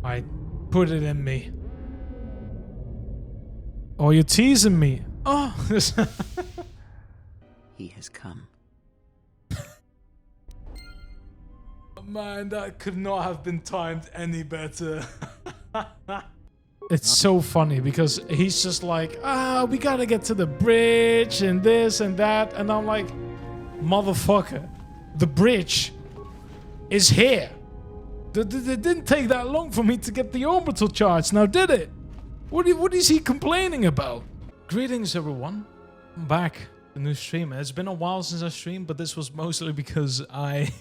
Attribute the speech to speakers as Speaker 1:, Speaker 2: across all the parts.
Speaker 1: I put it in me. Oh, you're teasing me. Oh.
Speaker 2: He has come.
Speaker 1: Man, that could not have been timed any better. It's so funny because he's just like, we gotta get to the bridge and this and that. And I'm like, motherfucker, the bridge is here. It didn't take that long for me to get the orbital charge, now did it? What is he complaining about? Greetings, everyone. I'm back. The new streamer. It's been a while since I streamed, but this was mostly because I've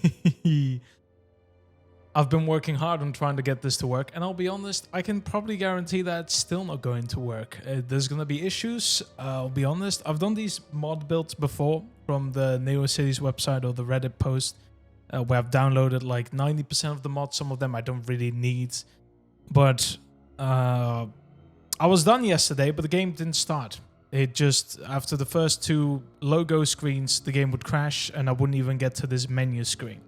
Speaker 1: been working hard on trying to get this to work, and I'll be honest, I can probably guarantee that it's still not going to work. There's going to be issues, I'll be honest. I've done these mod builds before from the Neo Cities website or the Reddit post, where I've downloaded like 90% of the mods. Some of them I don't really need. But I was done yesterday, but the game didn't start. It just, after the first 2 logo screens, the game would crash, and I wouldn't even get to this menu screen.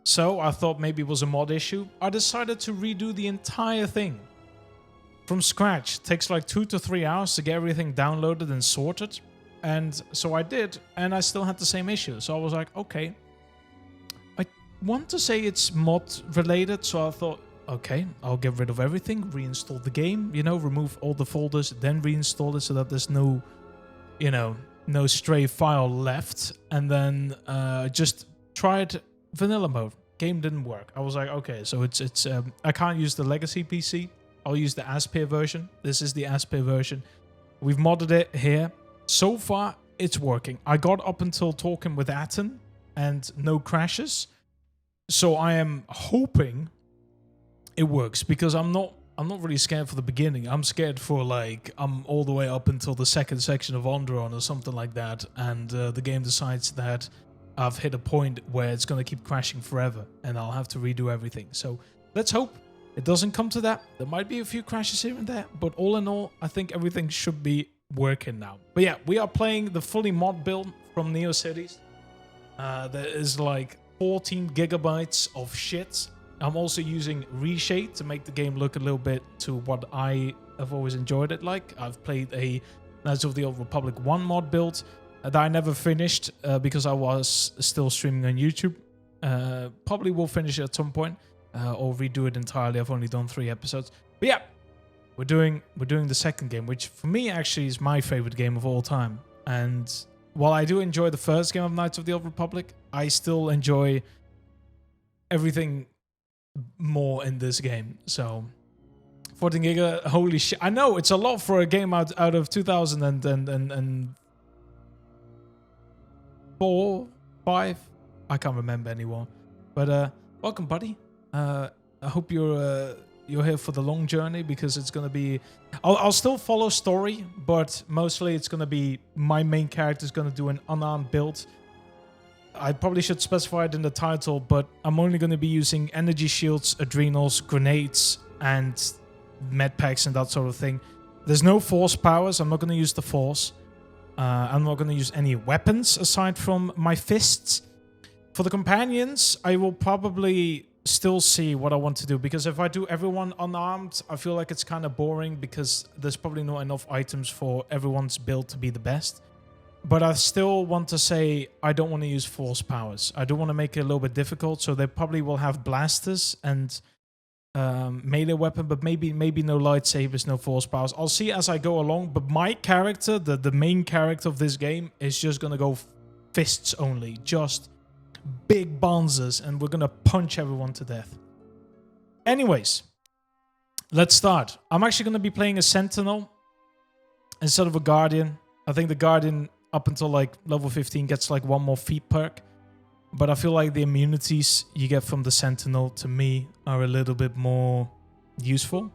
Speaker 1: So I thought maybe it was a mod issue. I decided to redo the entire thing from scratch. It takes like 2 to 3 hours to get everything downloaded and sorted. And so I did, and I still had the same issue. So I was like, okay, I want to say it's mod related. So I thought, okay, I'll get rid of everything, reinstall the game, you know, remove all the folders, then reinstall it so that there's no, you know, no stray file left. And then just tried vanilla mode. Game didn't work. I was like, okay, so it's I can't use the legacy PC. I'll use the Aspire version. This is the Aspire version. We've modded it here. So far, it's working. I got up until talking with Atten and no crashes. So I am hoping it works, because I'm not really scared for the beginning. I'm scared for, like, I'm all the way up until the second section of Onderon or something like that, and the game decides that I've hit a point where it's going to keep crashing forever and I'll have to redo everything. So let's hope it doesn't come to that. There might be a few crashes here and there, but all in all, I think everything should be working now. But yeah, we are playing the fully mod build from Neo Cities. There is like 14 gigabytes of shit. I'm also using Reshade to make the game look a little bit to what I have always enjoyed it like. I've played a Knights of the Old Republic 1 mod build that I never finished because I was still streaming on YouTube. Probably will finish it at some point or redo it entirely. I've only done 3 episodes. But yeah, we're doing the second game, which for me actually is my favorite game of all time. And while I do enjoy the first game of Knights of the Old Republic, I still enjoy everything more in this game. So 14 giga, holy shit. I know it's a lot for a game out of 2004, 5. I can't remember anymore. But welcome, buddy. I hope you're here for the long journey, because it's gonna be. I'll still follow story, but mostly it's gonna be my main character is gonna do an unarmed build. I probably should specify it in the title, but I'm only going to be using energy shields, adrenals, grenades, and med packs and that sort of thing. There's no force powers. I'm not going to use the force. I'm not going to use any weapons aside from my fists. For the companions, I will probably still see what I want to do, because if I do everyone unarmed, I feel like it's kind of boring, because there's probably not enough items for everyone's build to be the best. But I still want to say I don't want to use force powers. I do want to make it a little bit difficult, so they probably will have blasters and melee weapon, but maybe no lightsabers, no force powers. I'll see as I go along, but my character, the main character of this game, is just going to go fists only. Just big bonzers, and we're going to punch everyone to death. Anyways, let's start. I'm actually going to be playing a Sentinel instead of a Guardian. I think the Guardian, up until like level 15, gets like 1 more feat perk. But I feel like the immunities you get from the Sentinel, to me, are a little bit more useful.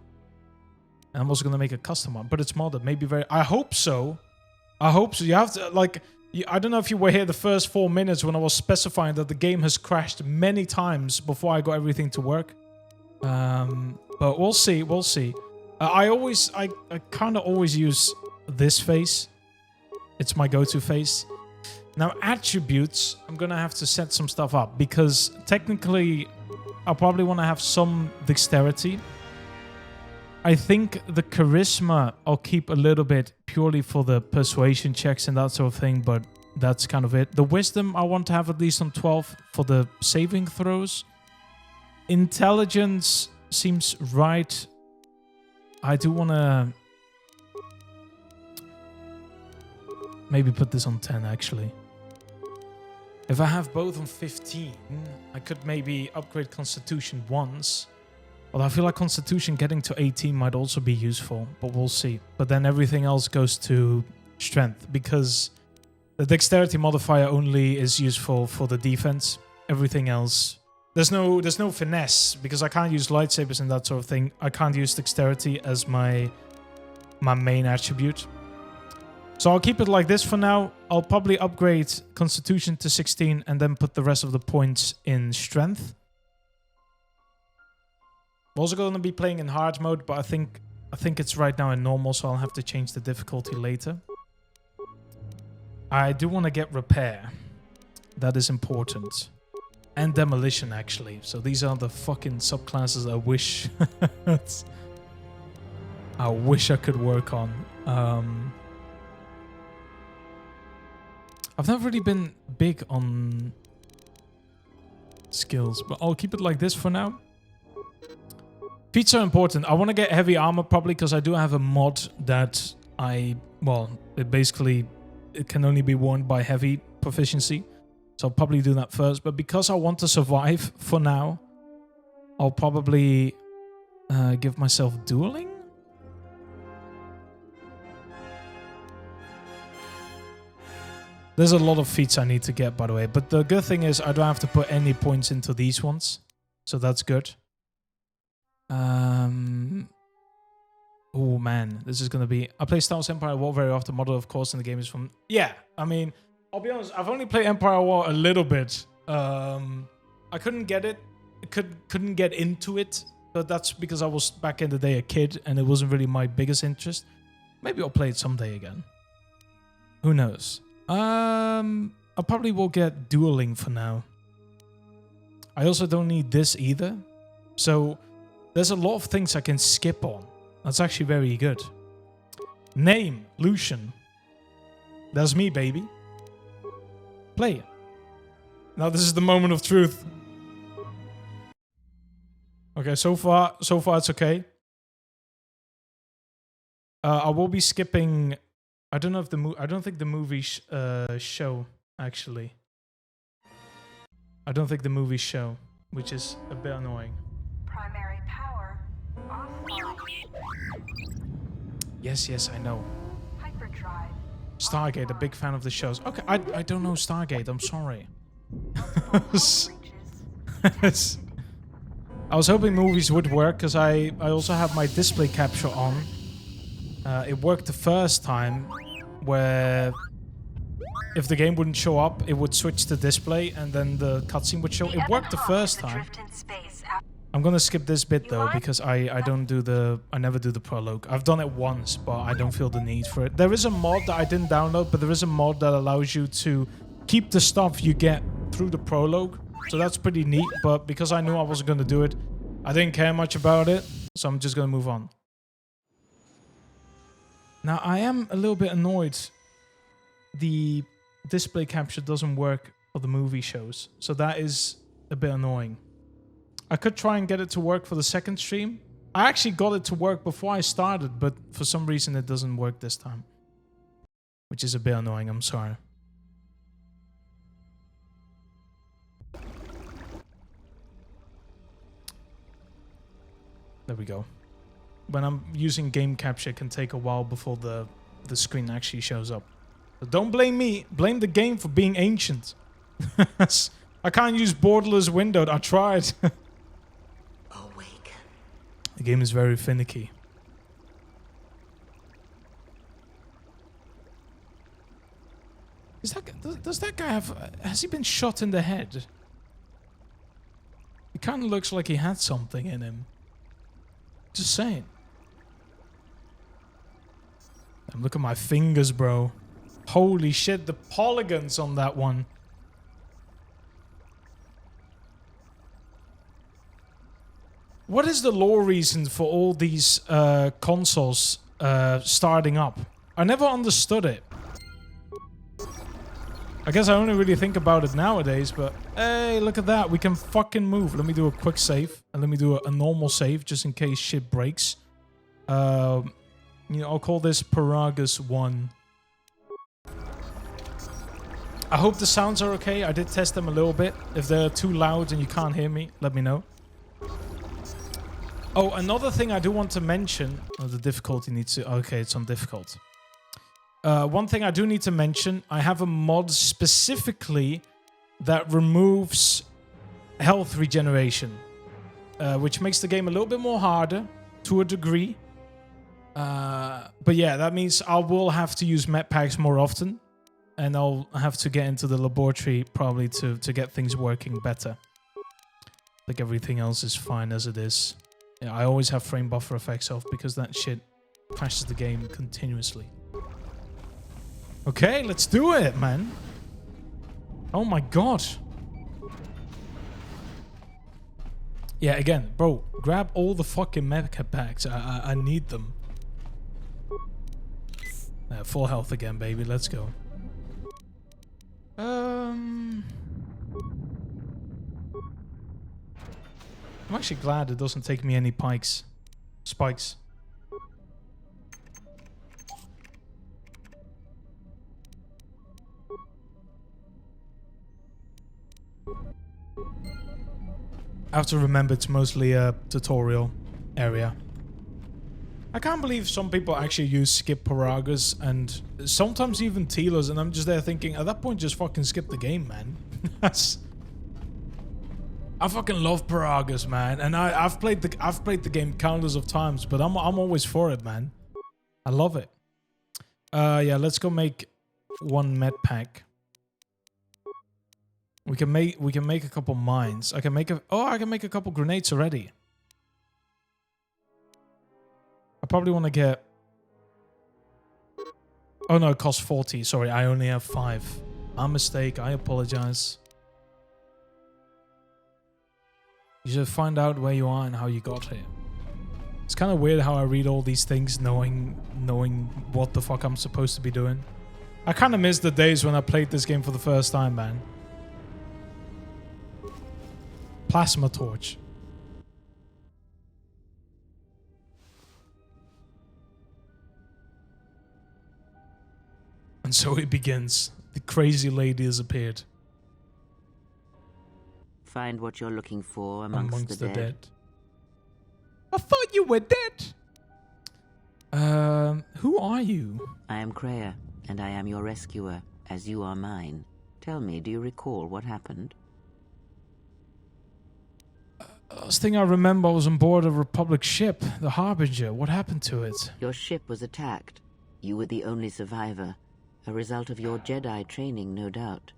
Speaker 1: And I'm also going to make a custom one, but it's modded. Maybe very... I hope so. I hope so. You have to, like... I don't know if you were here the first 4 minutes when I was specifying that the game has crashed many times before I got everything to work. But we'll see. We'll see. I kind of always use this face. It's my go-to face. Now, attributes, I'm going to have to set some stuff up, because technically I probably want to have some dexterity. I think the charisma I'll keep a little bit purely for the persuasion checks and that sort of thing, but that's kind of it. The wisdom I want to have at least on 12 for the saving throws. Intelligence seems right. I do want to maybe put this on 10 actually. If I have both on 15, I could maybe upgrade Constitution once. Although I feel like Constitution getting to 18 might also be useful, but we'll see. But then everything else goes to Strength, because the Dexterity modifier only is useful for the defense. Everything else... There's no finesse, because I can't use lightsabers and that sort of thing. I can't use Dexterity as my main attribute. So I'll keep it like this for now. I'll probably upgrade Constitution to 16 and then put the rest of the points in Strength. I'm also going to be playing in hard mode, but I think it's right now in normal, so I'll have to change the difficulty later. I do want to get Repair. That is important. And Demolition, actually. So these are the fucking subclasses I wish... I wish I could work on. I've never really been big on skills, but I'll keep it like this for now. Feats are important. I want to get heavy armor probably because I do have a mod that it can only be worn by heavy proficiency. So I'll probably do that first. But because I want to survive for now, I'll probably give myself dueling. There's a lot of feats I need to get, by the way. But the good thing is I don't have to put any points into these ones. So that's good. Oh man, this is going to be... I play Star Wars Empire War very often. Model, of course, in the game is from... Yeah, I mean, I'll be honest. I've only played Empire War a little bit. I couldn't get it. Couldn't get into it. But that's because I was, back in the day, a kid. And it wasn't really my biggest interest. Maybe I'll play it someday again. Who knows? I probably will get dueling for now. I also don't need this either. So there's a lot of things I can skip on. That's actually very good. Name, Lucian. That's me, baby. Play. Now this is the moment of truth. Okay, so far it's okay. I will be skipping... I don't know if I don't think the movie show, actually. I don't think the movie show, which is a bit annoying.
Speaker 2: Primary power offline.
Speaker 1: Yes, I know.
Speaker 2: Hyperdrive.
Speaker 1: Stargate, a big fan of the shows. Okay, I don't know Stargate, I'm sorry. I was hoping movies would work, because I also have my display capture on. It worked the first time, where if the game wouldn't show up, it would switch the display and then the cutscene would show. It worked the first time. I'm gonna skip this bit though, because I never do the prologue. I've done it once, but I don't feel the need for it. There is a mod that I didn't download, but there is a mod that allows you to keep the stuff you get through the prologue. So that's pretty neat, but because I knew I wasn't gonna do it, I didn't care much about it, so I'm just gonna move on. Now, I am a little bit annoyed the display capture doesn't work for the movie shows. So that is a bit annoying. I could try and get it to work for the second stream. I actually got it to work before I started, but for some reason it doesn't work this time. Which is a bit annoying, I'm sorry. There we go. When I'm using game capture, it can take a while before the screen actually shows up. So don't blame me. Blame the game for being ancient. I can't use borderless windowed. I tried.
Speaker 2: Awake.
Speaker 1: The game is very finicky. Does that guy have... Has he been shot in the head? It kind of looks like he had something in him. Just saying. Look at my fingers, bro. Holy shit, the polygons on that one. What is the lore reason for all these consoles starting up? I never understood it. I guess I only really think about it nowadays, but hey, look at that. We can fucking move. Let me do a quick save, and let me do a normal save just in case shit breaks. You know, I'll call this Peragus 1. I hope the sounds are okay. I did test them a little bit. If they're too loud and you can't hear me, let me know. Oh, another thing I do want to mention. Oh, the difficulty needs to... Okay, it's on difficult. One thing I do need to mention. I have a mod specifically that removes health regeneration. Which makes the game a little bit more harder to a degree. But yeah, that means I will have to use med packs more often. And I'll have to get into the laboratory probably to get things working better. Like everything else is fine as it is. Yeah, I always have frame buffer effects off because that shit crashes the game continuously. Okay, let's do it, man. Oh my god. Yeah, again, bro, grab all the fucking mecha packs. I need them. Full health again, baby. Let's go. I'm actually glad it doesn't take me any spikes. I have to remember it's mostly a tutorial area. I can't believe some people actually use skip Peragus and sometimes even Telos, and I'm just there thinking, at that point, just fucking skip the game, man. I fucking love Peragus, man, and I've played the game countless of times, but I'm always for it, man. I love it. Yeah, let's go make one med pack. We can make a couple mines. I can make a couple grenades already. I probably want to get... Oh no, it costs 40. Sorry, I only have 5. My mistake. I apologize. You should find out where you are and how you got here. It's kind of weird how I read all these things knowing what the fuck I'm supposed to be doing. I kind of miss the days when I played this game for the first time, man. Plasma torch. And so it begins. The crazy lady has appeared.
Speaker 3: Find what you're looking for amongst the dead.
Speaker 1: I thought you were dead. Who are you?
Speaker 3: I am Kreia, and I am your rescuer, as you are mine. Tell me, do you recall what happened?
Speaker 1: Last thing I remember, I was on board a Republic ship, the Harbinger. What happened to it?
Speaker 3: Your ship was attacked. You were the only survivor. A result of your Jedi training, no doubt.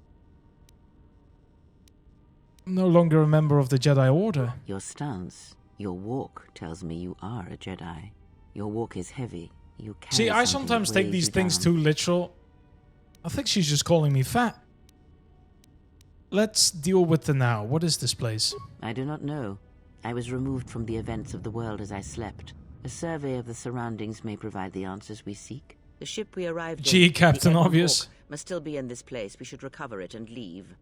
Speaker 1: I'm no longer a member of the Jedi Order.
Speaker 3: Your stance, your walk tells me you are a Jedi. Your walk is heavy. You carry
Speaker 1: See, I
Speaker 3: something
Speaker 1: sometimes
Speaker 3: that
Speaker 1: take
Speaker 3: weighs
Speaker 1: these
Speaker 3: you
Speaker 1: things
Speaker 3: down.
Speaker 1: too literal. I think she's just calling me fat. Let's deal with the now. What is this place?
Speaker 3: I do not know. I was removed from the events of the world as I slept. A survey of the surroundings may provide the answers we seek. The ship we arrived
Speaker 1: Gee,
Speaker 3: in,
Speaker 1: Captain
Speaker 3: the Ebon
Speaker 1: Obvious.
Speaker 3: Hawk, must still be in this place. We should recover it and leave.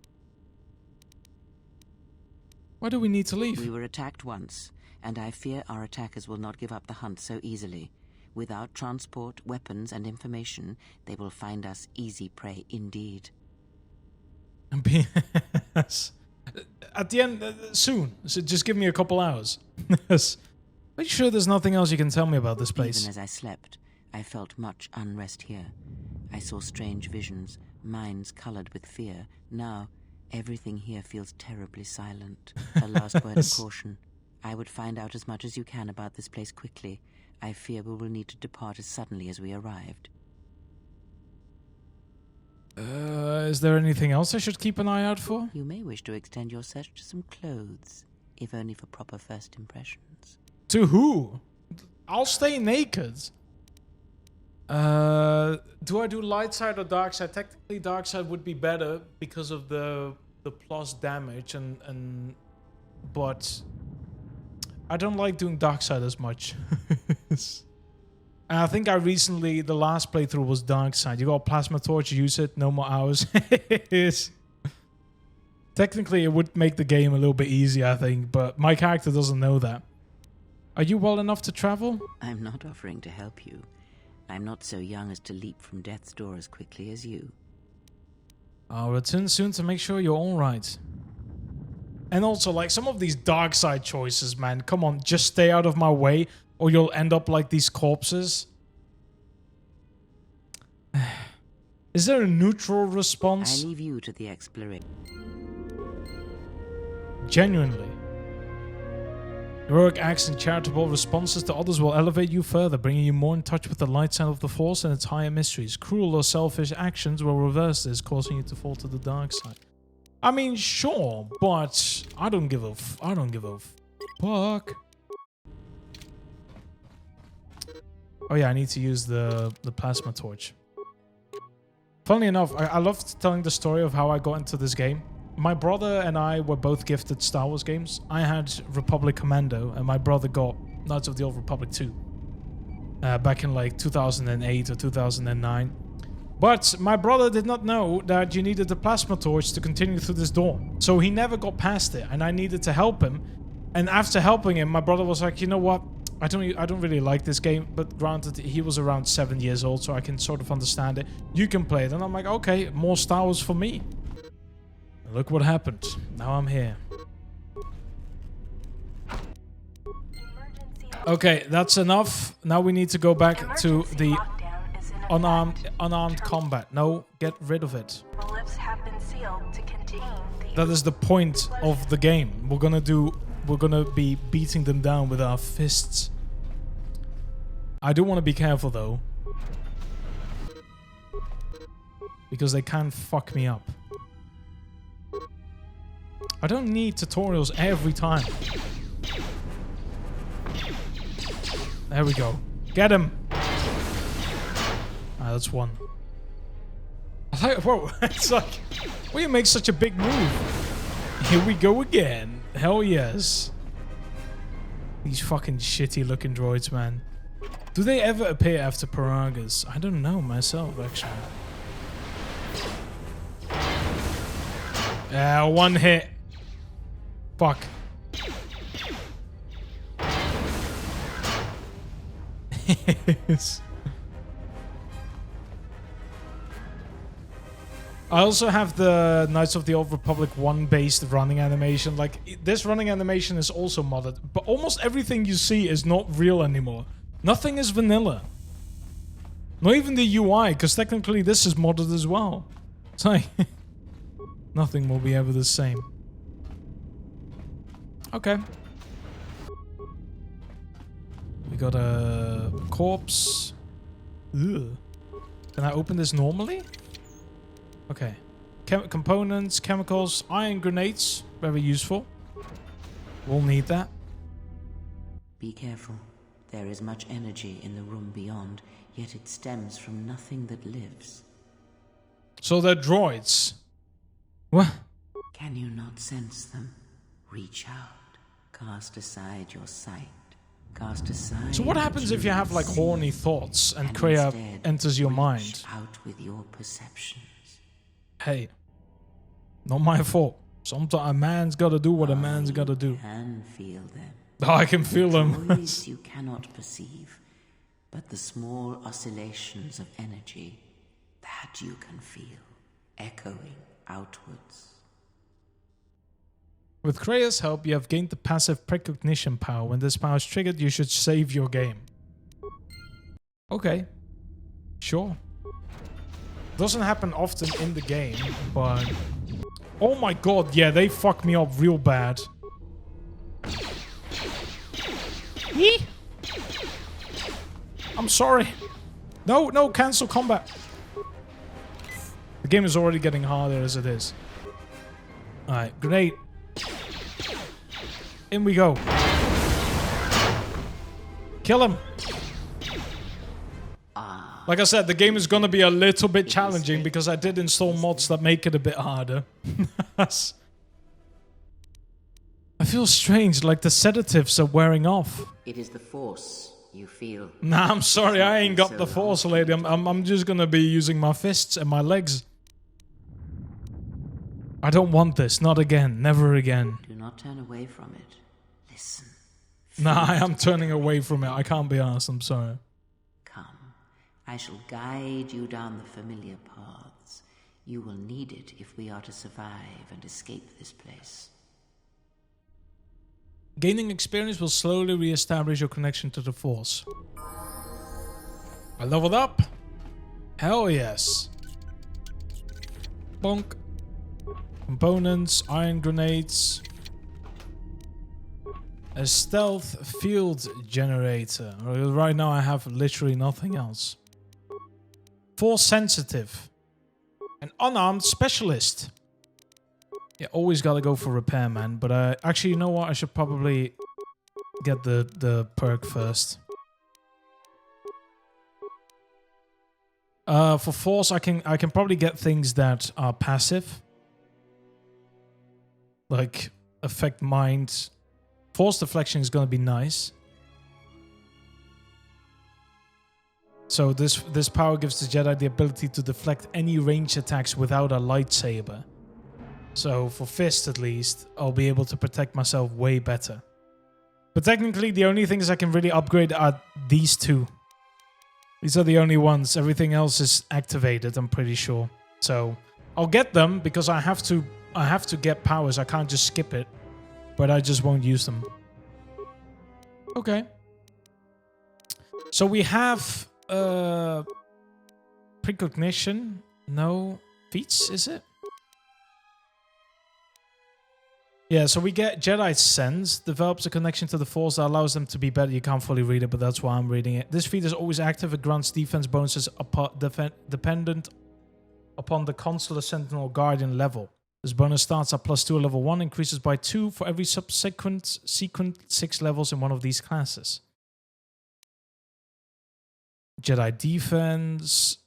Speaker 1: Why do we need to
Speaker 3: We
Speaker 1: leave?
Speaker 3: were attacked once, and I fear our attackers will not give up the hunt so easily. Without transport, weapons, and information, they will find us easy prey indeed.
Speaker 1: Yes. At the end, soon. So just give me a couple hours. Yes. Are you sure there's nothing else you can tell me about this place?
Speaker 3: Even as I slept, I felt much unrest here. I saw strange visions, minds colored with fear. Now, everything here feels terribly silent. A last word of caution. I would find out as much as you can about this place quickly. I fear we will need to depart as suddenly as we arrived.
Speaker 1: Is there anything else I should keep an eye out for?
Speaker 3: You may wish to extend your search to some clothes, if only for proper first impressions.
Speaker 1: To who? I'll stay naked. Do I do light side or dark side? Technically, dark side would be better because of the plus damage but I don't like doing dark side as much. And I think I recently, the last playthrough was dark side. You got a plasma torch, use it, no more hours. Technically, it would make the game a little bit easier, I think, but my character doesn't know that. Are you well enough to travel?
Speaker 3: I'm not offering to help you. I'm not so young as to leap from death's door as quickly as you.
Speaker 1: I'll return soon to make sure you're alright. And also, like, some of these dark side choices, man. Come on, just stay out of my way, or you'll end up like these corpses. Is there a neutral response?
Speaker 3: I leave you to the exploration.
Speaker 1: Genuinely. Heroic acts and charitable responses to others will elevate you further, bringing you more in touch with the light side of the Force and its higher mysteries. Cruel or selfish actions will reverse this, causing you to fall to the dark side. I mean, sure, but I don't give a fuck. Oh yeah, I need to use the plasma torch. Funnily enough, I loved telling the story of how I got into this game. My brother and I were both gifted Star Wars games. I had Republic Commando, and my brother got Knights of the Old Republic 2. Back in like 2008 or 2009. But my brother did not know that you needed the plasma torch to continue through this door. So he never got past it, and I needed to help him. And after helping him, my brother was like, you know what? I don't really like this game, but granted, he was around 7 years old, so I can sort of understand it. You can play it. And I'm like, okay, more Star Wars for me. And look what happened. Now I'm here. Okay, that's enough. Now we need to go back to the unarmed combat. No, get rid of it.
Speaker 2: The lifts have been sealed to contain the...
Speaker 1: That is the point of the game. We're gonna be beating them down with our fists. I do want to be careful though, because they can fuck me up. I don't need tutorials every time. There we go. Get him. Ah, that's one. Whoa, it's like, why you make such a big move? Here we go again. Hell yes. These fucking shitty looking droids, man. Do they ever appear after Peragus? I don't know myself, actually. Yeah, one hit. Fuck. I also have the Knights of the Old Republic 1 based running animation. Like, this running animation is also modded, but almost everything you see is not real anymore. Nothing is vanilla. Not even the UI, because technically this is modded as well. It's like, nothing will be ever the same. Okay. We got a corpse. Ugh. Can I open this normally? Okay. Components, chemicals, iron grenades. Very useful. We'll need that.
Speaker 3: Be careful. There is much energy in the room beyond, yet it stems from nothing that lives.
Speaker 1: So they're droids. What?
Speaker 3: Can you not sense them? Reach out. Cast aside your sight. Cast aside.
Speaker 1: So what happens if you have like horny thoughts and
Speaker 3: and
Speaker 1: Kreia
Speaker 3: instead
Speaker 1: enters your
Speaker 3: reach
Speaker 1: mind?
Speaker 3: out with your perceptions.
Speaker 1: Hey, not my fault. Sometimes a man's gotta do what a man's gotta do.
Speaker 3: Can feel them.
Speaker 1: Oh, I can feel them.
Speaker 3: Noise you cannot perceive, but the small oscillations of energy that you can feel, echoing outwards.
Speaker 1: With Kreia's help, you have gained the passive precognition power. When this power is triggered, you should save your game. Okay. Sure. Doesn't happen often in the game, but... Oh my god, yeah, they fuck me up real bad. Yee! I'm sorry. No, no, cancel combat. The game is already getting harder as it is. Alright, great. In we go. Kill him. Like I said, the game is gonna be a little bit challenging because I did install mods that make it a bit harder. I feel strange, like the sedatives are wearing off.
Speaker 3: It is the Force you feel.
Speaker 1: Nah, I'm sorry, I ain't got the Force, lady. I'm just gonna be using my fists and my legs. I don't want this. Not again. Never again.
Speaker 3: Do not turn away from it. Listen.
Speaker 1: Nah, I am turning away from it. I can't be asked. I'm sorry.
Speaker 3: Come. I shall guide you down the familiar paths. You will need it if we are to survive and escape this place.
Speaker 1: Gaining experience will slowly re-establish your connection to the Force. I leveled up. Hell yes. Bonk. Components, iron grenades. A stealth field generator. Right now I have literally nothing else. Force sensitive. An unarmed specialist. Yeah, always gotta go for repairman. But actually, you know what? I should probably get the perk first. For force, I can probably get things that are passive. Like, affect mind. Force deflection is going to be nice. So this power gives the Jedi the ability to deflect any ranged attacks without a lightsaber. So for fist at least, I'll be able to protect myself way better. But technically the only things I can really upgrade are these two. These are the only ones. Everything else is activated, I'm pretty sure. So I'll get them because I have to get powers. I can't just skip it. But I just won't use them. Okay. So we have precognition. No feats, is it? Yeah, so we get Jedi Sense. Develops a connection to the Force that allows them to be better. You can't fully read it, but that's why I'm reading it. This feat is always active. It grants defense bonuses dependent upon the Consular Sentinel Guardian level. This bonus starts at +2 at level 1, increases by 2 for every subsequent 6 levels in one of these classes. Jedi Defense.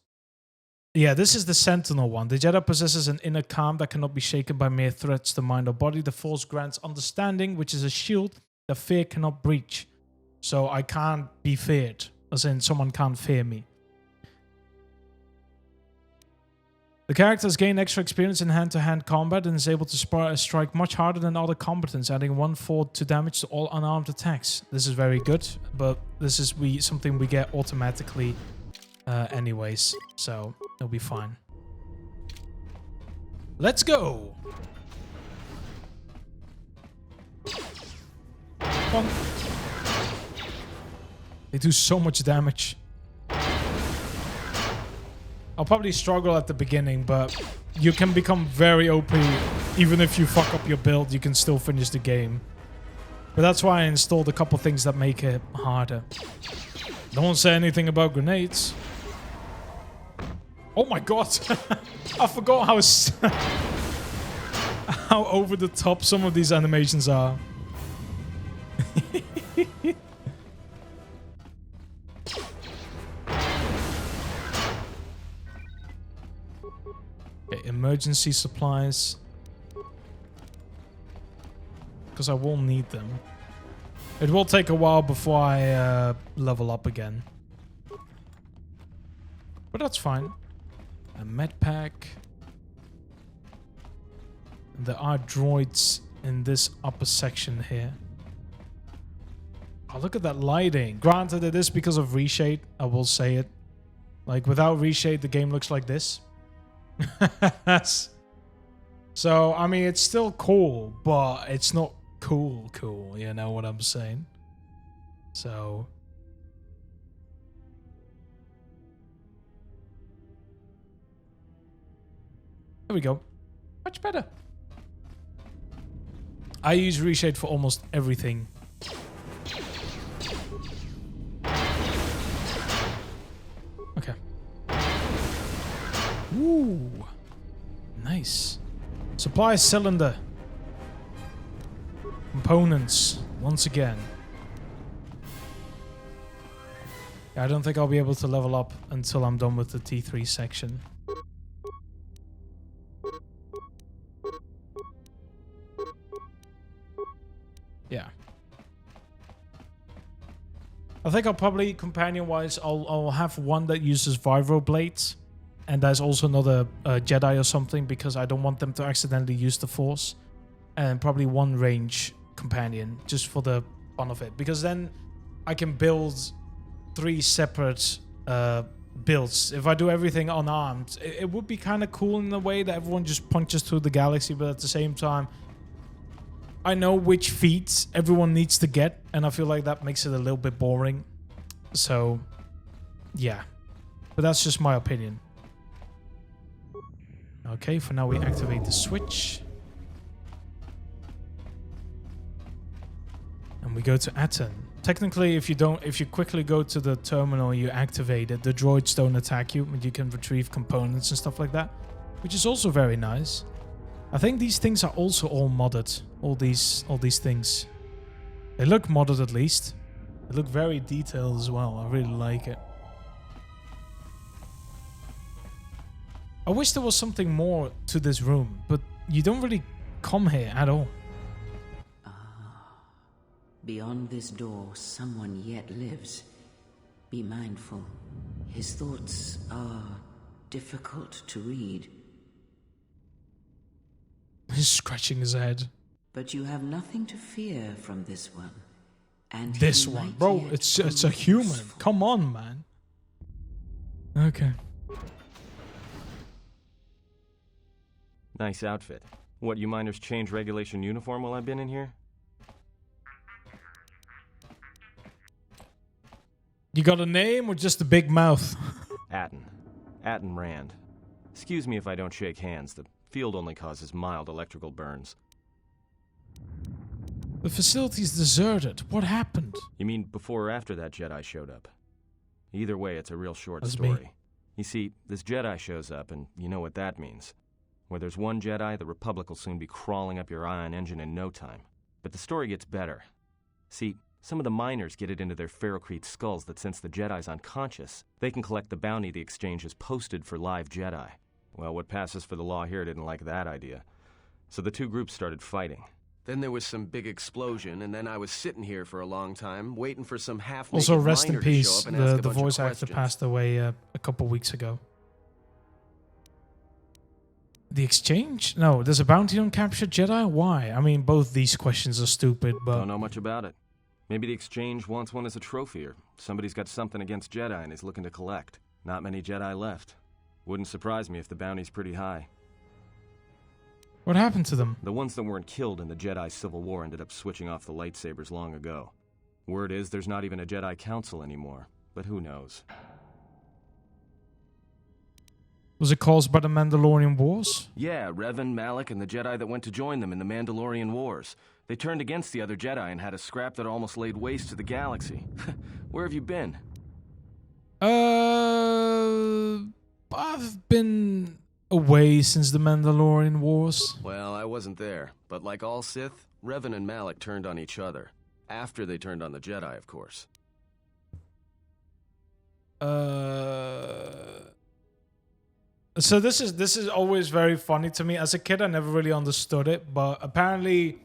Speaker 1: Yeah, this is the Sentinel one. The Jedi possesses an inner calm that cannot be shaken by mere threats to mind or body. The Force grants understanding, which is a shield that fear cannot breach. So I can't be feared. As in, someone can't fear me. The characters gain extra experience in hand-to-hand combat and is able to strike much harder than other combatants, adding 1/4 to damage to all unarmed attacks. This is very good, but this is something we get automatically anyways, so it'll be fine. Let's go! Bonk. They do so much damage. I'll probably struggle at the beginning, but you can become very OP. Even if you fuck up your build, you can still finish the game. But that's why I installed a couple things that make it harder. Don't say anything about grenades. Oh my god! I forgot how over the top some of these animations are. Okay, emergency supplies. Because I will need them. It will take a while before I level up again. But that's fine. A med pack. There are droids in this upper section here. Oh, look at that lighting. Granted, it is because of reshade. I will say it. Like, without reshade, the game looks like this. So, I mean, it's still cool, but it's not cool, you know what I'm saying? So... there we go. Much better. I use reshade for almost everything. Okay. Ooh. Nice. Supply cylinder. Components. Once again. I don't think I'll be able to level up until I'm done with the T3 section. I think I'll probably, companion-wise, I'll have one that uses vibro blades. And there's also another Jedi or something, because I don't want them to accidentally use the Force. And probably one range companion, just for the fun of it. Because then I can build 3 separate builds. If I do everything unarmed, it would be kind of cool in a way that everyone just punches through the galaxy, but at the same time, I know which feats everyone needs to get, and I feel like that makes it a little bit boring. So, yeah. But that's just my opinion. Okay, for now we activate the switch. And we go to Aten. Technically, if you quickly go to the terminal, you activate it, the droids don't attack you, but you can retrieve components and stuff like that, which is also very nice. I think these things are also all modded. All these things. They look modded at least. They look very detailed as well. I really like it. I wish there was something more to this room, but you don't really come here at all.
Speaker 3: Beyond this door, someone yet lives. Be mindful. His thoughts are difficult to read.
Speaker 1: He's scratching his head.
Speaker 3: But you have nothing to fear from this one. And
Speaker 1: this one, bro, it's a human. Useful. Come on, man. Okay.
Speaker 4: Nice outfit. What, you miners change regulation uniform while I've been in here?
Speaker 1: You got a name or just a big mouth?
Speaker 4: Aten. Aten Rand. Excuse me if I don't shake hands. The field only causes mild electrical burns.
Speaker 1: The facility's deserted. What happened?
Speaker 4: You mean before or after that Jedi showed up? Either way, it's a real short
Speaker 1: That's
Speaker 4: story.
Speaker 1: Me.
Speaker 4: You see, this Jedi shows up, and you know what that means. Where there's one Jedi, the Republic will soon be crawling up your ion engine in no time. But the story gets better. See, some of the miners get it into their ferrocrete skulls that since the Jedi's unconscious, they can collect the bounty the exchange has posted for live Jedi. Well, what passes for the law here didn't like that idea. So the two groups started fighting.
Speaker 5: Then there was some big explosion, and then I was sitting here for a long time, waiting for some half-naked
Speaker 1: Also, rest in
Speaker 5: miner to show
Speaker 1: peace.
Speaker 5: up and ask a
Speaker 1: The
Speaker 5: bunch of
Speaker 1: voice actor
Speaker 5: questions.
Speaker 1: passed away a couple weeks ago. The exchange? No, there's a bounty on captured Jedi? Why? I mean, both these questions are stupid, but...
Speaker 4: Don't know much about it. Maybe the exchange wants one as a trophy, or somebody's got something against Jedi and is looking to collect. Not many Jedi left. Wouldn't surprise me if the bounty's pretty high.
Speaker 1: What happened to them?
Speaker 4: The ones that weren't killed in the Jedi Civil War ended up switching off the lightsabers long ago. Word is there's not even a Jedi Council anymore, but who knows?
Speaker 1: Was it caused by the Mandalorian Wars?
Speaker 4: Yeah, Revan, Malak, and the Jedi that went to join them in the Mandalorian Wars. They turned against the other Jedi and had a scrap that almost laid waste to the galaxy. Where have you been?
Speaker 1: I've been away since the Mandalorian Wars.
Speaker 5: Well, I wasn't there, but like all Sith, Revan and Malak turned on each other. After they turned on the Jedi, of course.
Speaker 1: So this is always very funny to me. As a kid, I never really understood it, but apparently,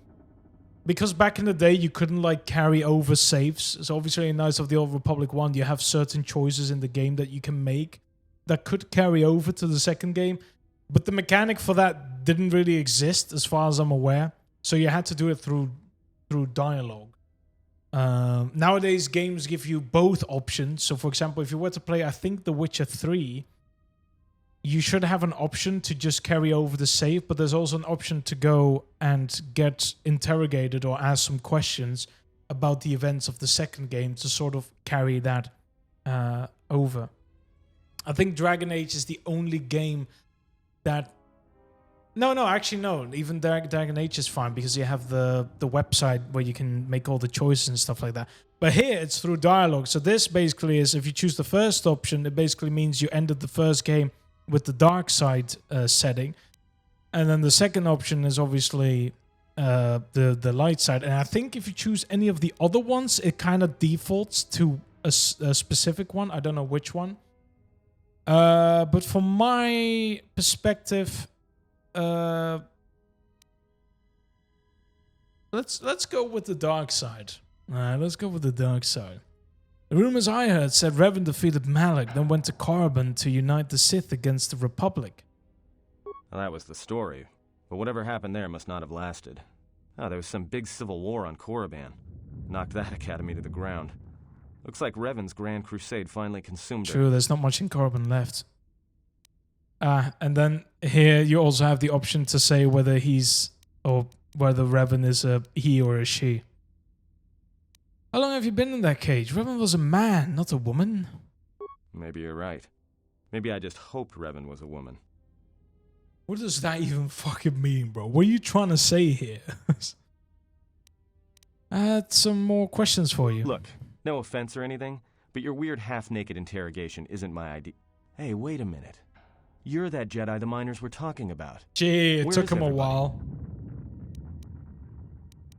Speaker 1: because back in the day, you couldn't like carry over saves. So obviously in Knights of the Old Republic 1, you have certain choices in the game that you can make that could carry over to the second game. But the mechanic for that didn't really exist as far as I'm aware. So you had to do it through dialogue. Nowadays, games give you both options. So for example, if you were to play, I think The Witcher 3, you should have an option to just carry over the save, but there's also an option to go and get interrogated or ask some questions about the events of the second game to sort of carry that over. I think Dragon Age is the only game that... No, actually no. Even Dragon Age is fine because you have the website where you can make all the choices and stuff like that. But here, it's through dialogue. So this basically is, if you choose the first option, it basically means you ended the first game with the dark side setting. And then the second option is obviously the light side. And I think if you choose any of the other ones, it kind of defaults to a specific one. I don't know which one. But from my perspective, let's go with the dark side. Let's go with the dark side. The rumors I heard said Revan defeated Malak, then went to Carbon to unite the Sith against the Republic.
Speaker 4: Well, that was the story. But whatever happened there must not have lasted. Oh, there was some big civil war on Korriban. Knocked that academy to the ground. Looks like Revan's Grand Crusade finally consumed
Speaker 1: True, there's not much in Carbon left. And then here you also have the option to say whether he's, or whether Revan is a he or a she. How long have you been in that cage? Revan was a man, not a woman.
Speaker 4: Maybe you're right. Maybe I just hoped Revan was a woman.
Speaker 1: What does that even fucking mean, bro? What are you trying to say here? I had some more questions for you.
Speaker 4: Look, no offense or anything, but your weird half-naked interrogation isn't my idea. Hey, wait a minute. You're that Jedi the miners were talking about.
Speaker 1: Gee, it
Speaker 4: Where
Speaker 1: took
Speaker 4: is
Speaker 1: him a
Speaker 4: everybody?
Speaker 1: while.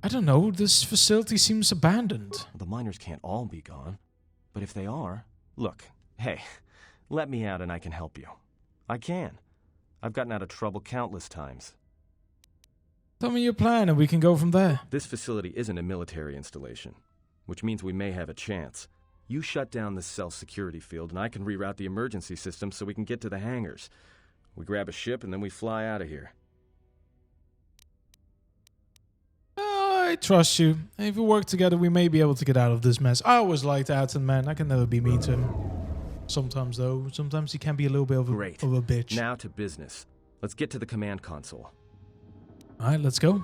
Speaker 1: I don't know, this facility seems abandoned.
Speaker 4: The miners can't all be gone. But if they are... Look, hey, let me out and I can help you. I can. I've gotten out of trouble countless times.
Speaker 1: Tell me your plan and we can go from there.
Speaker 4: This facility isn't a military installation, which means we may have a chance. You shut down this cell security field and I can reroute the emergency system so we can get to the hangars. We grab a ship and then we fly out of here.
Speaker 1: I trust you. If we work together, we may be able to get out of this mess. I always liked Atten, man. I can never be mean to him. Sometimes, though. Sometimes he can be a little bit of a bitch.
Speaker 4: Now to business. Let's get to the command console.
Speaker 1: Alright, let's go.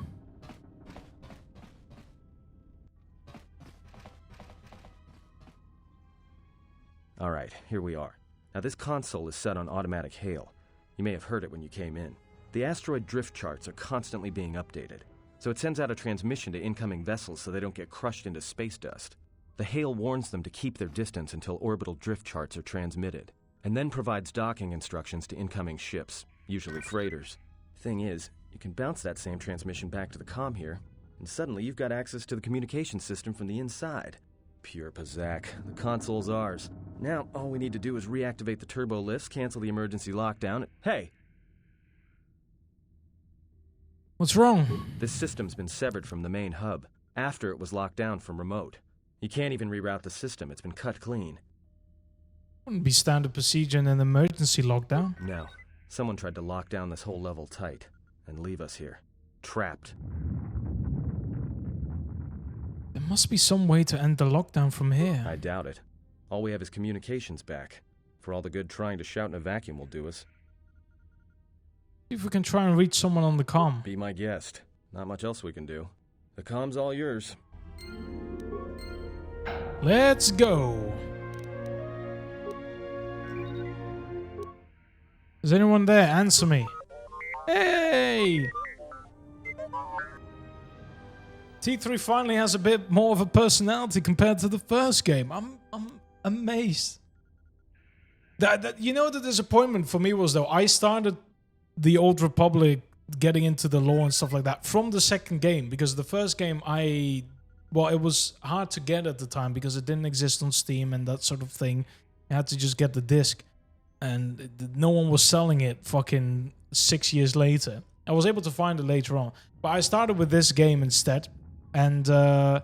Speaker 4: Alright, here we are. Now this console is set on automatic hail. You may have heard it when you came in. The asteroid drift charts are constantly being updated, so it sends out a transmission to incoming vessels so they don't get crushed into space dust. The hail warns them to keep their distance until orbital drift charts are transmitted, and then provides docking instructions to incoming ships, usually freighters. Thing is, you can bounce that same transmission back to the comm here, and suddenly you've got access to the communication system from the inside. Pure Pazak. The console's ours. Now, all we need to do is reactivate the turbo lifts, cancel the emergency lockdown. Hey!
Speaker 1: What's wrong?
Speaker 4: This system's been severed from the main hub, after it was locked down from remote. You can't even reroute the system, it's been cut clean.
Speaker 1: Wouldn't be standard procedure in an emergency lockdown.
Speaker 4: No. Someone tried to lock down this whole level tight, and leave us here. Trapped.
Speaker 1: There must be some way to end the lockdown from here.
Speaker 4: I doubt it. All we have is communications back. For all the good trying to shout in a vacuum will do us.
Speaker 1: See if we can try and reach someone on the comm.
Speaker 4: Be my guest. Not much else we can do. The comm's all yours.
Speaker 1: Let's go. Is anyone there? Answer me. Hey! T3 finally has a bit more of a personality compared to the first game. I'm amazed. You know, the disappointment for me was, though, I started the Old Republic getting into the lore and stuff like that from the second game, because the first game well, it was hard to get at the time because it didn't exist on Steam and that sort of thing. You had to just get the disc, and no one was selling it fucking 6 years later. I was able to find it later on, but I started with this game instead, and I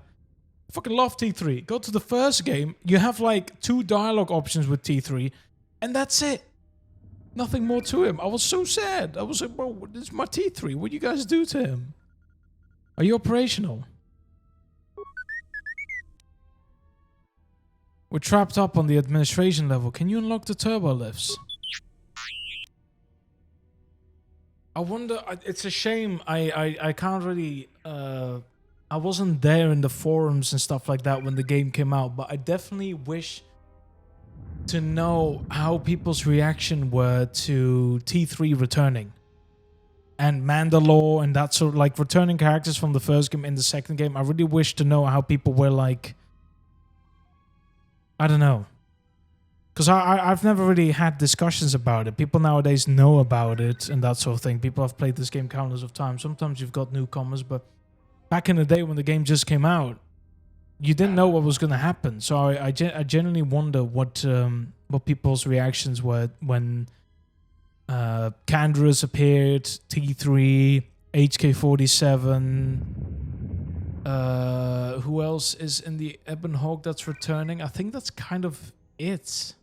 Speaker 1: fucking love T3. Go to the first game, you have like 2 dialogue options with T3, and that's it. Nothing more to him. I was so sad. I was like, bro, this is my T3. What do you guys do to him? Are you operational? We're trapped up on the administration level. Can you unlock the turbo lifts? I wonder, it's a shame I can't really, I wasn't there in the forums and stuff like that when the game came out, but I definitely wish to know how people's reaction were to T3 returning. And Mandalore and that sort of, like, returning characters from the first game in the second game. I really wish to know how people were like, I don't know. Because I've never really had discussions about it. People nowadays know about it and that sort of thing. People have played this game countless of times. Sometimes you've got newcomers, but back in the day when the game just came out, you didn't know what was going to happen. So I genuinely wonder what people's reactions were when Canderous appeared, T3, HK47, Who else is in the Ebon Hawk that's returning? I think that's kind of it.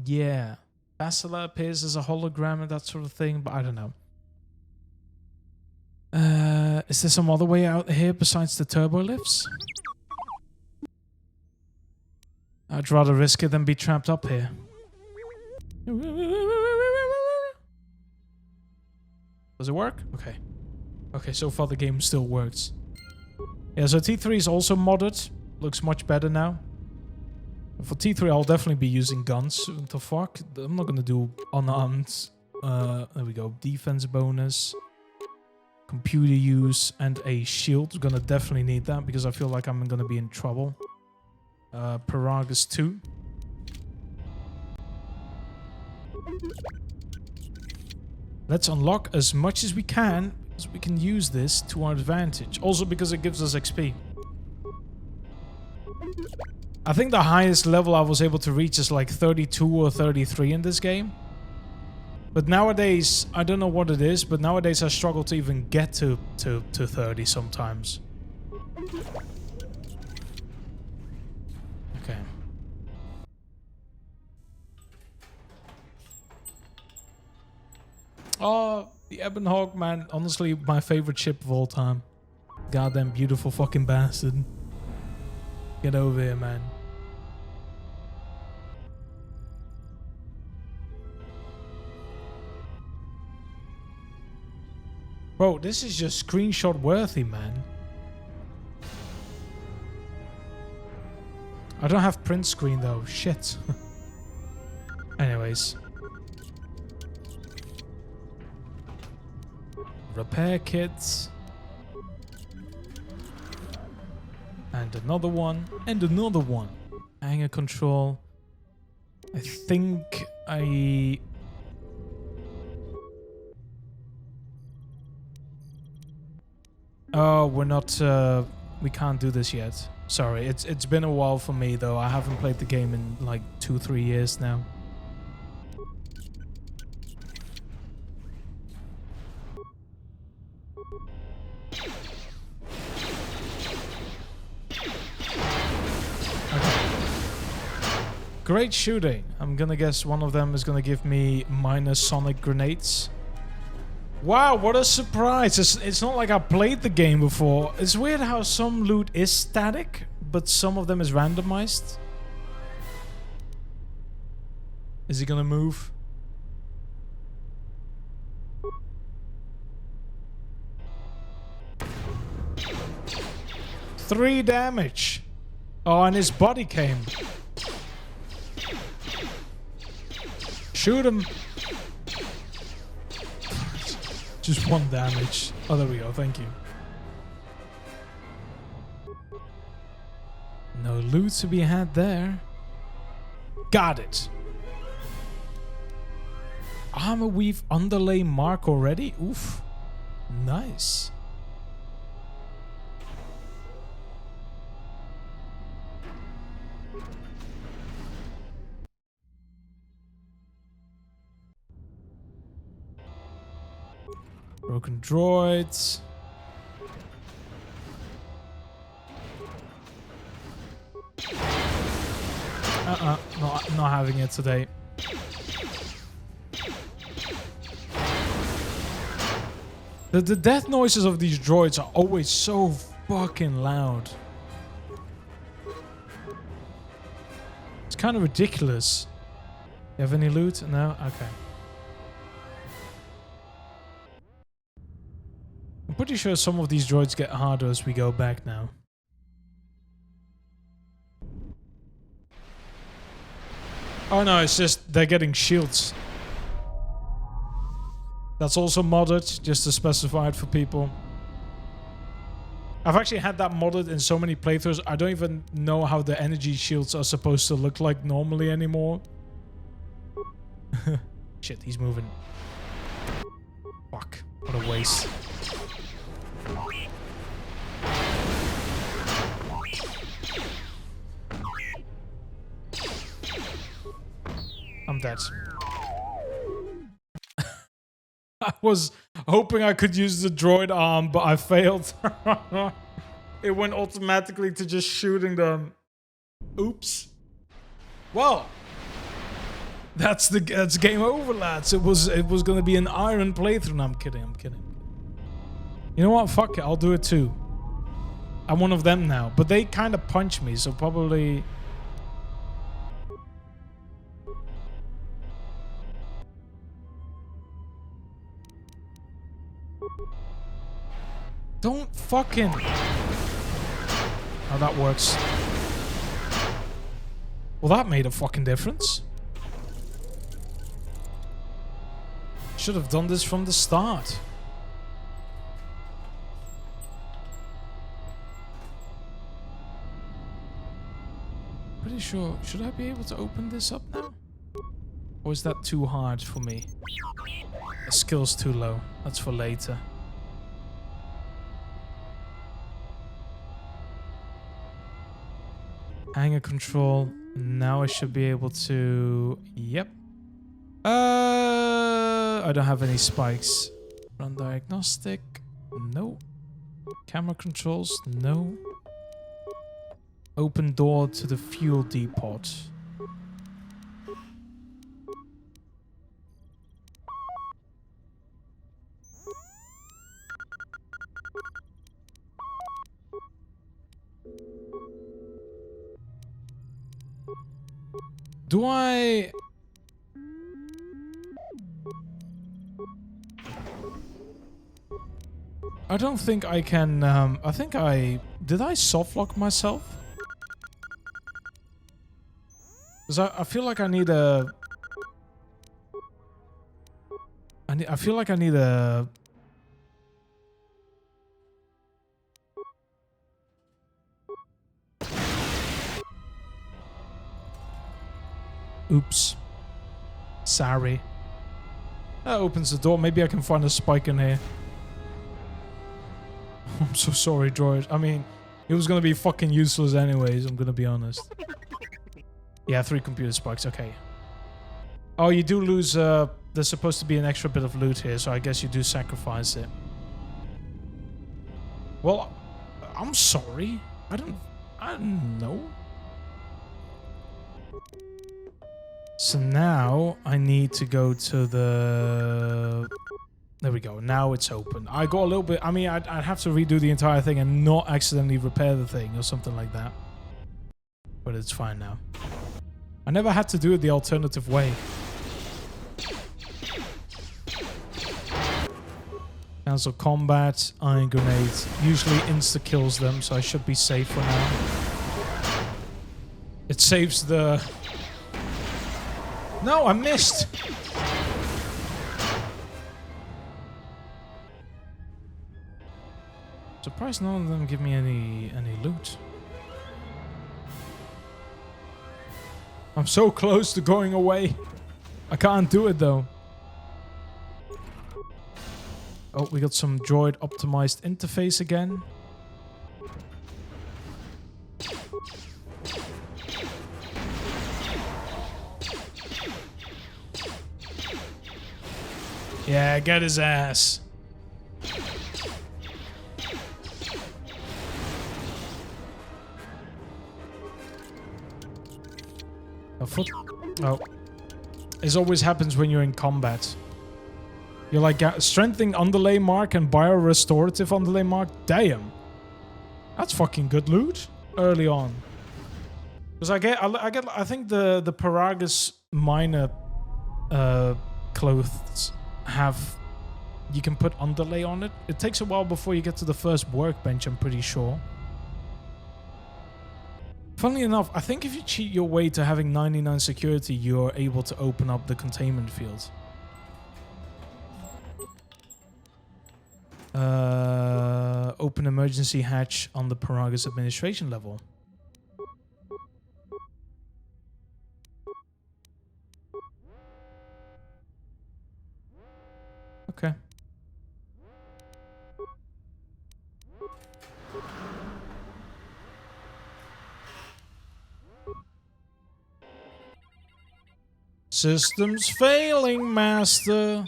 Speaker 1: Yeah. Bastila appears as a hologram and that sort of thing, but I don't know. Is there some other way out here besides the turbo lifts? I'd rather risk it than be trapped up here. Does it work? Okay. Okay, so far the game still works. Yeah, so T3 is also modded. Looks much better now. For T3, I'll definitely be using guns. What the fuck? I'm not gonna do unarmed. There we go. Defense bonus. Computer use and a shield. Gonna definitely need that because I feel like I'm gonna be in trouble. Peragus 2. Let's unlock as much as we can because we can use this to our advantage. Also because it gives us XP. I think the highest level I was able to reach is like 32 or 33 in this game. But nowadays, I don't know what it is, but nowadays I struggle to even get to 30 sometimes. Okay. Oh, the Ebon Hawk, man. Honestly, my favorite ship of all time. Goddamn beautiful fucking bastard. Get over here, man. Bro, this is just screenshot worthy, man. I don't have print screen though. Shit. Anyways. Repair kits. And another one. And another one. Hanger control. I think I... Oh, we're not... we can't do this yet. Sorry, it's been a while for me though. I haven't played the game in like 2-3 years now. Great shooting. I'm gonna guess one of them is gonna give me minus sonic grenades. Wow, what a surprise. It's not like I played the game before. It's weird how some loot is static, but some of them is randomized. Is he gonna move? Three damage. Oh, and his body came. Shoot him. Just 1 damage. Oh, there we go. Thank you. No loot to be had there. Got it. Armor weave underlay mark already? Oof. Nice. Broken droids. Not having it today. The death noises of these droids are always so fucking loud. It's kind of ridiculous. You have any loot? No? Okay. I'm pretty sure some of these droids get harder as we go back now. Oh no, it's just they're getting shields. That's also modded, just to specify it for people. I've actually had that modded in so many playthroughs, I don't even know how the energy shields are supposed to look like normally anymore. Shit, he's moving. Fuck, what a waste. I'm dead. I was hoping I could use the droid arm, but I failed. It went automatically to just shooting them. Oops. Well, that's game over, lads. It was gonna be an iron playthrough. No, I'm kidding. You know what? Fuck it. I'll do it too. I'm one of them now, but they kind of punch me, so probably. Don't fucking. Oh, that works. Well, that made a fucking difference. Should have done this from the start. Pretty sure. Should I be able to open this up now? Or is that too hard for me? The skill's too low. That's for later. Hanger control. Now I should be able to... Yep. I don't have any spikes. Run diagnostic. No. Camera controls. No. Open door to the fuel depot. Do I... I don't think I can... I think I... Did I softlock myself? Because I feel like I need a... I feel like I need a... Oops. Sorry. That opens the door. Maybe I can find a spike in here. I'm so sorry, droid. I mean, it was gonna be fucking useless anyways, I'm gonna be honest. Yeah, 3 computer spikes, okay. Oh, you do lose, there's supposed to be an extra bit of loot here, so I guess you do sacrifice it. Well, I'm sorry. I don't know. So now I need to go to the... There we go. Now it's open. I got a little bit... I mean, I'd have to redo the entire thing and not accidentally repair the thing or something like that. But it's fine now. I never had to do it the alternative way. Cancel combat. Iron grenades. Usually insta-kills them, so I should be safe for now. It saves the... No, I missed! Surprised none of them give me any loot. I'm so close to going away. I can't do it though. Oh, we got some droid optimized interface again. Yeah, get his ass. Oh. This always happens when you're in combat. You're like, strengthening underlay mark and bio-restorative underlay mark? Damn. That's fucking good loot early on. Because I think the Peragus minor clothes have... You can put underlay on it. It takes a while before you get to the first workbench, I'm pretty sure. Funnily enough, I think if you cheat your way to having 99 security, you're able to open up the containment field. Open emergency hatch on the Peragus administration level. Okay. Systems failing, master.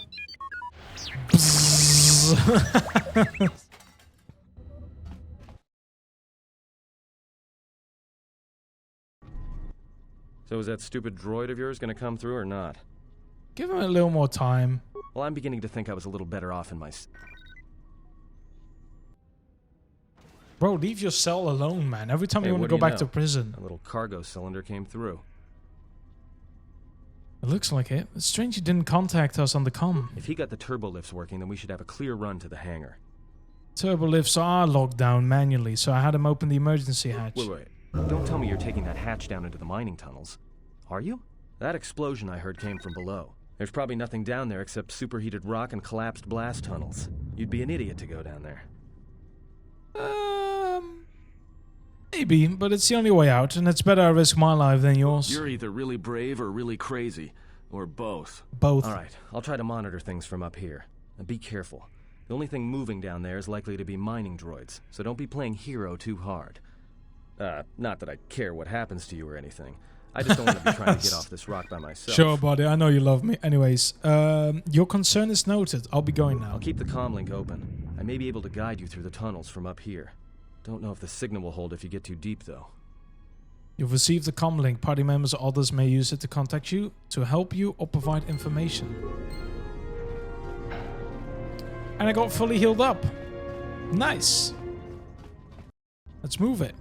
Speaker 4: So is that stupid droid of yours gonna come through or not?
Speaker 1: Give him a little more time.
Speaker 4: Well, I'm beginning to think I was a little better off in my...
Speaker 1: Bro, leave your cell alone, man. Every time you want to go back to prison.
Speaker 4: A little cargo cylinder came through.
Speaker 1: It looks like it. It's strange he didn't contact us on the comm.
Speaker 4: If he got the turbo lifts working, then we should have a clear run to the hangar.
Speaker 1: Turbo lifts are locked down manually, so I had him open the emergency hatch.
Speaker 4: Wait. Don't tell me you're taking that hatch down into the mining tunnels. Are you? That explosion I heard came from below. There's probably nothing down there except superheated rock and collapsed blast tunnels. You'd be an idiot to go down there.
Speaker 1: Maybe, but it's the only way out, and it's better I risk my life than yours.
Speaker 5: You're either really brave or really crazy. Or both.
Speaker 1: Both.
Speaker 4: Alright, I'll try to monitor things from up here. And be careful. The only thing moving down there is likely to be mining droids, so don't be playing hero too hard. Not that I care what happens to you or anything. I just don't want to be trying to get off this rock by myself.
Speaker 1: Sure, buddy. I know you love me. Anyways, your concern is noted. I'll be going now.
Speaker 4: I'll keep the comm link open. I may be able to guide you through the tunnels from up here. Don't know if the signal will hold if you get too deep, though.
Speaker 1: You've received the comm link. Party members or others may use it to contact you, to help you, or provide information. And I got fully healed up. Nice. Let's move it.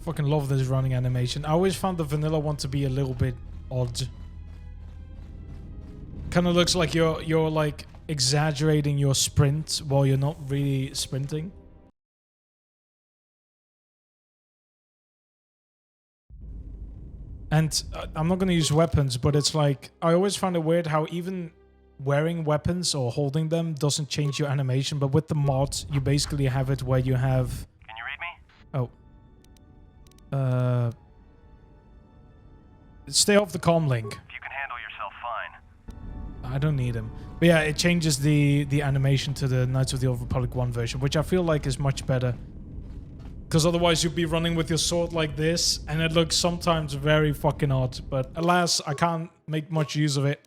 Speaker 1: Fucking love this running animation. I always found the vanilla one to be a little bit odd. Kind of looks like you're like exaggerating your sprint while you're not really sprinting. And I'm not going to use weapons, but it's like, I always find it weird how even wearing weapons or holding them doesn't change your animation, but with the mod, you basically have it where you have...
Speaker 6: Can you read me?
Speaker 1: Oh. Stay off the comm link.
Speaker 6: If you can handle yourself, fine.
Speaker 1: I don't need him. But yeah, it changes the animation to the Knights of the Old Republic 1 version, which I feel like is much better. Because otherwise you'd be running with your sword like this, and it looks sometimes very fucking odd. But alas, I can't make much use of it.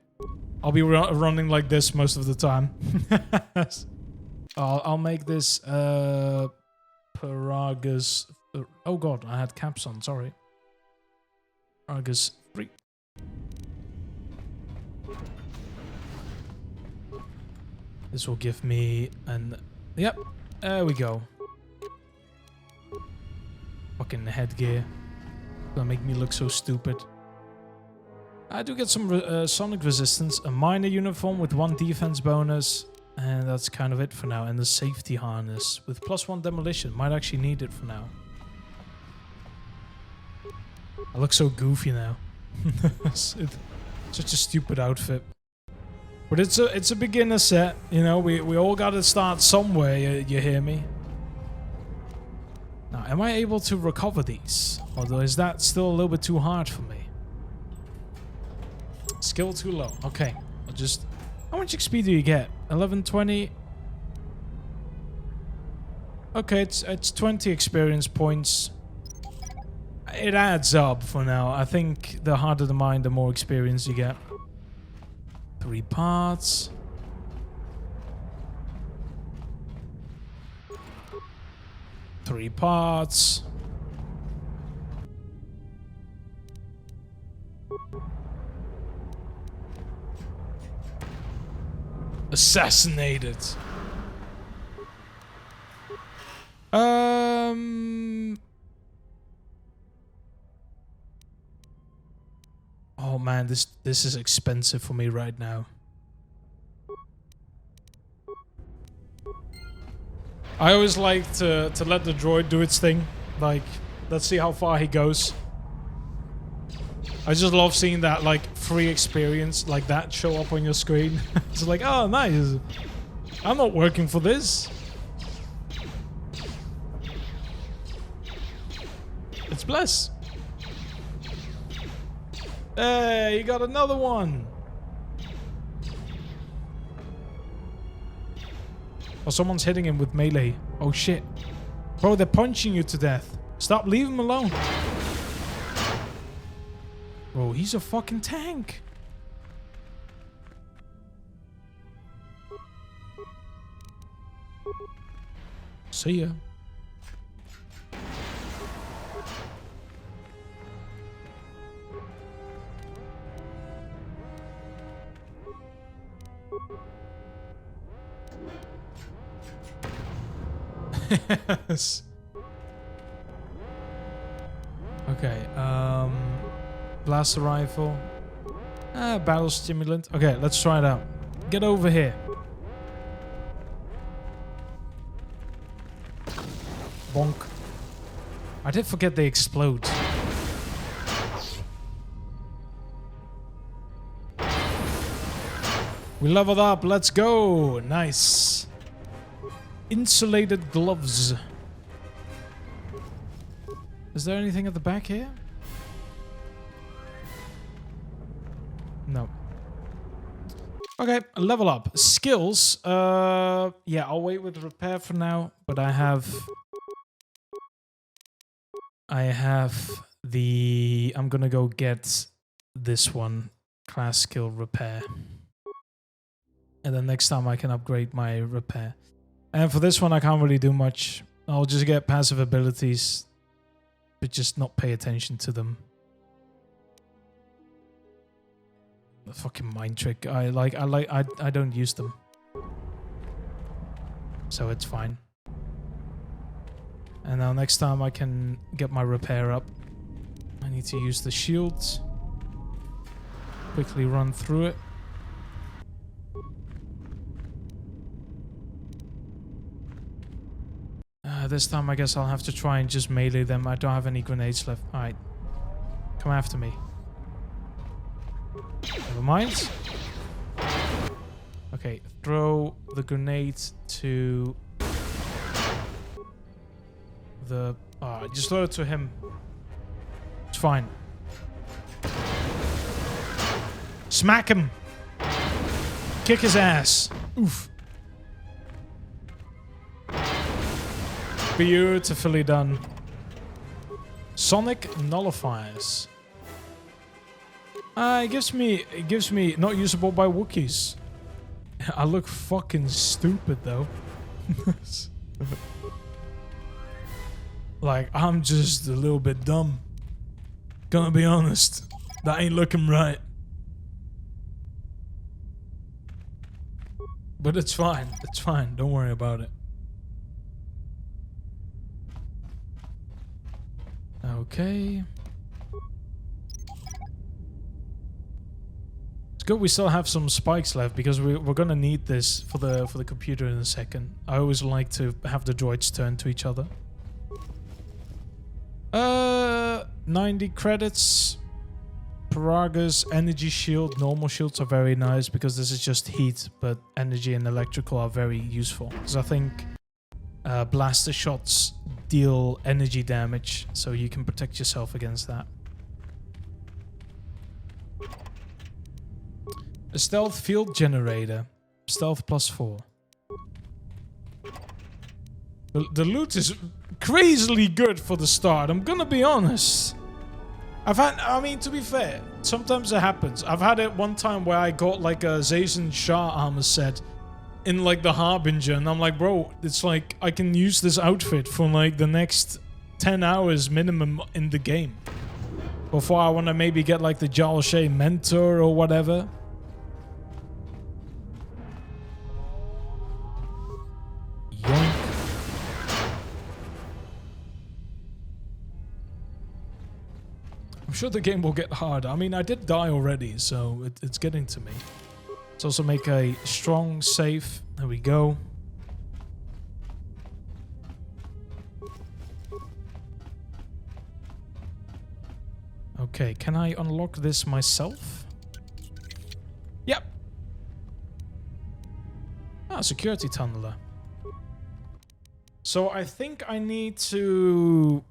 Speaker 1: I'll be running like this most of the time. I'll make this Peragus. Oh god, I had caps on, sorry. Peragus 3. This will give me an... Yep, there we go. Fucking headgear. Gonna make me look so stupid. I do get some sonic resistance, a minor uniform with 1 defense bonus, and that's kind of it for now. And the safety harness with +1 demolition. Might actually need it for now. I look so goofy now. Such a stupid outfit. But it's a beginner set, you know. We all gotta start somewhere. You hear me? Now, am I able to recover these? Although, is that still a little bit too hard for me? Skill too low. Okay, I'll just... How much XP do you get? 1120. Okay, it's 20 experience points. It adds up for now. I think the harder the mine, the more experience you get. 3 parts. Three parts. Assassinated. Oh man, this is expensive for me right now. I always like to let the droid do its thing. Like, let's see how far he goes. I just love seeing that, like, free experience like that show up on your screen. It's like, oh, nice. I'm not working for this. It's bless. Hey, you got another one. Oh, someone's hitting him with melee. Oh shit. Bro, they're punching you to death. Stop, leave him alone. Bro, he's a fucking tank. See ya. Yes. Okay, blaster rifle. Battle stimulant. Okay, let's try it out. Get over here. Bonk. I did forget they explode. We leveled up. Let's go. Nice. Insulated gloves. Is there anything at the back here? No. Okay, level up. Skills. Yeah, I'll wait with repair for now, but I have the... I'm gonna go get this one. Class skill repair. And then next time I can upgrade my repair. And for this one I can't really do much. I'll just get passive abilities, but just not pay attention to them. The fucking mind trick. I don't use them. So it's fine. And now next time I can get my repair up. I need to use the shields. Quickly run through it. This time I guess I'll have to try and just melee them. I don't have any grenades left. Alright. Come after me. Never mind. Okay, throw the grenade to the... just throw it to him. It's fine. Smack him! Kick his ass! Oof. Beautifully done. Sonic nullifiers. It gives me not usable by Wookiees. I look fucking stupid though. Like, I'm just a little bit dumb. Gonna be honest. That ain't looking right. But it's fine. It's fine. Don't worry about it. Okay. It's good we still have some spikes left because we're gonna need this for the computer in a second. I always like to have the droids turn to each other. 90 credits. Peragus, energy shield, normal shields are very nice because this is just heat, but energy and electrical are very useful. Because I think blaster shots deal energy damage, so you can protect yourself against that. A stealth field generator. Stealth +4. The loot is crazily good for the start, I'm gonna be honest. I mean, to be fair, sometimes it happens. I've had it one time where I got like a Zazen Shah armor set in like the Harbinger, and I'm like, bro, it's like I can use this outfit for like the next 10 hours minimum in the game before I want to maybe get like the Jal Shay Mentor or whatever. Yoink. I'm sure the game will get harder. I mean, I did die already, so it's getting to me. Let's also make a strong safe. There we go. Okay, can I unlock this myself? Yep. Ah, security tunneler. So I think I need to...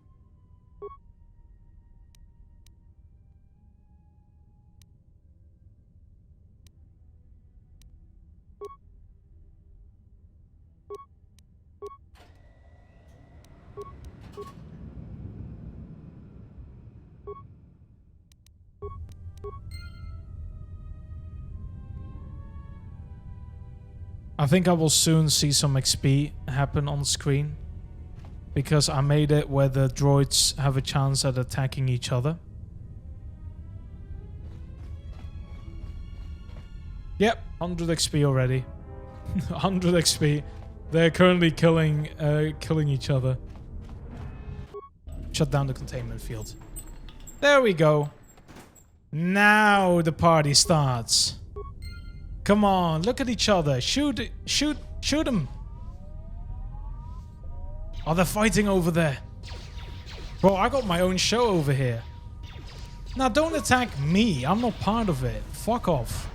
Speaker 1: I think I will soon see some XP happen on screen. because I made it where the droids have a chance at attacking each other. Yep, 100 XP already. 100 XP. They're currently killing each other. Shut down the containment field. There we go. Now the party starts. Come on, look at each other. Shoot them. Oh, they're fighting over there. Bro, I got my own show over here. Now, don't attack me. I'm not part of it. Fuck off.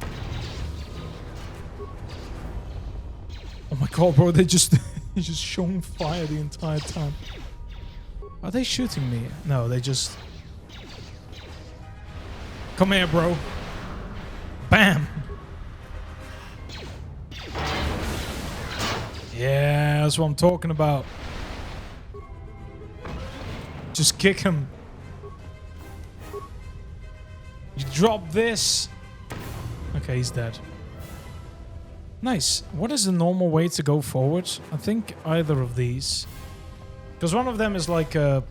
Speaker 1: Oh my god, bro, they just showing fire the entire time. Are they shooting me? No, they just... Come here, bro. Bam! Yeah, that's what I'm talking about. Just kick him. You drop this. Okay, he's dead. Nice. What is the normal way to go forward? I think either of these. Because one of them is like an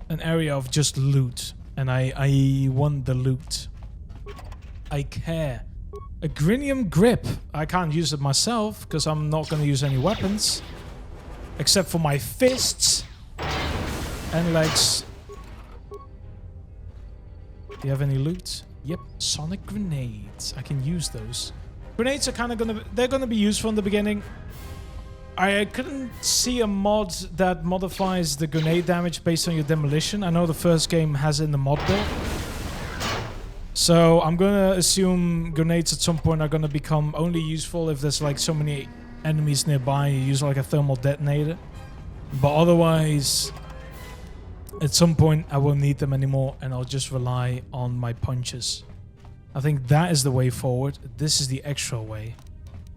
Speaker 1: area of just loot. And I want the loot. I care. A Grinium grip. I can't use it myself because I'm not going to use any weapons. Except for my fists. And legs. Do you have any loot? Yep. Sonic grenades. I can use those. Grenades are kind of they're gonna be useful in the beginning. I couldn't see a mod that modifies the grenade damage based on your demolition. I know the first game has it in the mod build. So I'm gonna assume grenades at some point are gonna become only useful if there's like so many enemies nearby and you use like a thermal detonator. But otherwise, at some point I won't need them anymore and I'll just rely on my punches. I think that is the way forward. This is the extra way.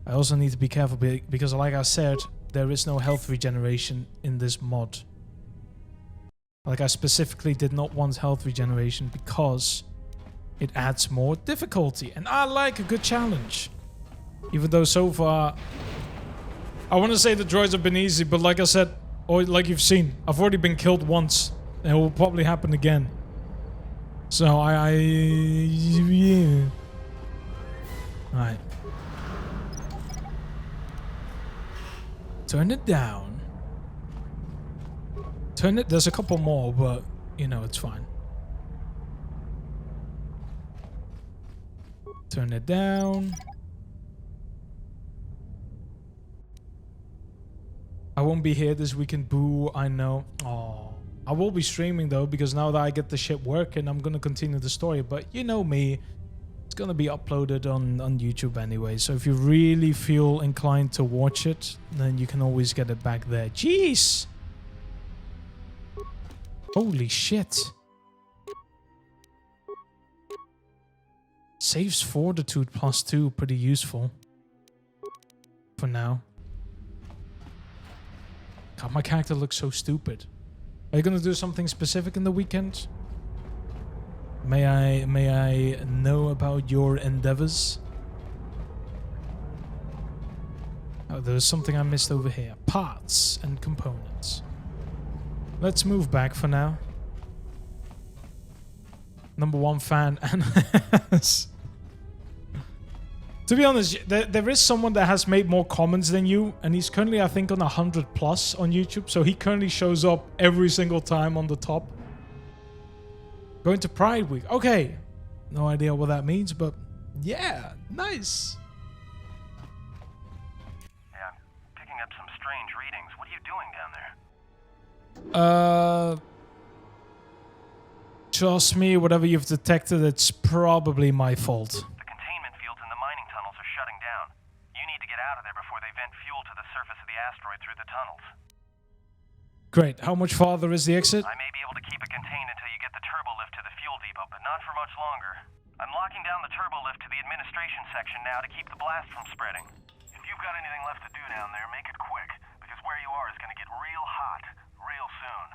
Speaker 1: I also need to be careful because like I said, there is no health regeneration in this mod. Like I specifically did not want health regeneration because it adds more difficulty. And I like a good challenge. Even though so far, I want to say the droids have been easy, but like I said, or like you've seen, I've already been killed once. And it will probably happen again. So yeah. Alright. Turn it down. Turn it. There's a couple more, but you know, it's fine. Turn it down. I won't be here this weekend. Boo, I know. Oh. I will be streaming though, because now that I get the shit working, I'm gonna continue the story. But you know me, it's gonna be uploaded on YouTube anyway. So if you really feel inclined to watch it, then you can always get it back there. Jeez! Holy shit. Saves fortitude +2, pretty useful. For now. God, my character looks so stupid. Are you gonna do something specific in the weekend? May I know about your endeavors? Oh, there's something I missed over here. Parts and components. Let's move back for now. #1 fan and to be honest, there is someone that has made more comments than you, and he's currently, I think, on 100+ on YouTube, so he currently shows up every single time on the top. Going to Pride Week. Okay. No idea what that means, but yeah, nice.
Speaker 6: Yeah, I'm picking up some strange readings. What are you doing down there?
Speaker 1: Trust me, whatever you've detected, it's probably my fault. Great. How much farther is the exit?
Speaker 6: I may be able to keep it contained until you get the turbo lift to the fuel depot, but not for much longer. I'm locking down the turbo lift to the administration section now to keep the blast from spreading. If you've got anything left to do down there, make it quick, because where you are is going to get real hot real soon.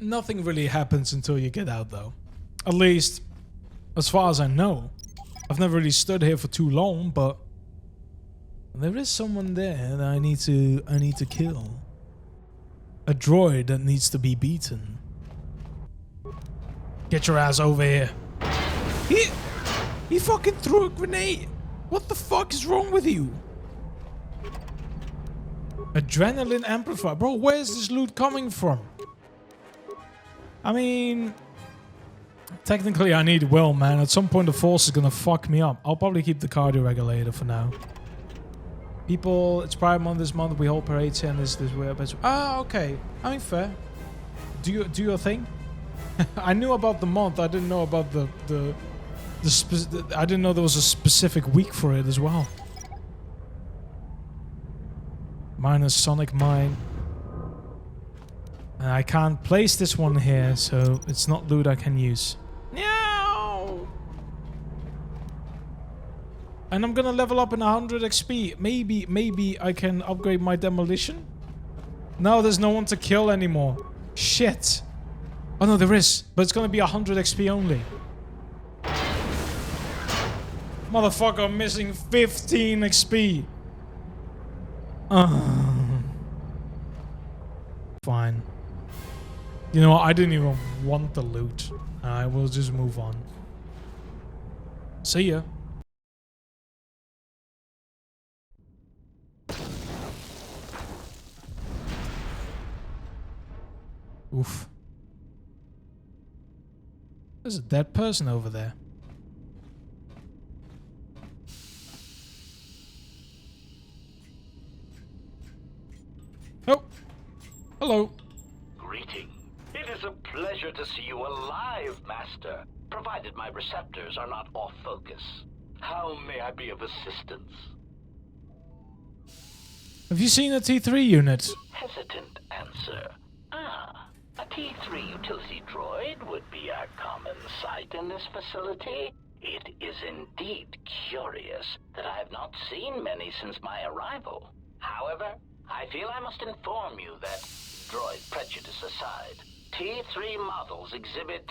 Speaker 1: Nothing really happens until you get out, though. At least, as far as I know. I've never really stood here for too long, but there is someone there that I need to kill. A droid that needs to be beaten. Get your ass over here. He fucking threw a grenade. What the fuck is wrong with you? Adrenaline amplifier. Bro, where's this loot coming from? I mean... Technically, I need will, man. At some point, the Force is gonna fuck me up. I'll probably keep the cardio regulator for now. People, it's Pride Month this month. We hold parades and this weird. Ah, okay. I mean, fair. Do your thing. I knew about the month. I didn't know about I didn't know there was a specific week for it as well. Minus Sonic Mine. And I can't place this one here, so it's not loot I can use. No. And I'm gonna level up in 100 XP. Maybe I can upgrade my demolition. No, there's no one to kill anymore. Shit. Oh no, there is, but it's gonna be 100 XP only. Motherfucker, I'm missing 15 XP. Fine. You know what? I didn't even want the loot. I will just move on. See ya. Oof. There's a dead person over there. Oh. Hello.
Speaker 7: Greeting. It is a pleasure to see you alive, Master, provided my receptors are not off focus. How may I be of assistance?
Speaker 1: Have you seen a T3 unit?
Speaker 7: Hesitant answer. A T3 utility droid would be a common sight in this facility. It is indeed curious that I have not seen many since my arrival. However, I feel I must inform you that, droid prejudice aside, T3 models exhibit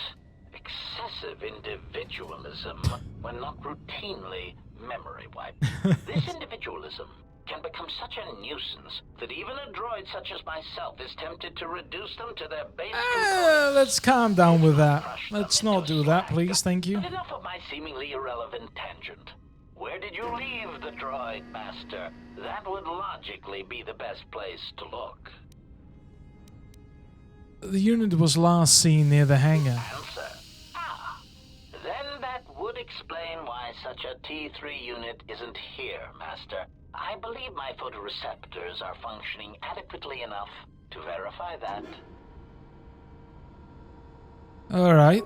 Speaker 7: excessive individualism when not routinely memory wiped. This individualism can become such a nuisance that even a droid such as myself is tempted to reduce them to their base components.
Speaker 1: Let's calm down with that. Let's not do that, please. Thank you.
Speaker 7: But enough of my seemingly irrelevant tangent. Where did you leave the droid, Master? That would logically be the best place to look.
Speaker 1: The unit was last seen near the hangar.
Speaker 7: Answer. Then that would explain why such a T3 unit isn't here, Master. I believe my photoreceptors are functioning adequately enough to verify that.
Speaker 1: Alright.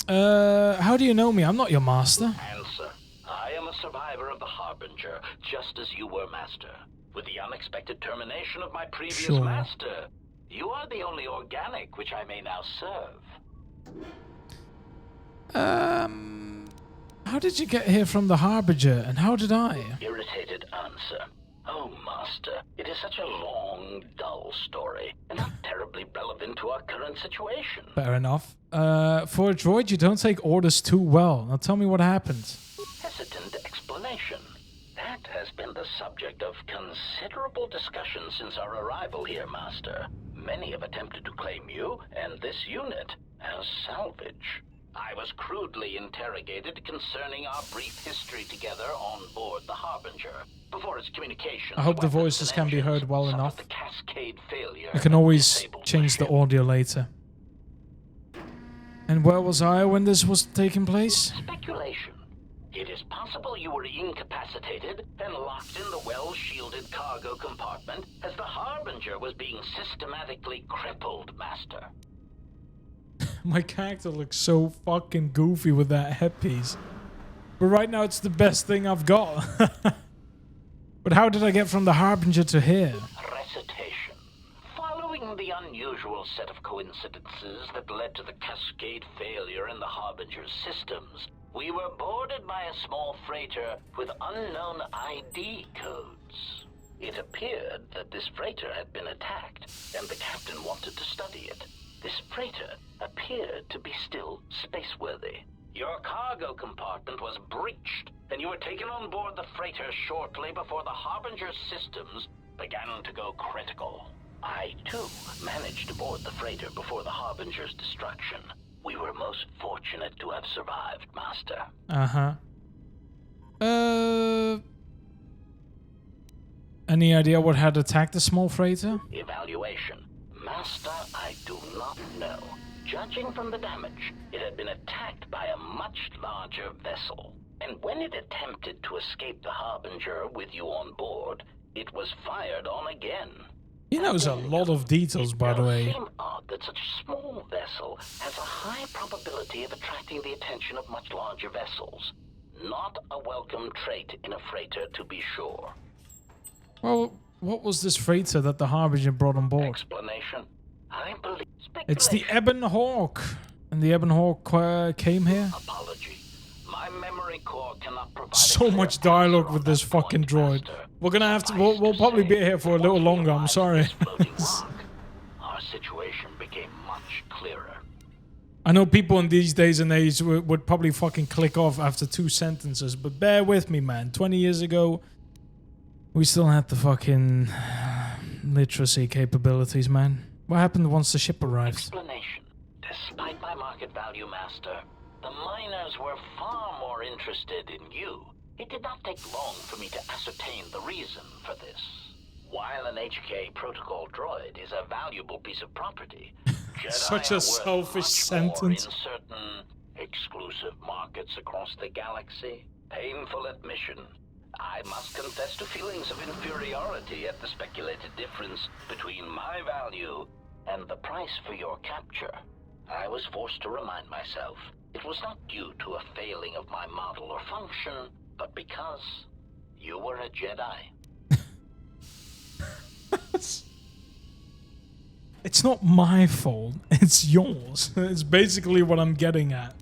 Speaker 1: How do you know me? I'm not your master.
Speaker 7: Answer. I am a survivor of the Harbinger, just as you were, Master. With the unexpected termination of my previous master, you are the only organic which I may now serve.
Speaker 1: How did you get here from the Harbinger, and how did I?
Speaker 7: Irritated answer. Oh, Master, it is such a long, dull story, and not terribly relevant to our current situation.
Speaker 1: Fair enough. For a droid, you don't take orders too well. Now tell me what happened.
Speaker 7: Hesitant explanation. That has been the subject of considerable discussion since our arrival here, Master. Many have attempted to claim you and this unit as salvage. I was crudely interrogated concerning our brief history together on board the Harbinger. Before its communication,
Speaker 1: I hope the voices can be heard well enough.
Speaker 7: The cascade failure
Speaker 1: I can always change the audio later. And where was I when this was taking place?
Speaker 7: Speculation. It is possible you were incapacitated and locked in the well-shielded cargo compartment as the Harbinger was being systematically crippled, Master.
Speaker 1: My character looks so fucking goofy with that headpiece. But right now it's the best thing I've got. But how did I get from the Harbinger to here?
Speaker 7: Recitation. Following the unusual set of coincidences that led to the cascade failure in the Harbinger's systems, we were boarded by a small freighter with unknown ID codes. It appeared that this freighter had been attacked, and the captain wanted to study it. This freighter appeared to be still spaceworthy. Your cargo compartment was breached, and you were taken on board the freighter shortly before the Harbinger's systems began to go critical. I, too, managed to board the freighter before the Harbinger's destruction. We were most fortunate to have survived, Master.
Speaker 1: Any idea what had attacked the small freighter?
Speaker 7: Evaluation. Master, I do not know. Judging from the damage, it had been attacked by a much larger vessel. And when it attempted to escape the Harbinger with you on board, it was fired on again.
Speaker 1: He knows a lot of details, by the way.
Speaker 7: It does seem odd that such a small vessel has a high probability of attracting the attention of much larger vessels. Not a welcome trait in a freighter, to be sure.
Speaker 1: Well, what was this freighter that the Harbinger brought on board?
Speaker 7: Explanation? I believe...
Speaker 1: It's the Ebon Hawk. And the Ebon Hawk came here?
Speaker 7: Apology. My memory core cannot provide
Speaker 1: So much dialogue with this fucking droid. We're gonna have to... We'll probably be here for a little longer, I'm sorry.
Speaker 7: Our situation became much clearer.
Speaker 1: I know people in these days and age would probably fucking click off after 2 sentences, but bear with me, man. 20 years ago, we still had the fucking literacy capabilities, man. What happened once the ship arrived?
Speaker 7: Explanation. Despite my market value, Master, the miners were far more interested in you. It did not take long for me to ascertain the reason for this. While an HK protocol droid is a valuable piece of property, Jedi
Speaker 1: Such a
Speaker 7: are worth
Speaker 1: selfish
Speaker 7: much
Speaker 1: sentence.
Speaker 7: more in certain exclusive markets across the galaxy. Painful admission. I must confess to feelings of inferiority at the speculated difference between my value and the price for your capture. I was forced to remind myself it was not due to a failing of my model or function, but because you were a Jedi.
Speaker 1: It's not my fault, it's yours. It's basically what I'm getting at.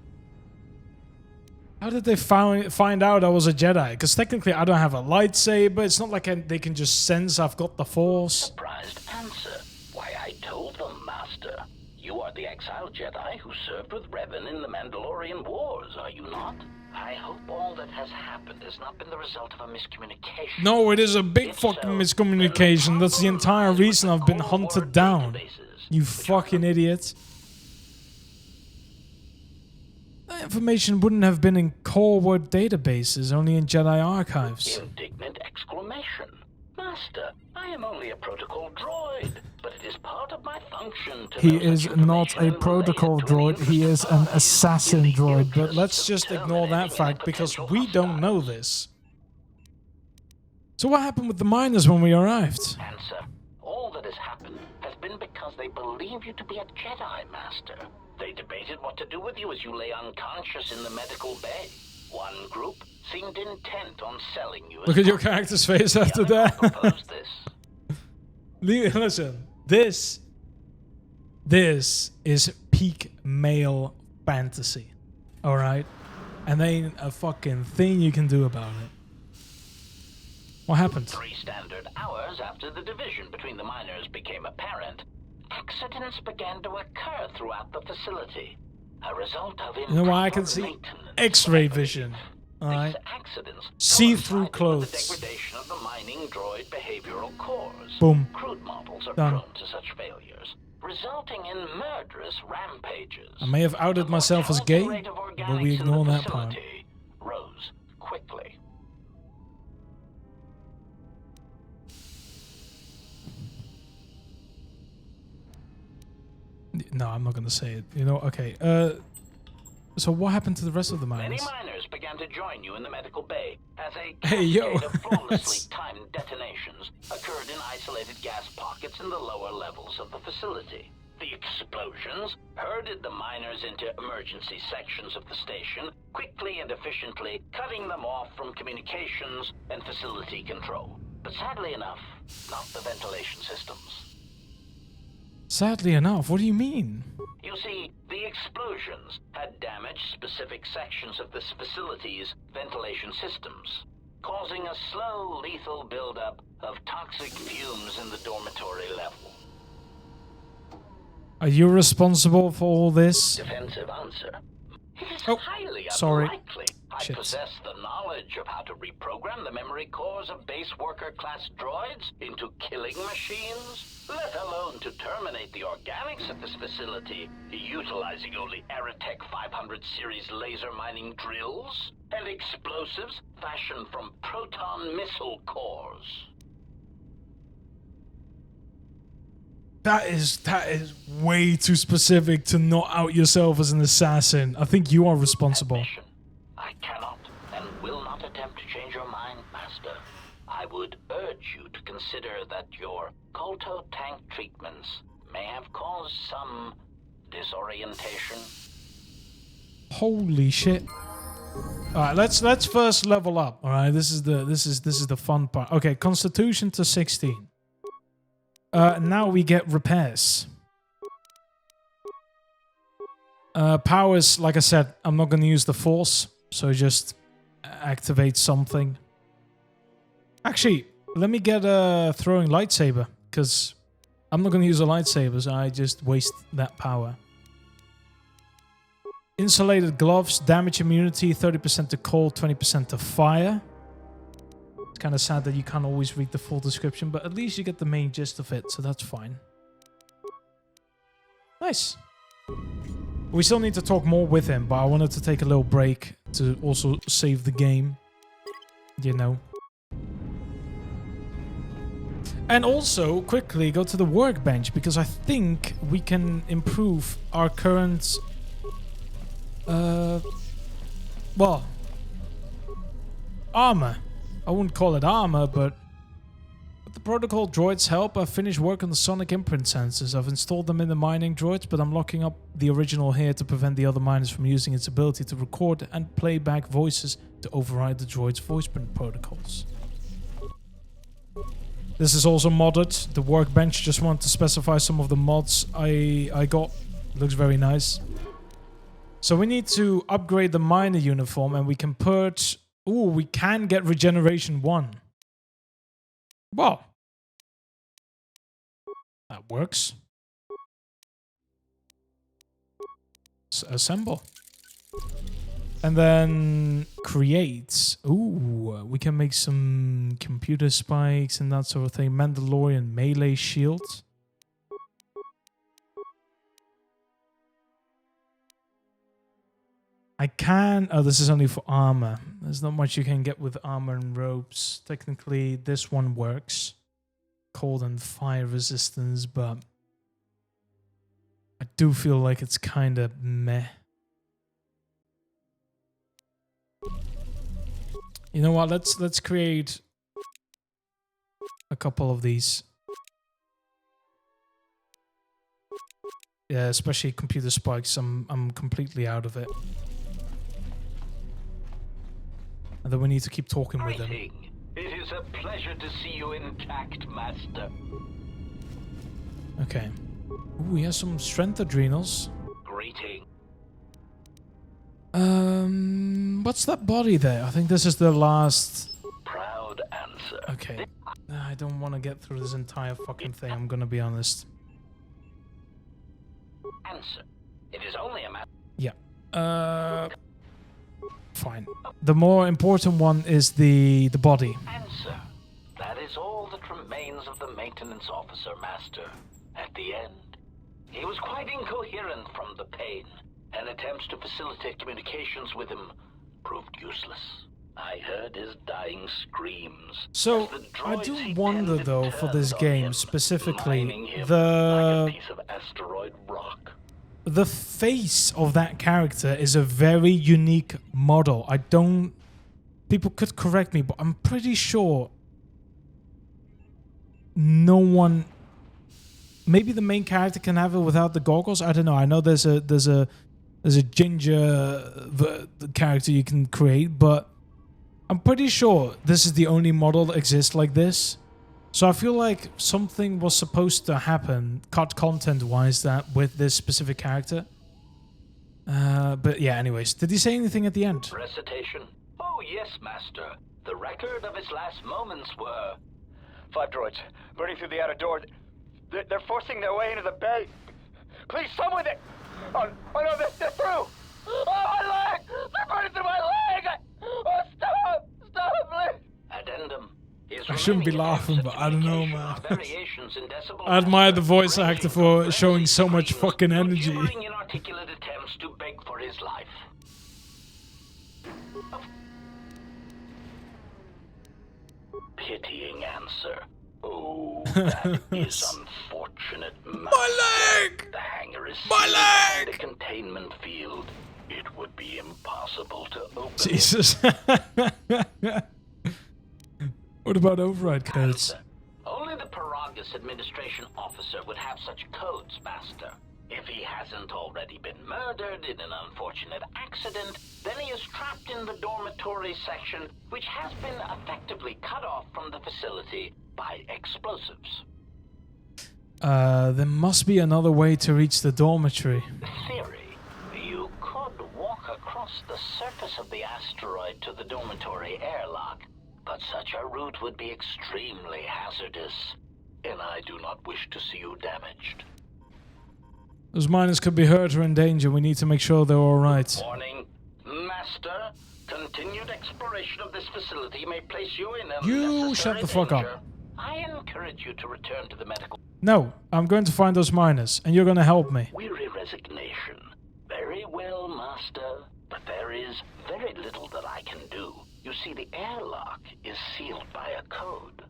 Speaker 1: How did they find out I was a Jedi? Because technically I don't have a lightsaber. It's not like they can just sense I've got the Force.
Speaker 7: Surprised answer. Why, I told them, Master. You are the Exile Jedi who served with Revan in the Mandalorian Wars, are you not? I hope all that has happened has not been the result of a miscommunication.
Speaker 1: No, it is a big
Speaker 7: If
Speaker 1: fucking
Speaker 7: so,
Speaker 1: miscommunication. That's the entire reason I've been hunted down. You fucking idiot. That information wouldn't have been in core word databases, only in Jedi archives.
Speaker 7: Indignant exclamation. Master, I am only a protocol droid, but it is part of my function to
Speaker 1: He
Speaker 7: know
Speaker 1: is
Speaker 7: such
Speaker 1: not
Speaker 7: information
Speaker 1: a
Speaker 7: and relay
Speaker 1: protocol
Speaker 7: it to an
Speaker 1: droid, he is an
Speaker 7: interested
Speaker 1: assassin
Speaker 7: party in the
Speaker 1: droid, but
Speaker 7: interest
Speaker 1: let's
Speaker 7: of
Speaker 1: just ignore that
Speaker 7: terminating
Speaker 1: fact
Speaker 7: any
Speaker 1: because
Speaker 7: potential
Speaker 1: we don't know
Speaker 7: hostiles.
Speaker 1: this. So what happened with the miners when we arrived?
Speaker 7: Answer. All that has happened has been because they believe you to be a Jedi, Master. They debated what to do with you as you lay unconscious in the medical bay. One group seemed intent on selling you as
Speaker 1: Look at your
Speaker 7: property.
Speaker 1: character's face
Speaker 7: The
Speaker 1: after
Speaker 7: other
Speaker 1: that.
Speaker 7: proposed this.
Speaker 1: Listen, this is peak male fantasy, alright? And there ain't a fucking thing you can do about it. What happened?
Speaker 7: 3 standard hours after the division between the miners became apparent, accidents began to occur throughout the facility. A result of
Speaker 1: You know why I can
Speaker 7: improper
Speaker 1: see?
Speaker 7: maintenance,
Speaker 1: X-ray
Speaker 7: I believe.
Speaker 1: vision, alright?
Speaker 7: These accidents
Speaker 1: See-through
Speaker 7: coincided with
Speaker 1: clothes.
Speaker 7: the degradation of the mining droid behavioral cores.
Speaker 1: Boom.
Speaker 7: Crude models are
Speaker 1: Done.
Speaker 7: prone to such failures, resulting in murderous rampages.
Speaker 1: I may have outed
Speaker 7: The
Speaker 1: myself as
Speaker 7: mortality
Speaker 1: gay,
Speaker 7: rate of
Speaker 1: but
Speaker 7: organics
Speaker 1: we
Speaker 7: in
Speaker 1: ignore
Speaker 7: the
Speaker 1: that part.
Speaker 7: facility rose quickly.
Speaker 1: No, I'm not gonna say it. You know, okay. So what happened to the rest of the
Speaker 7: Many
Speaker 1: miners?
Speaker 7: miners began to join you in the medical bay as a
Speaker 1: Hey, yo.
Speaker 7: cascade of flawlessly timed detonations occurred in isolated gas pockets in the lower levels of the facility. The explosions herded the miners into emergency sections of the station, quickly and efficiently cutting them off from communications and facility control. But sadly enough, not the ventilation systems.
Speaker 1: Sadly enough, what do you mean?
Speaker 7: You see, the explosions had damaged specific sections of this facility's ventilation systems, causing a slow, lethal buildup of toxic fumes in the dormitory level.
Speaker 1: Are you responsible for all this?
Speaker 7: Defensive answer. It is
Speaker 1: Oh,
Speaker 7: highly
Speaker 1: sorry.
Speaker 7: unlikely. I
Speaker 1: Shit.
Speaker 7: possess the knowledge of how to reprogram the memory cores of base worker-class droids into killing machines, let alone to terminate the organics at this facility, utilizing only Aerotech 500 series laser mining drills and explosives fashioned from proton missile cores.
Speaker 1: That is way too specific to not out yourself as an assassin. I think you are responsible.
Speaker 7: Admission. I cannot and will not attempt to change your mind, Master. I would urge you to consider that your KOTOR tank treatments may have caused some disorientation.
Speaker 1: Holy shit. Alright, let's first level up. Alright, this is the fun part. Okay, Constitution to 16. Now we get repairs. Powers, like I said, I'm not gonna use the Force, so just activate something. Actually, let me get a throwing lightsaber, because I'm not gonna use a lightsaber, so I just waste that power. Insulated gloves, damage immunity, 30% to cold, 20% to fire. It's kind of sad that you can't always read the full description, but at least you get the main gist of it, so that's fine. Nice. We still need to talk more with him, but I wanted to take a little break to also save the game. You know. And also, quickly go to the workbench, because I think we can improve our current... well... armor. I wouldn't call it armor, but... With the protocol droids' help, I've finished work on the sonic imprint sensors. I've installed them in the mining droids, but I'm locking up the original here to prevent the other miners from using its ability to record and play back voices to override the droids' voice print protocols. This is also modded. The workbench, just want to specify some of the mods I got. Looks very nice. So we need to upgrade the miner uniform, and we can put... Ooh, we can get regeneration 1. Well, that works. Assemble. And then create. Ooh, we can make some computer spikes and that sort of thing. Mandalorian melee shield. I can... Oh, this is only for armor. There's not much you can get with armor and robes. Technically, this one works. Cold and fire resistance, but... I do feel like it's kind of meh. You know what? Let's create a couple of these. Yeah, especially computer spikes. I'm completely out of it. And then we need to keep talking with them.
Speaker 7: It is a pleasure to see you intact, Master.
Speaker 1: Okay. Ooh, we have some strength adrenals.
Speaker 7: Greeting.
Speaker 1: What's that body there? I think this is the last...
Speaker 7: Proud answer.
Speaker 1: Okay. I don't want to get through this entire fucking thing, I'm gonna be honest.
Speaker 7: Answer. It is only a matter...
Speaker 1: Yeah. Fine. The more important one is the body.
Speaker 7: Answer. That is all that remains of the maintenance officer, Master. At the end, he was quite incoherent from the pain, and attempts to facilitate communications with him proved useless. I heard his dying screams.
Speaker 1: So,
Speaker 7: as the
Speaker 1: I
Speaker 7: droids
Speaker 1: do
Speaker 7: he
Speaker 1: wonder
Speaker 7: tended
Speaker 1: though, for this
Speaker 7: turned on
Speaker 1: game
Speaker 7: him,
Speaker 1: specifically,
Speaker 7: mining him
Speaker 1: the...
Speaker 7: like a piece of asteroid rock.
Speaker 1: The face of that character is a very unique model. I don't... People could correct me, but I'm pretty sure no one... Maybe the main character can have it without the goggles. I don't know. I know there's a ginger character you can create, but I'm pretty sure this is the only model that exists like this. So I feel like something was supposed to happen, cut content-wise, that with this specific character. But yeah, anyways. Did he say anything at the end?
Speaker 7: Recitation? Oh, yes, Master. The record of his last moments were...
Speaker 8: 5 droids, burning through the outer door. They're forcing their way into the bay. Please, someone... Oh no, they're through! Oh, my leg! They're burning through my leg!
Speaker 1: shouldn't be laughing, but I don't know, man.
Speaker 7: Variations in decibel
Speaker 1: I admire the
Speaker 7: master,
Speaker 1: voice actor for
Speaker 7: ranging
Speaker 1: showing so
Speaker 7: from
Speaker 1: much
Speaker 7: screams
Speaker 1: fucking
Speaker 7: to
Speaker 1: energy.
Speaker 7: gibbering inarticulate attempts to beg for his life. Pitying answer. Oh, that is unfortunate.
Speaker 1: My leg!
Speaker 7: The hangar is
Speaker 1: My
Speaker 7: sealed
Speaker 1: leg!
Speaker 7: in the containment field. It would be impossible to open it.
Speaker 1: Jesus. What about override codes?
Speaker 7: Only the Peragus administration officer would have such codes, Master. If he hasn't already been murdered in an unfortunate accident, then he is trapped in the dormitory section, which has been effectively cut off from the facility by explosives.
Speaker 1: There must be another way to reach the dormitory.
Speaker 7: Theory. You could walk across the surface of the asteroid to the dormitory airlock, but such a route would be extremely hazardous, and I do not wish to see you damaged.
Speaker 1: Those miners could be hurt or in danger. We need to make sure they're alright.
Speaker 7: Warning, Master. Continued exploration of this facility may place you in
Speaker 1: You shut the fuck up.
Speaker 7: I encourage you to return to the medical...
Speaker 1: No, I'm going to find those miners, and you're going to help me.
Speaker 7: Weary resignation. Very well, Master. But there is very little that I can do. You see, the airlock is sealed by a code.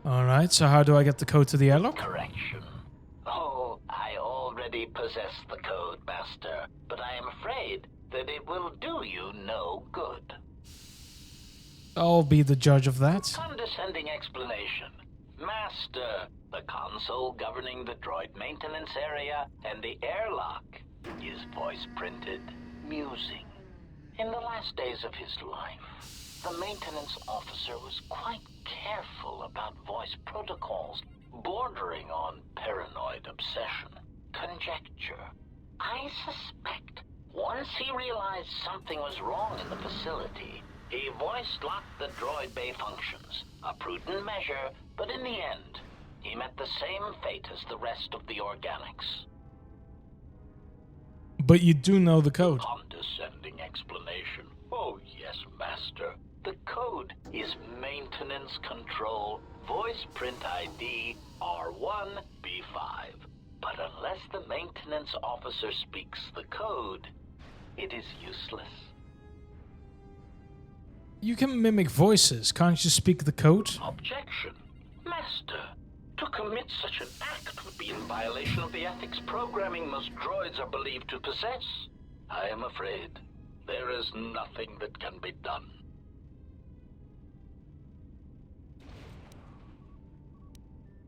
Speaker 1: Alright, so how do I get the code to the airlock?
Speaker 7: Correction. Oh, I already possess the code, Master, but I am afraid that it will do you no good.
Speaker 1: I'll be the judge of that.
Speaker 7: Condescending explanation. Master, the console governing the droid maintenance area and the airlock is voice-printed, musing. In the last days of his life, the maintenance officer was quite careful about voice protocols, bordering on paranoid obsession. Conjecture. I suspect once he realized something was wrong in the facility, he voice-locked the droid bay functions. A prudent measure, but in the end, he met the same fate as the rest of the organics.
Speaker 1: But you do know the code.
Speaker 7: Condescending explanation. Oh yes, Master. The code is Maintenance Control Voice Print ID R1B5. But unless the maintenance officer speaks the code, it is useless.
Speaker 1: You can mimic voices, can't you speak the code?
Speaker 7: Objection. Master, to commit such an act would be in violation of the ethics programming most droids are believed to possess. I am afraid there is nothing that can be done.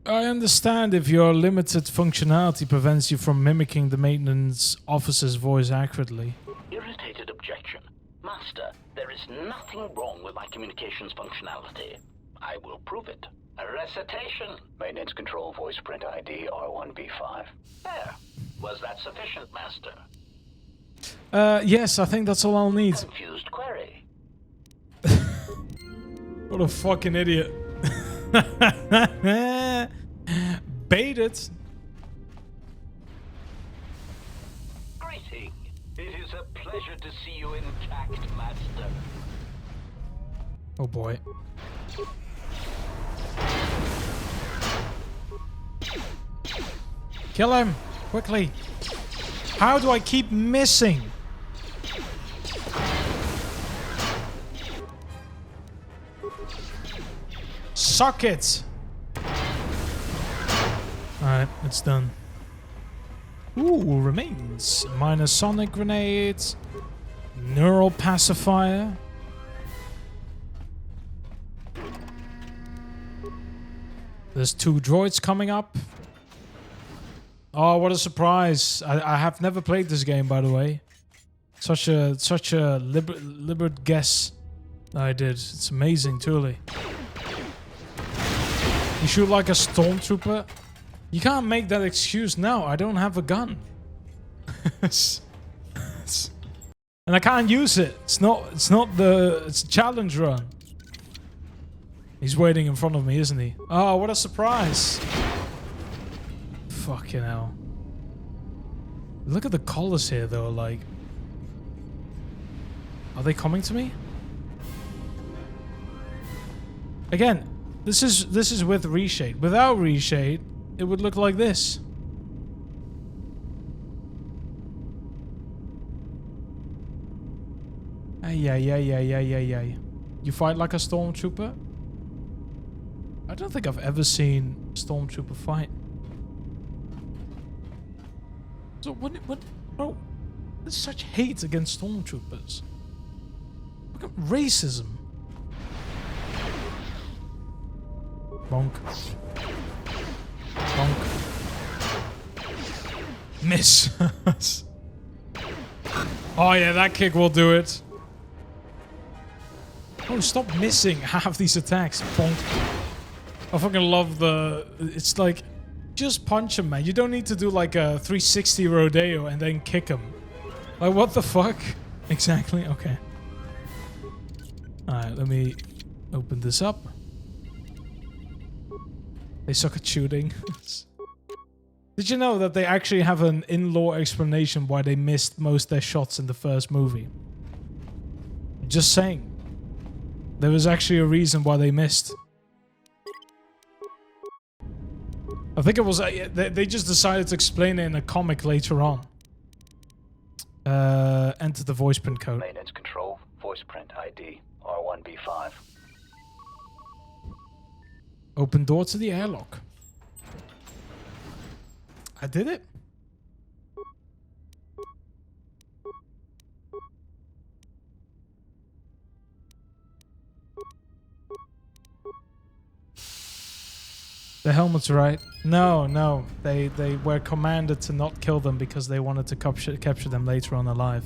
Speaker 1: I understand if your limited functionality prevents you from mimicking the maintenance officer's voice accurately.
Speaker 7: Irritated objection. Master, there is nothing wrong with my communications functionality. I will prove it. A recitation. Maintenance Control Voice Print ID R1B5. There. Was that sufficient, Master?
Speaker 1: Yes, I think that's all I'll need.
Speaker 7: Confused query.
Speaker 1: What a fucking idiot. Bait it.
Speaker 7: Greeting. It is a pleasure to see you intact, Master.
Speaker 1: Oh boy. Kill him! Quickly! How do I keep missing? Suck it! Alright, it's done. Ooh, remains. Minor sonic grenades. Neural pacifier. There's 2 droids coming up. Oh, what a surprise. I have never played this game, by the way. Such a liberal guess I did. It's amazing, truly. You shoot like a stormtrooper. You can't make that excuse now. I don't have a gun. And I can't use it. It's a challenge run. He's waiting in front of me, isn't he? Oh, what a surprise. Fucking hell. Look at the colors here, though, like... Are they coming to me? Again, this is with reshade. Without reshade, it would look like this. Ay. You fight like a stormtrooper? I don't think I've ever seen a stormtrooper fight. So what, bro, there's such hate against stormtroopers. Look at racism. Bonk. Bonk. Miss. Oh yeah, that kick will do it. Oh, stop missing half these attacks. Bonk. I fucking love the... It's like... Just punch him, man. You don't need to do like a 360 rodeo and then kick him. Like, what the fuck? Exactly. Okay. Alright, let me open this up. They suck at shooting. Did you know that they actually have an in-law explanation why they missed most of their shots in the first movie? Just saying. There was actually a reason why they missed. I think it was... they just decided to explain it in a comic later on. Enter the voice print code.
Speaker 8: Maintenance control, voice print ID, R1B5.
Speaker 1: Open door to the airlock. I did it. The helmet's right. No. They were commanded to not kill them because they wanted to capture them later on alive.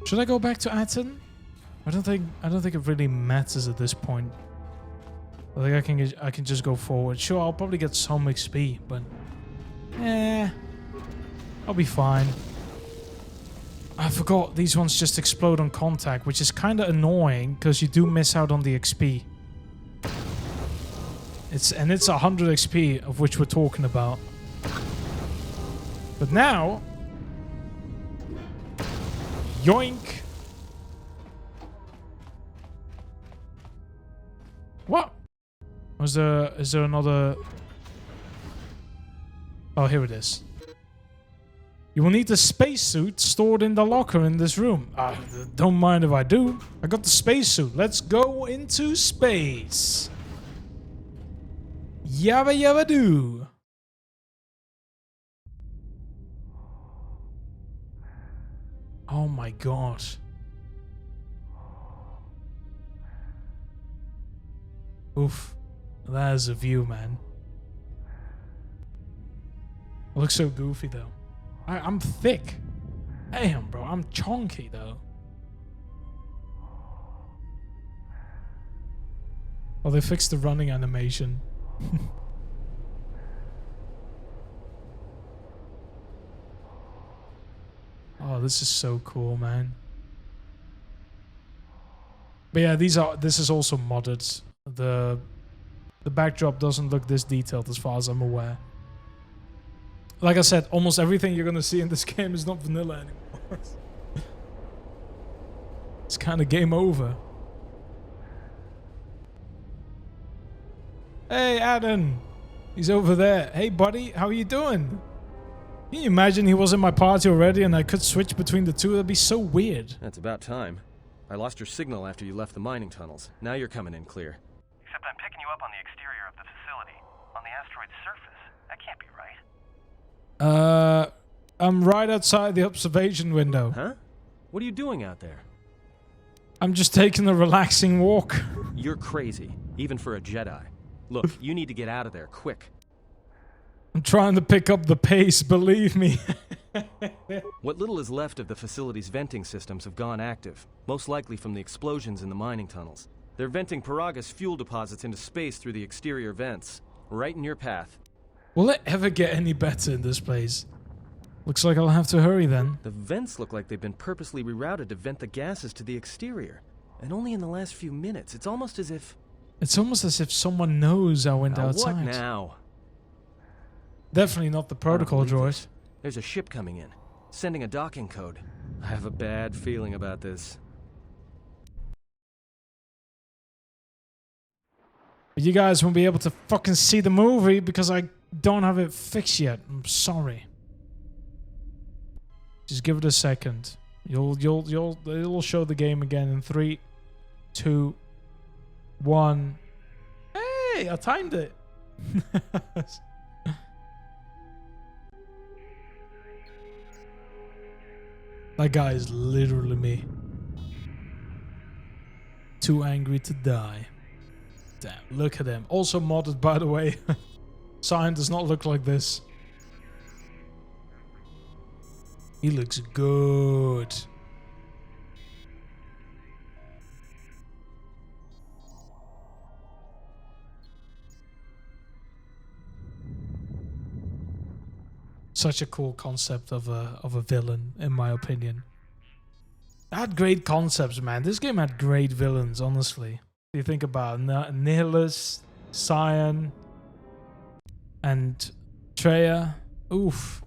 Speaker 1: Should I go back to Aten? I don't think it really matters at this point. I think I can just go forward. Sure, I'll probably get some XP, but I'll be fine. I forgot these ones just explode on contact, which is kind of annoying because you do miss out on the XP. It's 100 XP of which we're talking about. But now, yoink! What? Is there another? Oh, here it is. You will need the spacesuit stored in the locker in this room. Don't mind if I do. I got the spacesuit. Let's go into space. Yabba yabba doo. Oh my god. Oof. That is a view, man. It looks so goofy though. I'm thick. Damn, bro. I'm chonky, though. Well, they fixed the running animation. Oh, this is so cool, man. But yeah, this is also modded. The backdrop doesn't look this detailed as far as I'm aware. Like I said, almost everything you're gonna see in this game is not vanilla anymore. It's kind of game over. Hey, Adam. He's over there. Hey, buddy. How are you doing? Can you imagine he was in my party already and I could switch between the two? That'd be so weird.
Speaker 4: That's about time. I lost your signal after you left the mining tunnels. Now you're coming in clear.
Speaker 6: Except I'm picking you up on the exterior of the facility. On the asteroid's surface. That can't be right.
Speaker 1: I'm right outside the observation window.
Speaker 4: Huh? What are you doing out there?
Speaker 1: I'm just taking a relaxing walk.
Speaker 4: You're crazy, even for a Jedi. Look, you need to get out of there, quick.
Speaker 1: I'm trying to pick up the pace, believe me.
Speaker 4: What little is left of the facility's venting systems have gone active, most likely from the explosions in the mining tunnels. They're venting Peragus fuel deposits into space through the exterior vents, right in your path.
Speaker 1: Will it ever get any better in this place? Looks like I'll have to hurry then.
Speaker 4: The vents look like they've been purposely rerouted to vent the gases to the exterior. And only in the last few minutes. It's almost as if...
Speaker 1: someone knows I went outside.
Speaker 4: What now?
Speaker 1: Definitely not the protocol droid.
Speaker 4: There's a ship coming in, sending a docking code. I have a bad feeling about this.
Speaker 1: But you guys won't be able to fucking see the movie because I don't have it fixed yet. I'm sorry. Just give it a second. It'll show the game again in 3, 2, 1. Hey, I timed it. That guy is literally me. Too angry to die. Damn, look at him. Also modded, by the way. Cyan does not look like this. He looks good. Such a cool concept of a villain, in my opinion. It had great concepts, man. This game had great villains, honestly. If you think about Nihilus, Cyan, and Treya. Oof.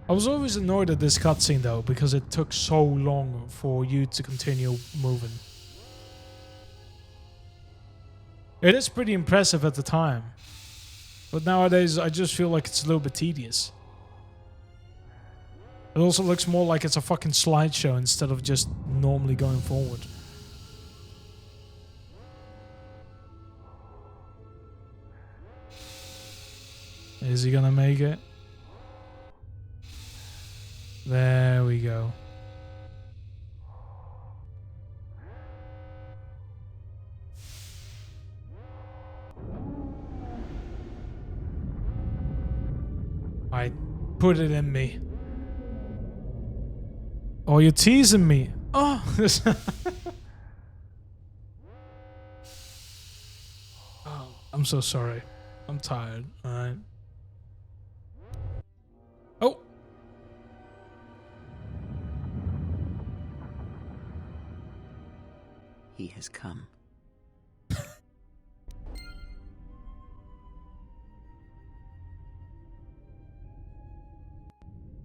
Speaker 1: I was always annoyed at this cutscene though, because it took so long for you to continue moving. It is pretty impressive at the time, but nowadays I just feel like it's a little bit tedious. It also looks more like it's a fucking slideshow instead of just normally going forward. Is he gonna make it? There we go. I put it in me. Oh, you're teasing me. Oh, oh, I'm so sorry. I'm tired. All right. Oh.
Speaker 3: He has come.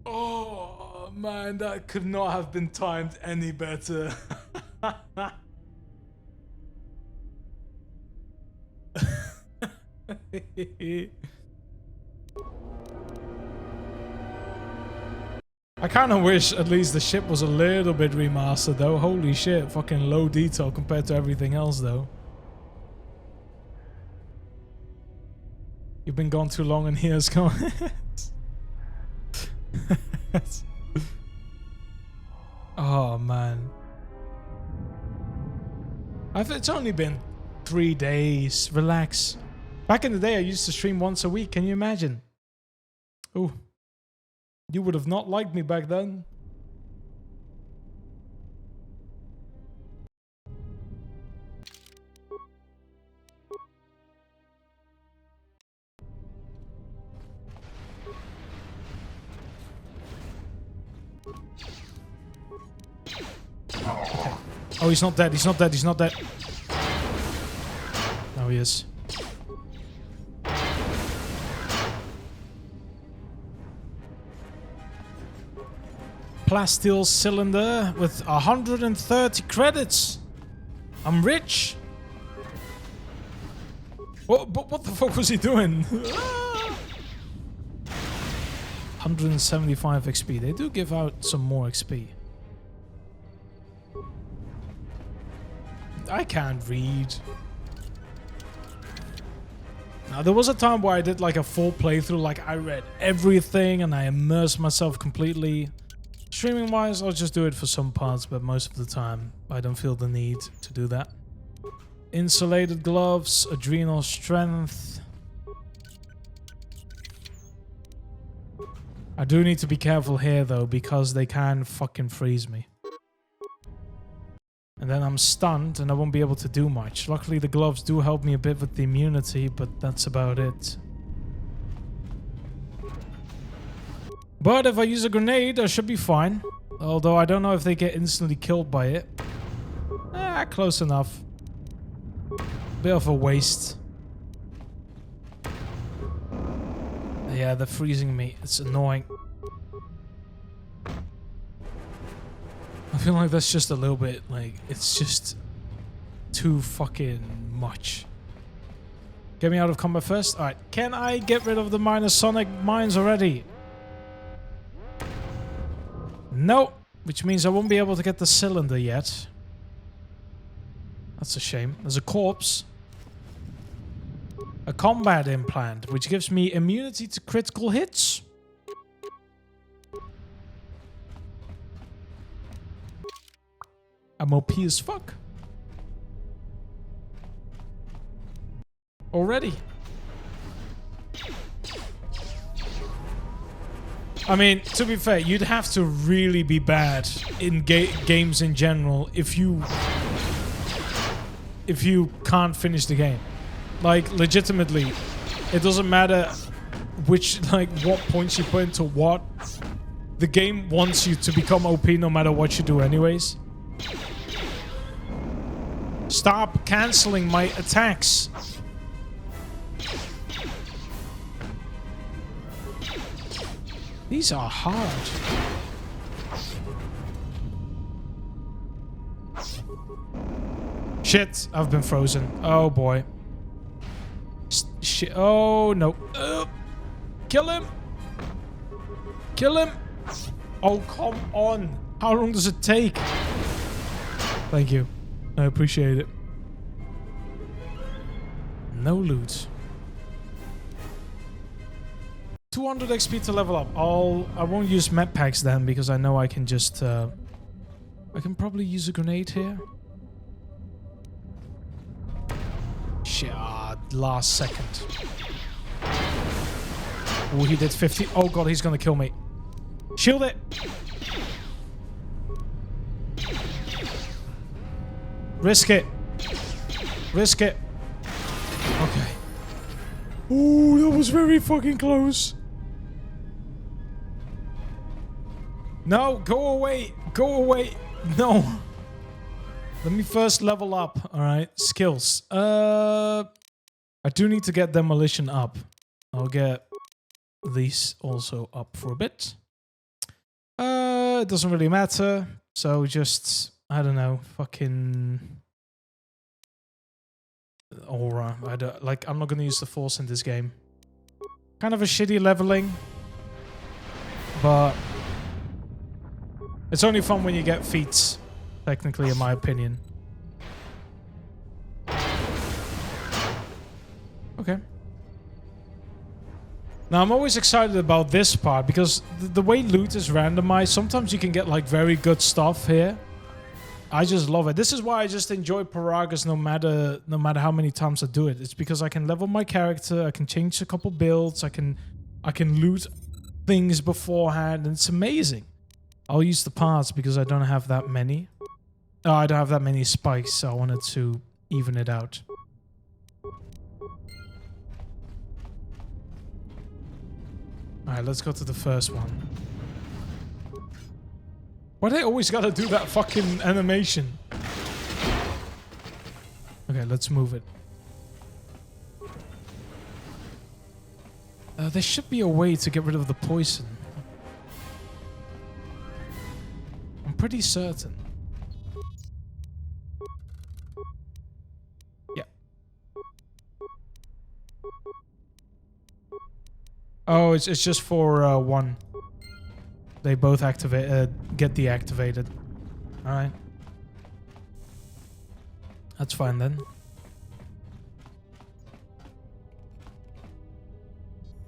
Speaker 1: Oh man, that could not have been timed any better. I kind of wish at least the ship was a little bit remastered though. Holy shit, fucking low detail compared to everything else though. You've been gone too long and here's going. Oh man. It's only been 3 days. Relax. Back in the day I used to stream once a week. Can you imagine? Ooh. You would have not liked me back then. Oh, he's not dead. He's not dead. He's not dead. No, he is. Plasteel cylinder with 130 credits. I'm rich. What the fuck was he doing? 175 XP. They do give out some more XP. I can't read. Now, there was a time where I did like a full playthrough, like I read everything and I immersed myself completely. Streaming wise, I'll just do it for some parts, but most of the time I don't feel the need to do that. Insulated gloves, adrenal strength. I do need to be careful here though, because they can fucking freeze me. And then I'm stunned and I won't be able to do much. Luckily the gloves do help me a bit with the immunity, but that's about it. But if I use a grenade, I should be fine. Although I don't know if they get instantly killed by it. Close enough. Bit of a waste. Yeah, they're freezing me. It's annoying. I feel like that's just a little bit, like, it's just too fucking much. Get me out of combat first. Alright, can I get rid of the minor sonic mines already? No, which means I won't be able to get the cylinder yet. That's a shame. There's a corpse. A combat implant, which gives me immunity to critical hits. I'm OP as fuck. Already. I mean, to be fair, you'd have to really be bad in games in general if you can't finish the game. Like, legitimately, it doesn't matter what points you put into what. The game wants you to become OP no matter what you do anyways. Stop canceling my attacks. These are hard. Shit, I've been frozen. Oh boy. Shit. Oh no. Kill him. Kill him. Oh, come on. How long does it take? Thank you. I appreciate it. No loot. 200 XP to level up. I won't use med packs then because I know I can just I can probably use a grenade here. Shit, last second. Oh, he did 50. Oh god, he's gonna kill me. Shield it. Risk it. Risk it. Okay. Ooh, that was very fucking close. No, go away. Go away. No. Let me first level up. Alright, skills. I do need to get demolition up. I'll get these also up for a bit. It doesn't really matter. So just, I don't know, fucking aura. I'm not gonna use the force in this game. Kind of a shitty leveling, but it's only fun when you get feats, technically, in my opinion. Okay. Now, I'm always excited about this part because the way loot is randomized, sometimes you can get like very good stuff here. I just love it. This is why I just enjoy Peragus no matter how many times I do it. It's because I can level my character, I can change a couple builds, I can loot things beforehand, and it's amazing. I'll use the parts because I don't have that many. Oh, I don't have that many spikes, so I wanted to even it out. Alright, let's go to the first one. Why do they always gotta do that fucking animation? Okay, let's move it. There should be a way to get rid of the poison. I'm pretty certain. Yeah. Oh, it's just for one. They both activate, get deactivated. Alright. That's fine then.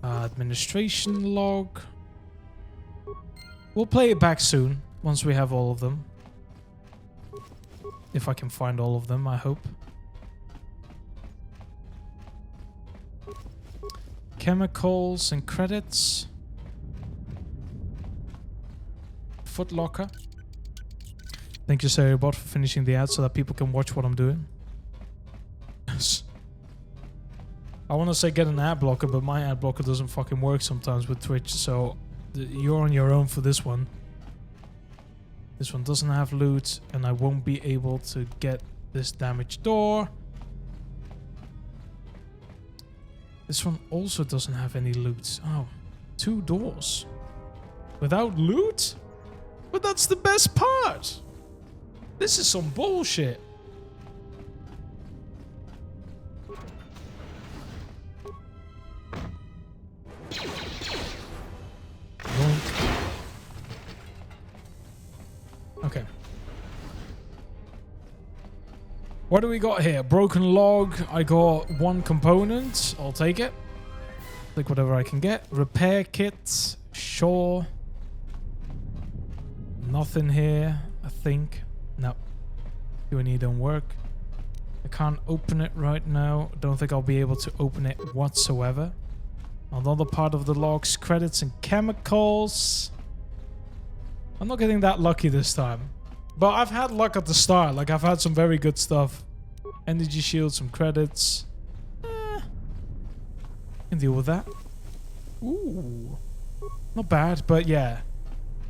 Speaker 1: Administration log. We'll play it back soon, once we have all of them. If I can find all of them, I hope. Chemicals and credits. Footlocker. Thank you, Sarabot, for finishing the ad so that people can watch what I'm doing. I want to say get an ad blocker, but my ad blocker doesn't fucking work sometimes with Twitch, so you're on your own for this one. This one doesn't have loot, and I won't be able to get this damaged door. This one also doesn't have any loot. Oh, 2 doors. Without loot? But that's the best part. This is some bullshit. Yoink. Okay. What do we got here? Broken log. I got 1 component. I'll take it. Take whatever I can get. Repair kit. Sure. Nothing here, I think. No. Q&E don't work. I can't open it right now. Don't think I'll be able to open it whatsoever. Another part of the logs, credits and chemicals. I'm not getting that lucky this time. But I've had luck at the start. Like, I've had some very good stuff. Energy shield, some credits. Can deal with that. Ooh. Not bad, but yeah.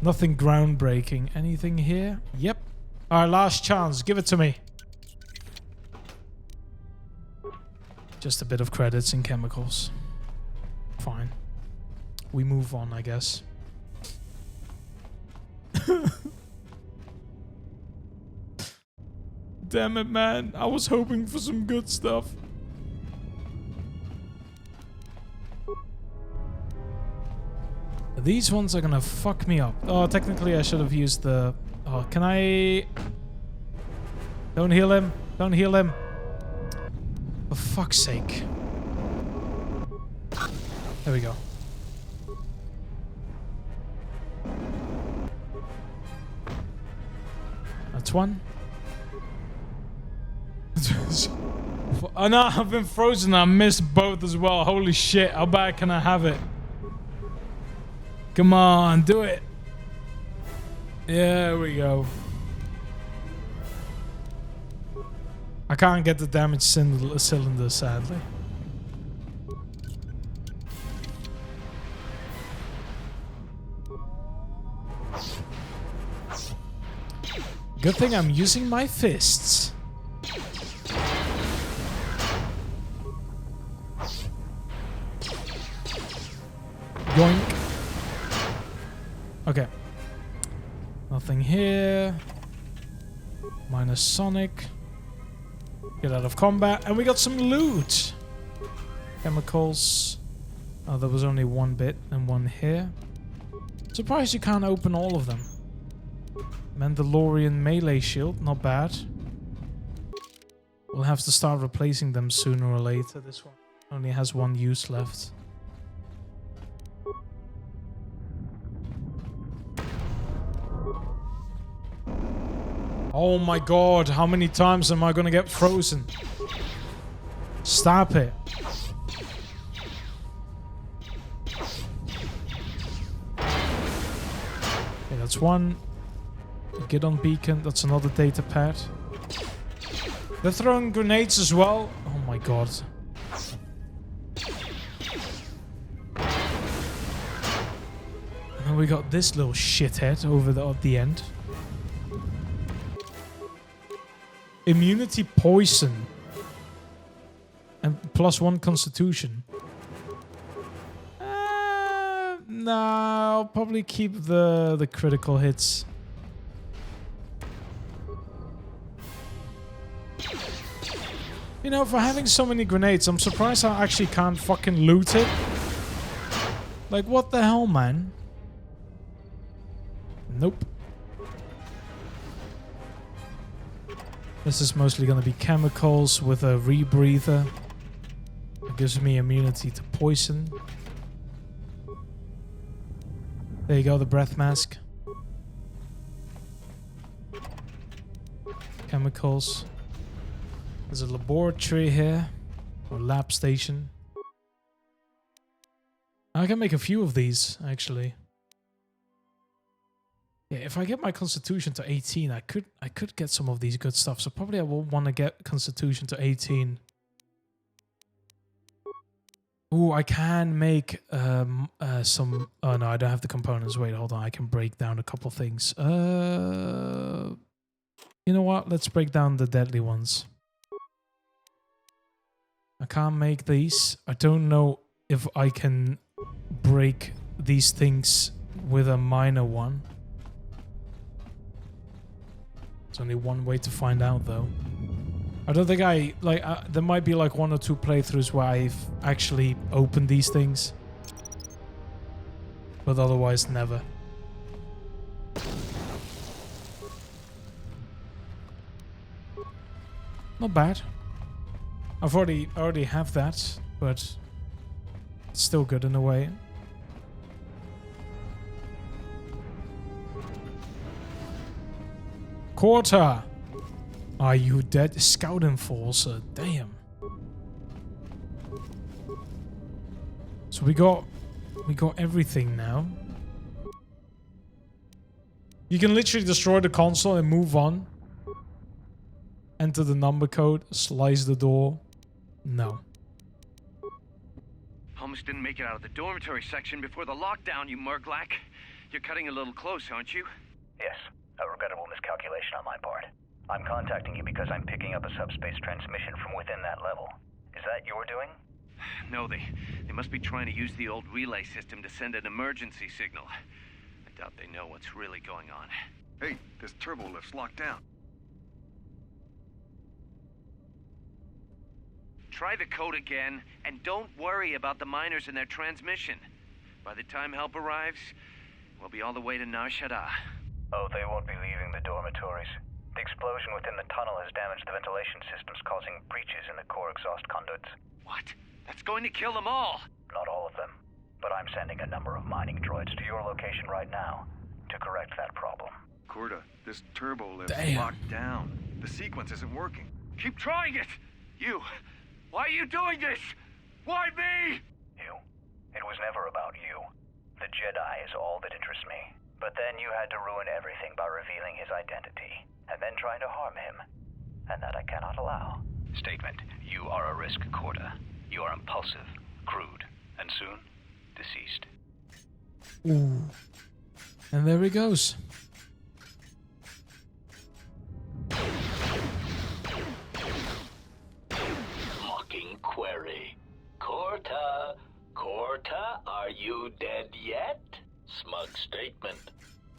Speaker 1: Nothing groundbreaking. Anything here? Yep. Alright, last chance. Give it to me. Just a bit of credits and chemicals. Fine. We move on, I guess. Damn it, man. I was hoping for some good stuff. These ones are gonna fuck me up. Oh, technically I should have used the... Oh, can I... Don't heal him. Don't heal him. For fuck's sake. There we go. That's 1. Oh no, I've been frozen. I missed both as well. Holy shit. How bad can I have it? Come on, do it. There we go. I can't get the damaged cylinder, sadly. Good thing I'm using my fists. Yoink. Okay. Nothing here. Minus Sonic. Get out of combat. And we got some loot. Chemicals. Oh, there was only 1 bit and 1 here. Surprised you can't open all of them. Mandalorian melee shield. Not bad. We'll have to start replacing them sooner or later. This one only has 1 use left. Oh my god, how many times am I gonna get frozen? Stop it. Okay, that's 1. Get on beacon, that's another data pad. They're throwing grenades as well. Oh my god. And then we got this little shithead over at the end. Immunity poison. And +1 constitution. Nah, I'll probably keep the critical hits. You know, for having so many grenades, I'm surprised I actually can't fucking loot it. Like, what the hell, man? Nope. This is mostly going to be chemicals with a rebreather. It gives me immunity to poison. There you go, the breath mask. Chemicals. There's a laboratory here. Or lab station. I can make a few of these, actually. Yeah, if I get my constitution to 18, I could get some of these good stuff. So probably I will want to get constitution to 18. Ooh, I can make some... Oh no, I don't have the components. Wait, hold on. I can break down a couple things. You know what? Let's break down the deadly ones. I can't make these. I don't know if I can break these things with a minor one. There's only one way to find out, though. I don't think there might be like 1 or 2 playthroughs where I've actually opened these things. But otherwise, never. Not bad. I've already have that, but it's still good in a way. KOTOR! Are you dead? Scout Enforcer. Damn. So we got everything now. You can literally destroy the console and move on. Enter the number code, slice the door. No.
Speaker 6: Almost didn't make it out of the dormitory section before the lockdown, you Murglak. You're cutting a little close, aren't you?
Speaker 8: Yes, a regrettable miscalculation on my part. I'm contacting you because I'm picking up a subspace transmission from within that level. Is that your doing?
Speaker 6: No, they must be trying to use the old relay system to send an emergency signal. I doubt they know what's really going on.
Speaker 9: Hey, this turbo lift's locked down.
Speaker 6: Try the code again, and don't worry about the miners and their transmission. By the time help arrives, we'll be all the way to Nar Shaddaa.
Speaker 8: Oh, they won't be leaving the dormitories. The explosion within the tunnel has damaged the ventilation systems, causing breaches in the core exhaust conduits.
Speaker 6: What? That's going to kill them all!
Speaker 8: Not all of them, but I'm sending a number of mining droids to your location right now to correct that problem.
Speaker 9: Korta, this turbo lift's locked down. The sequence isn't working.
Speaker 6: Keep trying it! You! Why are you doing this? Why me?
Speaker 8: You. It was never about you. The Jedi is all that interests me. But then you had to ruin everything by revealing his identity, and then trying to harm him. And that I cannot allow. Statement. You are a risk, Korta. You are impulsive, crude, and soon, deceased.
Speaker 1: Ooh. And there he goes.
Speaker 7: Mocking query. Korta, are you dead yet? Smug statement.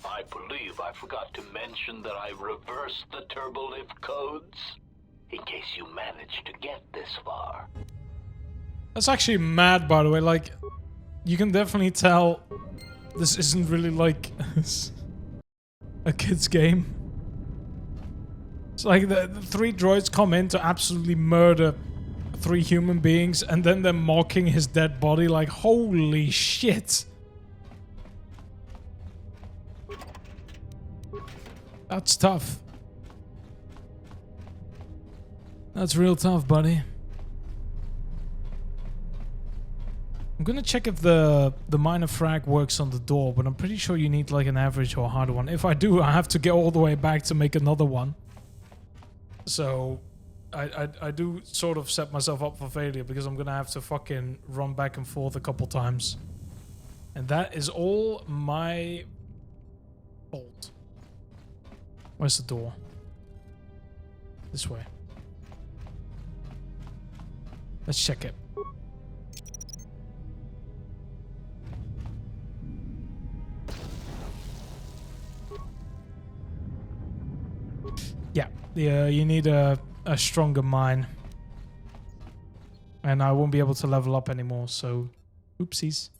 Speaker 7: I believe I forgot to mention that I reversed the turbolift codes, in case you managed to get this far.
Speaker 1: That's actually mad, by the way. Like, you can definitely tell this isn't really like a kid's game. It's like the 3 droids come in to absolutely murder 3 human beings, and then they're mocking his dead body. Like, holy shit. That's tough. That's real tough, buddy. I'm gonna check if the minor frag works on the door, but I'm pretty sure you need like an average or a harder one. If I do, I have to get all the way back to make another one. So I do sort of set myself up for failure because I'm gonna have to fucking run back and forth a couple times. And that is all my fault. Where's the door? This way. Let's check it. Yeah, you need a stronger mine. And I won't be able to level up anymore, so oopsies.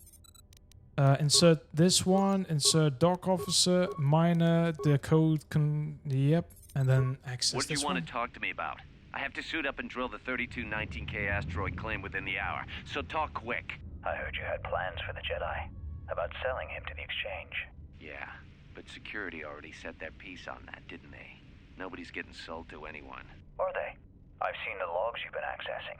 Speaker 1: Insert this one, insert dock officer, miner, the code can, yep, and then access
Speaker 6: What do
Speaker 1: this
Speaker 6: you want
Speaker 1: one.
Speaker 6: to talk to me about? I have to suit up and drill the 3219K asteroid claim within the hour, so talk quick.
Speaker 8: I heard you had plans for the Jedi, about selling him to the exchange.
Speaker 6: Yeah, but security already set their piece on that, didn't they? Nobody's getting sold to anyone.
Speaker 8: Are they? I've seen the logs you've been accessing.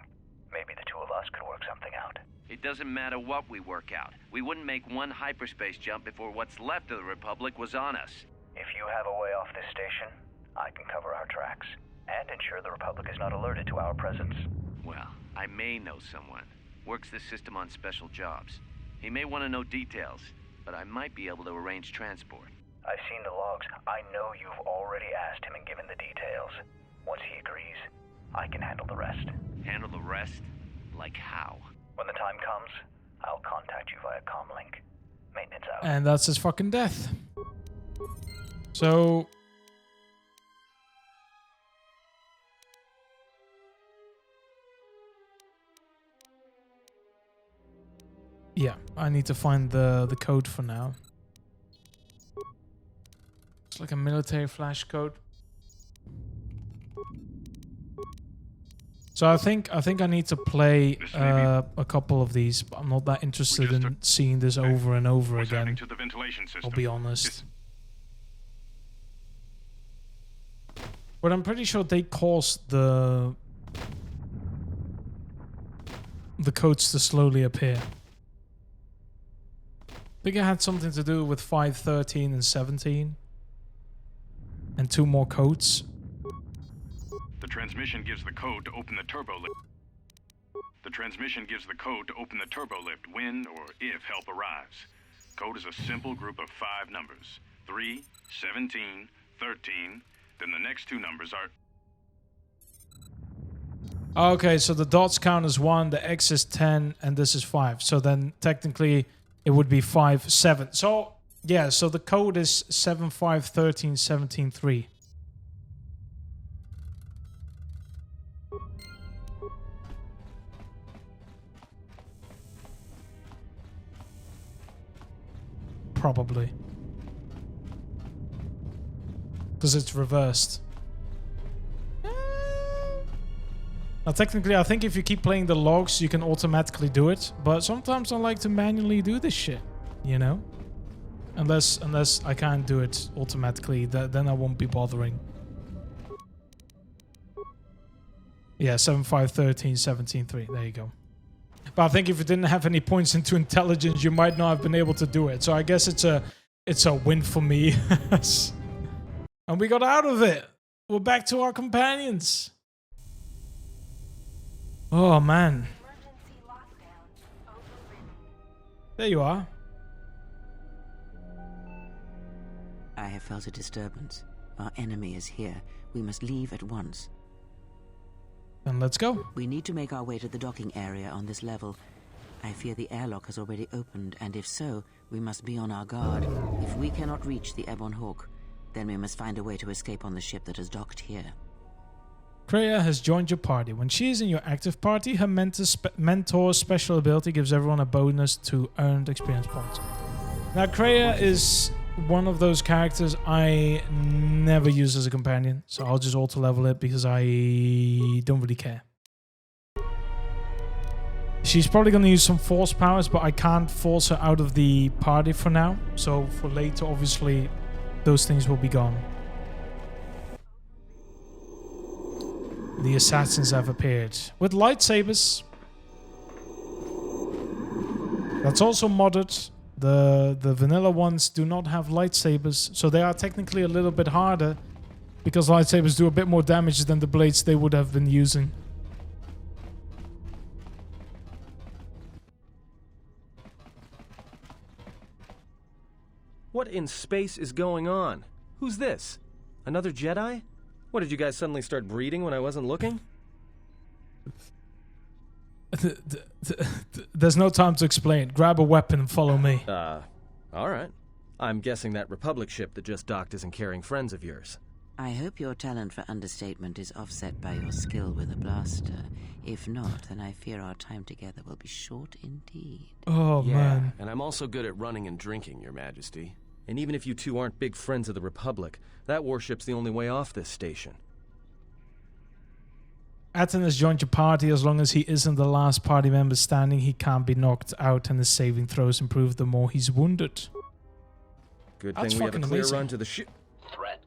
Speaker 8: Maybe the 2 of us could work something out.
Speaker 6: It doesn't matter what we work out. We wouldn't make one hyperspace jump before what's left of the Republic was on us.
Speaker 8: If you have a way off this station, I can cover our tracks, and ensure the Republic is not alerted to our presence.
Speaker 6: Well, I may know someone. Works this system on special jobs. He may want to know details, but I might be able to arrange transport.
Speaker 8: I've seen the logs. I know you've already asked him and given the details. Once he agrees, I can handle the rest.
Speaker 6: Handle the rest? Like how?
Speaker 8: When the time comes, I'll contact you via comlink. Maintenance out.
Speaker 1: And that's his fucking death. So... yeah, I need to find the code for now. It's like a military flash code. So I think I need to play a couple of these, but I'm not that interested in seeing this over and over again.
Speaker 9: To the ventilation system?
Speaker 1: I'll be honest. But I'm pretty sure they caused the codes to slowly appear. I think it had something to do with 5, 13, and 17. And 2 more codes.
Speaker 9: The transmission gives the code to open the turbo lift. The transmission gives the code to open the turbo lift when or if help arrives. Code is a simple group of 5 numbers. 3, 17, 13. Then the next 2 numbers are...
Speaker 1: Okay, so the dots count as 1, the X is 10, and this is 5. So then technically it would be 5, 7. So yeah, so the code is 7, 5, 13, 17, 3. Probably. Because it's reversed. Now technically I think if you keep playing the logs you can automatically do it, but sometimes I like to manually do this shit, you know? Unless I can't do it automatically, then I won't be bothering. Yeah, 7, 5, 13, 17, 3. There you go. But I think if you didn't have any points into intelligence, you might not have been able to do it. So I guess it's a win for me. And we got out of it. We're back to our companions. Oh man. There you are.
Speaker 3: I have felt a disturbance. Our enemy is here. We must leave at once.
Speaker 1: Then let's go.
Speaker 3: We need to make our way to the docking area on this level. I fear the airlock has already opened, and if so, we must be on our guard. If we cannot reach the Ebon Hawk, then we must find a way to escape on the ship that is docked here.
Speaker 1: Kreia has joined your party. When she is in your active party, her mentor's special ability gives everyone a bonus to earned experience points. Now, Kreia is one of those characters I never use as a companion, so I'll just auto-level it because I don't really care. She's probably going to use some force powers, but I can't force her out of the party for now. So for later, obviously, those things will be gone. The assassins have appeared with lightsabers. That's also modded. The vanilla ones do not have lightsabers, so they are technically a little bit harder because lightsabers do a bit more damage than the blades they would have been using.
Speaker 4: What in space is going on? Who's this? Another Jedi? What, did you guys suddenly start breeding when I wasn't looking?
Speaker 1: There's no time to explain. Grab a weapon and follow me.
Speaker 4: Alright. I'm guessing that Republic ship that just docked isn't carrying friends of yours.
Speaker 3: I hope your talent for understatement is offset by your skill with a blaster. If not, then I fear our time together will be short indeed.
Speaker 1: Oh,
Speaker 5: Yeah,
Speaker 1: man.
Speaker 5: and I'm also good at running and drinking, Your Majesty.
Speaker 4: And even if you two aren't big friends of the Republic, that warship's the only way off this station.
Speaker 1: Atten has joined your party. As long as he isn't the last party member standing, he can't be knocked out, and his saving throws improve the more he's wounded.
Speaker 4: Good
Speaker 1: That's
Speaker 4: thing we have a
Speaker 1: fucking
Speaker 4: clear
Speaker 1: amazing.
Speaker 4: run to the ship.
Speaker 7: Threat.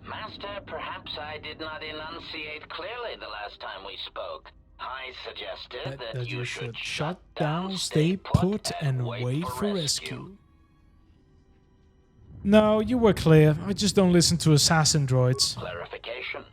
Speaker 7: Master, perhaps I did not enunciate clearly the last time we spoke. I suggested that you should
Speaker 1: shut down, stay put, and wait for rescue. No, you were clear. I just don't listen to assassin droids.
Speaker 7: Clarification.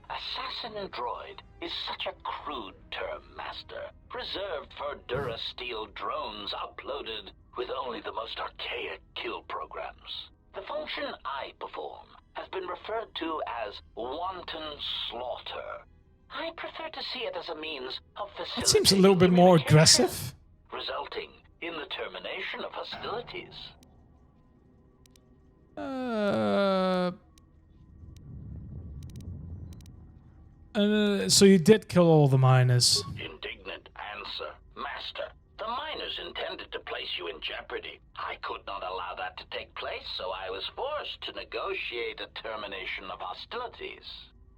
Speaker 7: Assassin droid is such a crude term, Master, reserved for Durasteel drones uploaded with only the most archaic kill programs. The function I perform has been referred to as wanton slaughter. I prefer to see it as a means of facilitating
Speaker 1: It seems a little bit more
Speaker 7: communication,
Speaker 1: aggressive.
Speaker 7: resulting in the termination of hostilities.
Speaker 1: So you did kill all the miners.
Speaker 7: Indignant answer. Master, the miners intended to place you in jeopardy. I could not allow that to take place, so I was forced to negotiate a termination of hostilities.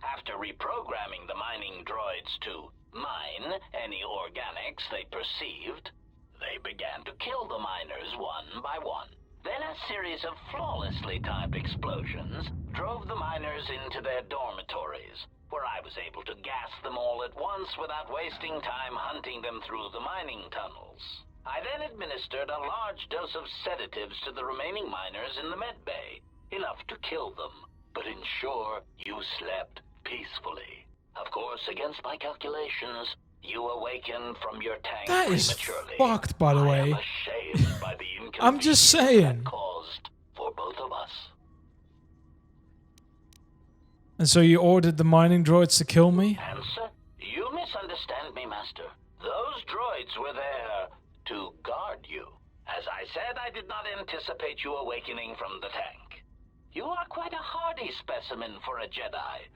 Speaker 7: After reprogramming the mining droids to mine any organics they perceived, they began to kill the miners one by one. Then a series of flawlessly timed explosions drove the miners into their dormitories, where I was able to gas them all at once without wasting time hunting them through the mining tunnels. I then administered a large dose of sedatives to the remaining miners in the med bay, enough to kill them, but ensure you slept peacefully. Of course, against my calculations, you awakened from your tank
Speaker 1: That is
Speaker 7: prematurely.
Speaker 1: fucked, by the way.
Speaker 7: I am ashamed by the
Speaker 1: I'm just
Speaker 7: inconvenience
Speaker 1: saying.
Speaker 7: that caused for both of us.
Speaker 1: And so you ordered the mining droids to kill me?
Speaker 7: Answer? You misunderstand me, Master. Those droids were there to guard you. As I said, I did not anticipate you awakening from the tank. You are quite a hardy specimen for a Jedi.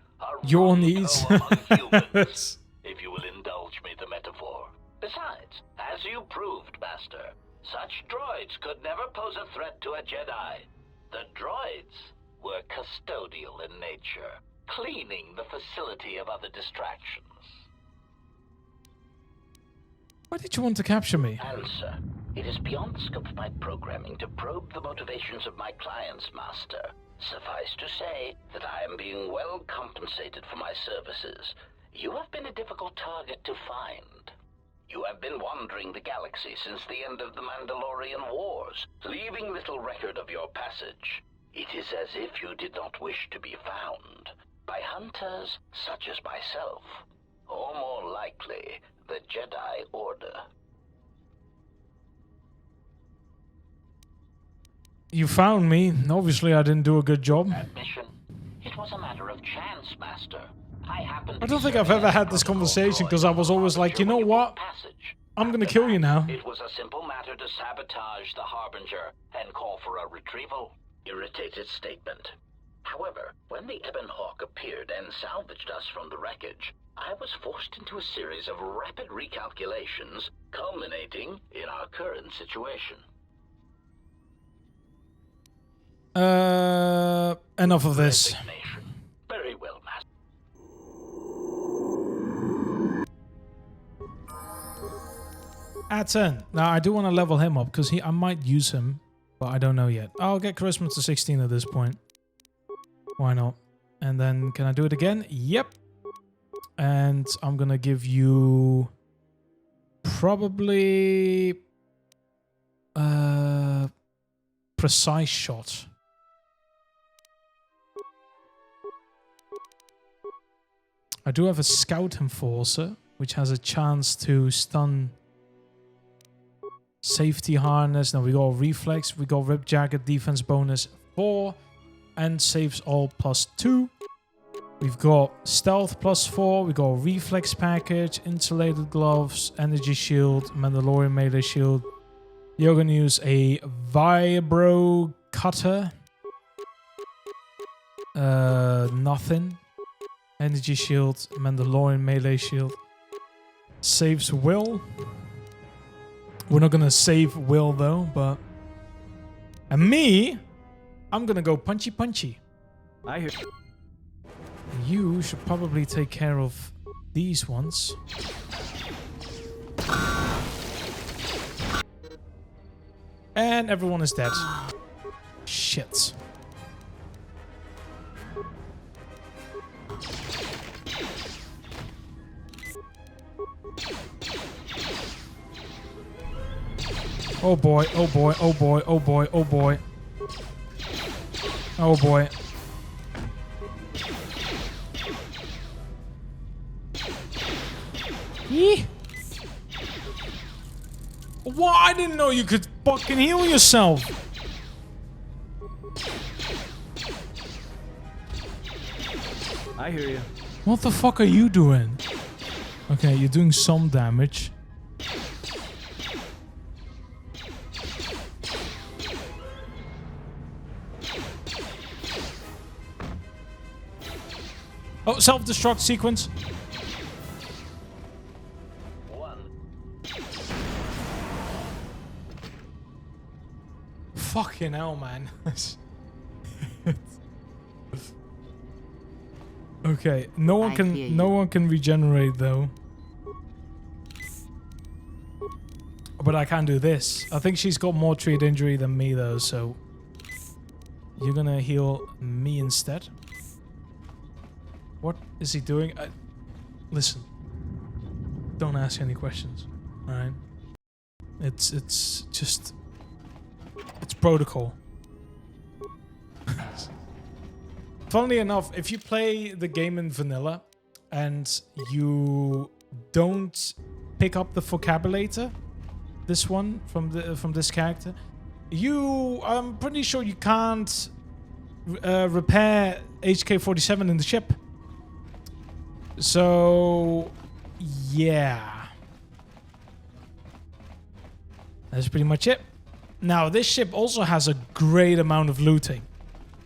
Speaker 1: Your knees.
Speaker 7: Humans, if you will indulge me the metaphor. Besides, as you proved, Master, such droids could never pose a threat to a Jedi. The droids were custodial in nature, cleaning the facility of other distractions.
Speaker 1: Why did you want to capture me?
Speaker 7: Answer. It is beyond the scope of my programming to probe the motivations of my clients, Master. Suffice to say that I am being well compensated for my services. You have been a difficult target to find. You have been wandering the galaxy since the end of the Mandalorian Wars, leaving little record of your passage. It is as if you did not wish to be found by hunters such as myself, or more likely, the Jedi Order.
Speaker 1: You found me. Obviously, I didn't do a good job.
Speaker 7: Admission. It was a matter of chance, Master. I
Speaker 1: don't think I've ever had this conversation because I was always like, you know what? I'm gonna kill you now.
Speaker 7: It was a simple matter to sabotage the Harbinger and call for a retrieval. Irritated statement. However, when the Ebon Hawk appeared and salvaged us from the wreckage, I was forced into a series of rapid recalculations, culminating in our current situation.
Speaker 1: Enough of this.
Speaker 7: Resignation. Very well, Master.
Speaker 1: At 10. Now, I do want to level him up because I might use him, but I don't know yet. I'll get charisma to 16 at this point. Why not? And then, can I do it again? Yep. And I'm going to give you probably precise shot. I do have a Scout Enforcer, which has a chance to stun. Safety Harness. Now we got Reflex. We got Rip Jacket. Defense bonus 4. And saves all +2. We've got Stealth +4. We got Reflex Package. Insulated Gloves. Energy Shield. Mandalorian Melee Shield. You're going to use a Vibro Cutter. Nothing. Energy Shield. Mandalorian Melee Shield. Saves Will. We're not gonna save Will though, but... And me, I'm gonna go punchy punchy.
Speaker 4: I hear.
Speaker 1: You should probably take care of these ones. And everyone is dead. Shit. Oh boy, oh boy, oh boy, oh boy, oh boy. Oh boy. Yee. What? I didn't know you could fucking heal yourself.
Speaker 4: I hear you.
Speaker 1: What the fuck are you doing? Okay, you're doing some damage. Oh, self-destruct sequence. Fucking hell, man. Okay, no one can regenerate though. But I can do this. I think she's got more treat injury than me though, so you're gonna heal me instead. What is he doing? Listen, don't ask any questions. All right, it's just it's protocol. Funnily enough, if you play the game in vanilla and you don't pick up the vocabulator, this one from this character, I'm pretty sure you can't repair HK-47 in the ship. So yeah, that's pretty much it. Now this ship also has a great amount of looting.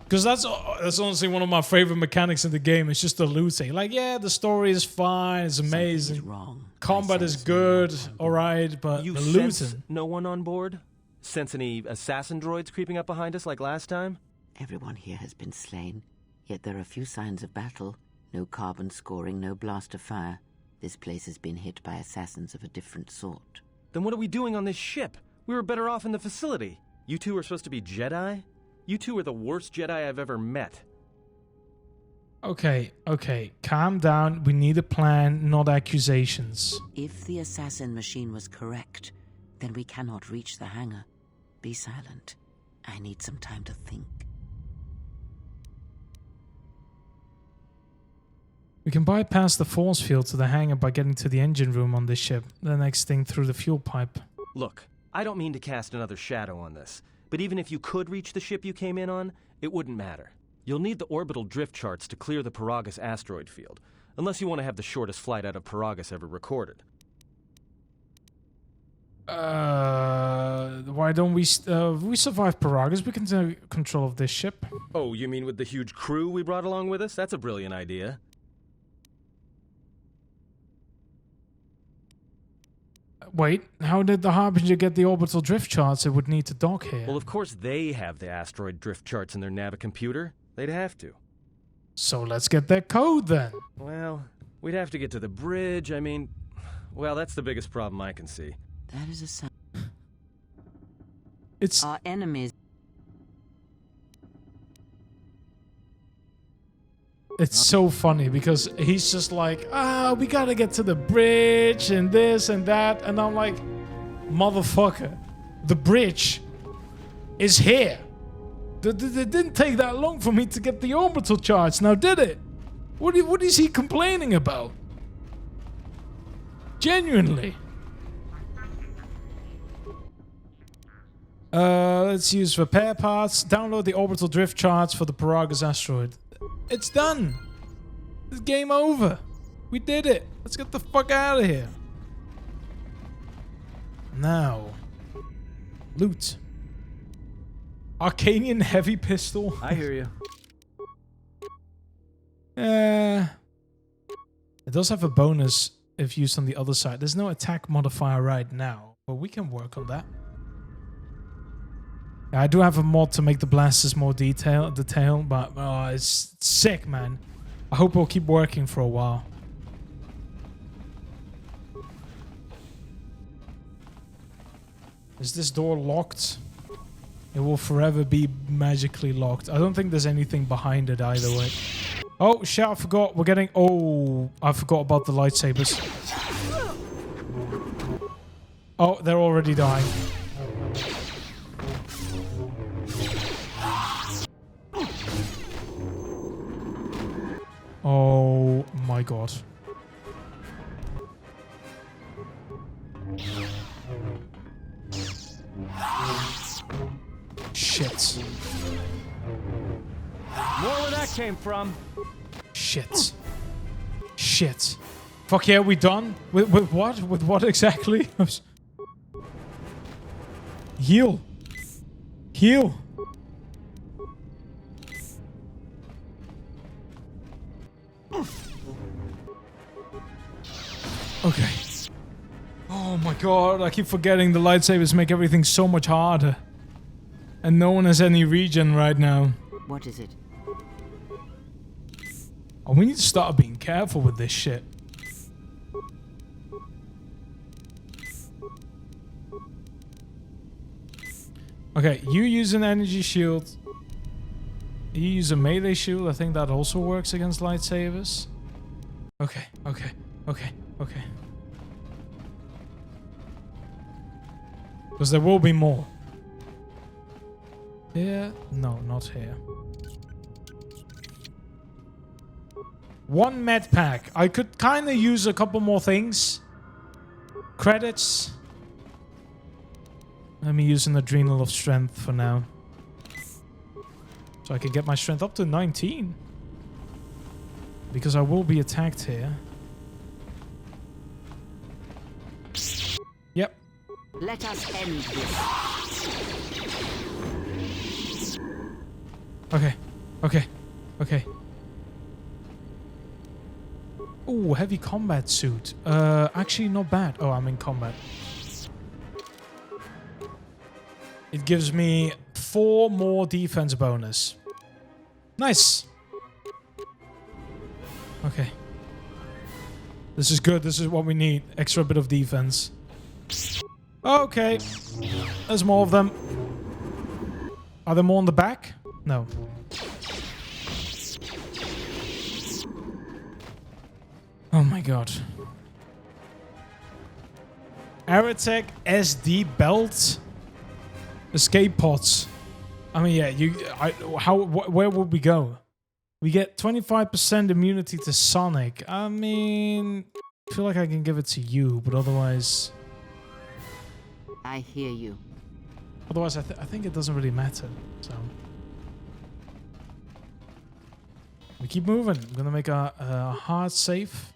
Speaker 1: Because that's honestly one of my favorite mechanics in the game. It's just the looting. Like, yeah, the story is fine. It's amazing.
Speaker 3: Something's wrong.
Speaker 1: Combat is good. All right, but
Speaker 4: You
Speaker 1: the
Speaker 4: sense
Speaker 1: looting.
Speaker 4: no one on board? Sense any assassin droids creeping up behind us like last time?
Speaker 3: Everyone here has been slain, yet there are few signs of battle. No carbon scoring, no blast of fire. This place has been hit by assassins of a different sort.
Speaker 4: Then what are we doing on this ship? We were better off in the facility. You two are supposed to be Jedi? You two are the worst Jedi I've ever met.
Speaker 1: Okay, calm down. We need a plan, not accusations.
Speaker 3: If the assassin machine was correct, then we cannot reach the hangar. Be silent. I need some time to think.
Speaker 1: We can bypass the force field to the hangar by getting to the engine room on this ship. The next thing through the fuel pipe.
Speaker 4: Look, I don't mean to cast another shadow on this, but even if you could reach the ship you came in on, it wouldn't matter. You'll need the orbital drift charts to clear the Peragus asteroid field, unless you want to have the shortest flight out of Peragus ever recorded.
Speaker 1: Why don't we survive Peragus? We can take control of this ship.
Speaker 4: Oh, you mean with the huge crew we brought along with us? That's a brilliant idea.
Speaker 1: Wait, how did the Harbinger get the orbital drift charts it would need to dock here?
Speaker 4: Well, of course they have the asteroid drift charts in their navicomputer. They'd have to.
Speaker 1: So let's get that code then.
Speaker 4: Well, we'd have to get to the bridge. I mean, well, that's the biggest problem I can see.
Speaker 3: That is a sign.
Speaker 1: It's
Speaker 3: Our enemies.
Speaker 1: It's so funny because he's just like, we gotta get to the bridge and this and that. And I'm like, motherfucker, the bridge is here. It didn't take that long for me to get the orbital charts, now did it? What is he complaining about? Genuinely. Let's use repair parts. Download the orbital drift charts for the Peragus asteroid. It's done. It's game over. We did it. Let's get the fuck out of here. Now, loot. Arcanian heavy pistol.
Speaker 4: I hear you.
Speaker 1: It does have a bonus if used on the other side. There's no attack modifier right now, but we can work on that. I do have a mod to make the blasters more detailed, but it's sick, man. I hope it'll keep working for a while. Is this door locked? It will forever be magically locked. I don't think there's anything behind it either way. Oh, shit, I forgot. We're getting... Oh, I forgot about the lightsabers. Oh, they're already dying. Oh my god. Shit.
Speaker 4: More where that came from.
Speaker 1: Shit. Shit. Fuck yeah, we done? With what? With what exactly? Heal. Okay. Oh my god, I keep forgetting the lightsabers make everything so much harder. And no one has any regen right now.
Speaker 3: What is it?
Speaker 1: Oh, we need to start being careful with this shit. Okay, you use an energy shield. You use a melee shield. I think that also works against lightsabers. Okay, okay, okay, okay. Because there will be more. Here? No, not here. One med pack. I could kind of use a couple more things. Credits. Let me use an adrenal of strength for now. So I can get my strength up to 19. Because I will be attacked here. Yep.
Speaker 3: Let us end this.
Speaker 1: Okay. Okay. Okay. Ooh, heavy combat suit. Actually not bad. Oh, I'm in combat. It gives me 4 more defense bonus. Nice. Okay. This is good. This is what we need. Extra bit of defense. Okay. There's more of them. Are there more on the back? No. Oh my god. Aerotech SD belt. Escape pods. I mean, yeah, where would we go? We get 25% immunity to Sonic. I mean, I feel like I can give it to you, but otherwise...
Speaker 3: I hear you.
Speaker 1: Otherwise, I think it doesn't really matter, so... We keep moving. I'm gonna make a hard save.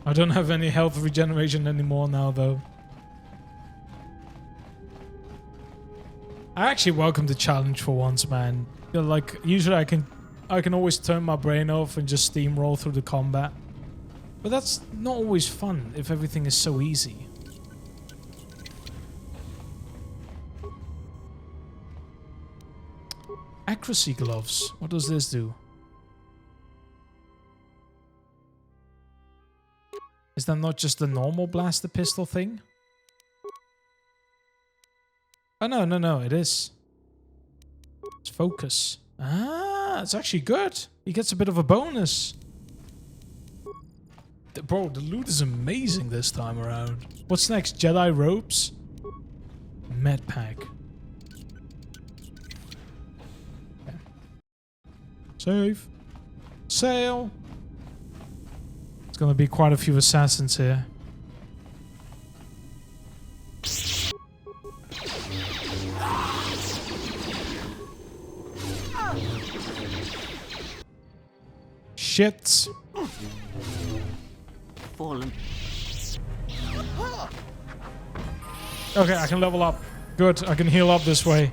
Speaker 1: I don't have any health regeneration anymore now, though. I actually welcome the challenge for once, man. You know, like, usually I can always turn my brain off and just steamroll through the combat. But that's not always fun if everything is so easy. Accuracy gloves. What does this do? Is that not just the normal blaster pistol thing? Oh, no, it is. It's focus. Ah, it's actually good. He gets a bit of a bonus. Bro, the loot is amazing this time around. What's next? Jedi robes? Med pack. Okay. Save. Sail. It's gonna be quite a few assassins here. Shit.
Speaker 3: Fallen.
Speaker 1: Okay, I can level up. Good, I can heal up this way.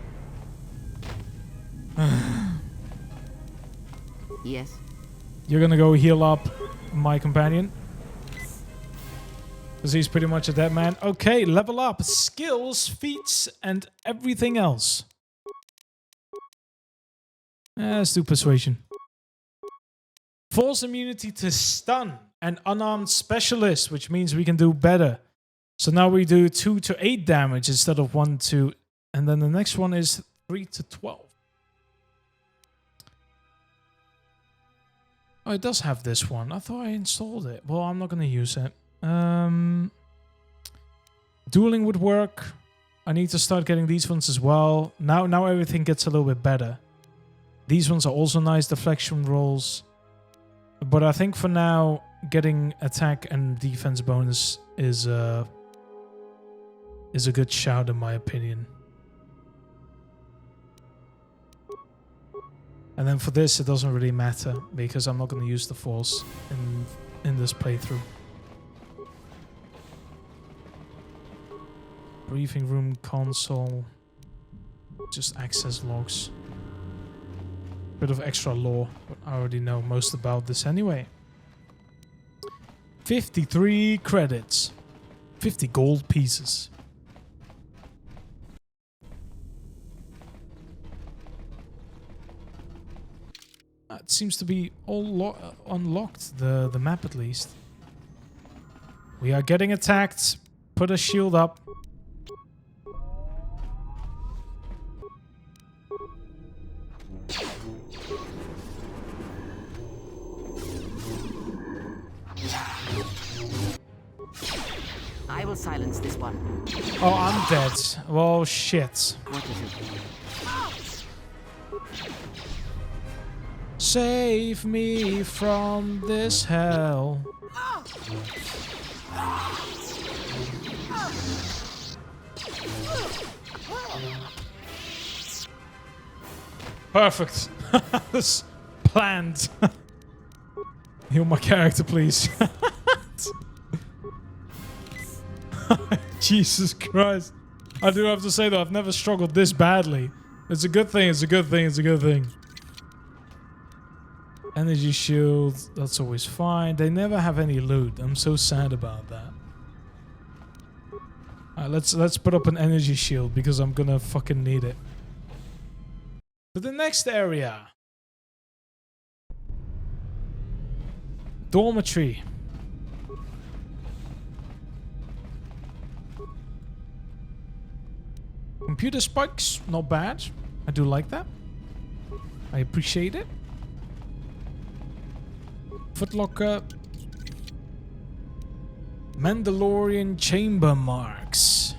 Speaker 3: Yes.
Speaker 1: You're gonna go heal up my companion. Because he's pretty much a dead man. Okay, level up. Skills, feats, and everything else. Let's do persuasion. Force immunity to stun and unarmed specialist, which means we can do better. So now we do 2 to 8 damage instead of 1 to... And then the next one is 3 to 12. Oh, it does have this one. I thought I installed it. Well, I'm not going to use it. Dueling would work. I need to start getting these ones as well. Now everything gets a little bit better. These ones are also nice deflection rolls. But I think for now, getting attack and defense bonus is a good shout in my opinion. And then for this, it doesn't really matter because I'm not going to use the force in this playthrough. Briefing room console. Just access logs. Bit of extra lore, but I already know most about this anyway. 53 credits. 50 gold pieces. It seems to be all unlocked, the map at least. We are getting attacked. Put a shield up.
Speaker 3: I will silence this one.
Speaker 1: Oh, I'm dead. Well, shit.
Speaker 3: What is it?
Speaker 1: Save me from this hell. Perfect. This planned. Heal my character, please. Jesus Christ. I do have to say though, I've never struggled this badly. It's a good thing, it's a good thing, it's a good thing. Energy shield, that's always fine. They never have any loot. I'm so sad about that. Alright, let's put up an energy shield because I'm gonna fucking need it. To the next area. Dormitory. Computer spikes, not bad. I do like that. I appreciate it. Footlocker. Mandalorian chamber marks.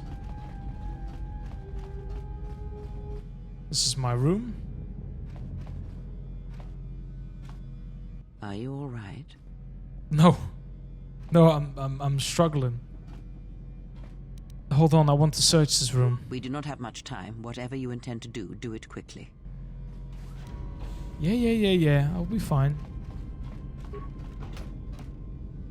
Speaker 1: This is my room.
Speaker 3: Are you all right?
Speaker 1: No. No, I'm struggling. Hold on, I want to search this room.
Speaker 3: We do not have much time. Whatever you intend to do, do it quickly.
Speaker 1: Yeah. I'll be fine.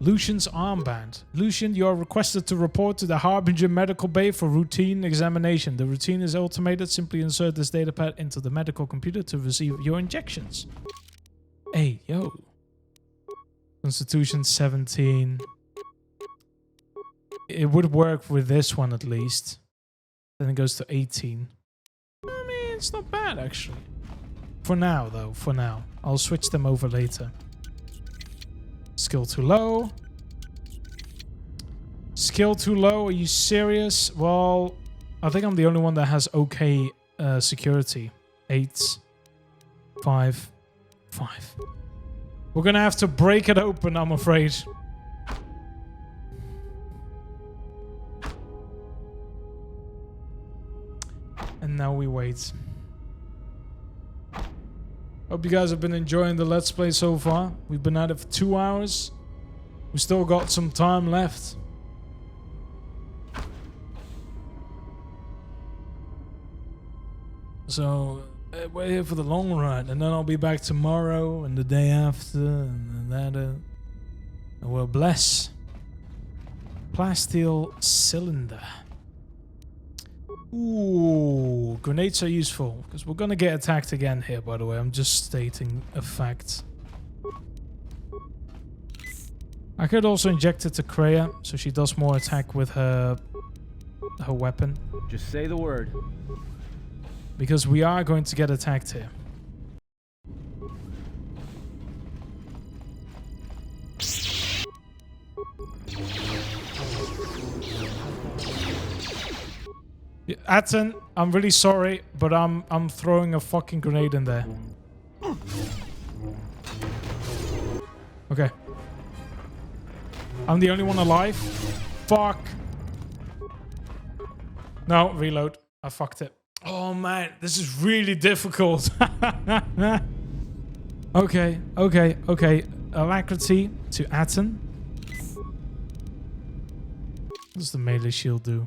Speaker 1: Lucian's armband. Lucian, you are requested to report to the Harbinger Medical Bay for routine examination. The routine is automated. Simply insert this datapad into the medical computer to receive your injections. Hey, yo. Constitution 17. It would work with this one at least. Then it goes to 18. I mean, it's not bad actually. For now though, for now. I'll switch them over later. Skill too low. Skill too low, are you serious? Well, I think I'm the only one that has okay security. 8, 5, 5. We're gonna have to break it open, I'm afraid. And now we wait. Hope you guys have been enjoying the Let's Play so far. We've been at it for 2 hours. We still got some time left. So, we're here for the long run. And then I'll be back tomorrow and the day after. And then that. And we'll bless. Plasteel cylinder. Ooh, grenades are useful because we're gonna get attacked again here, by the way. I'm just stating a fact. I could also inject it to Kreia so she does more attack with her weapon.
Speaker 10: Just say the word.
Speaker 1: Because we are going to get attacked here. Atten, I'm really sorry, but I'm throwing a fucking grenade in there. Okay. I'm the only one alive. Fuck. No, reload. I fucked it. Oh man, this is really difficult. Okay. Alacrity to Atten. What does the melee shield do?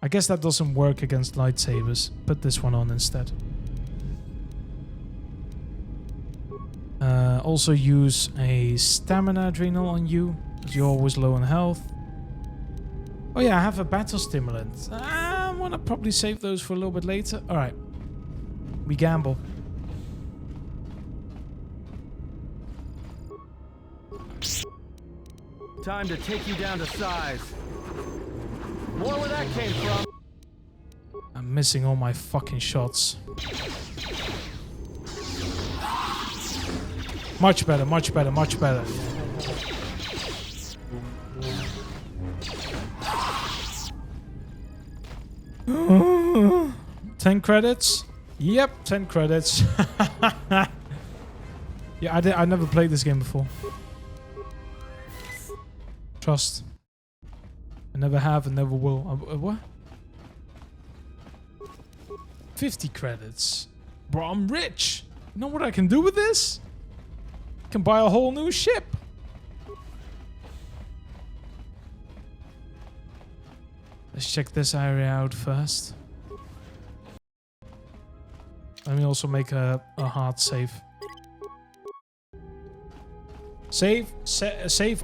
Speaker 1: I guess that doesn't work against lightsabers. Put this one on instead. Also use a stamina adrenal on you, because you're always low on health. Oh yeah, I have a battle stimulant. I'm want to probably save those for a little bit later. All right. We gamble.
Speaker 10: Time to take you down to size. More where that came from.
Speaker 1: I'm missing all my fucking shots. Much better, much better, much better. 10 credits? Yep, 10 credits. Yeah, I never played this game before. Trust. I never have and never will. What? 50 credits. Bro, I'm rich. You know what I can do with this? I can buy a whole new ship. Let's check this area out first. Let me also make a hard save. Save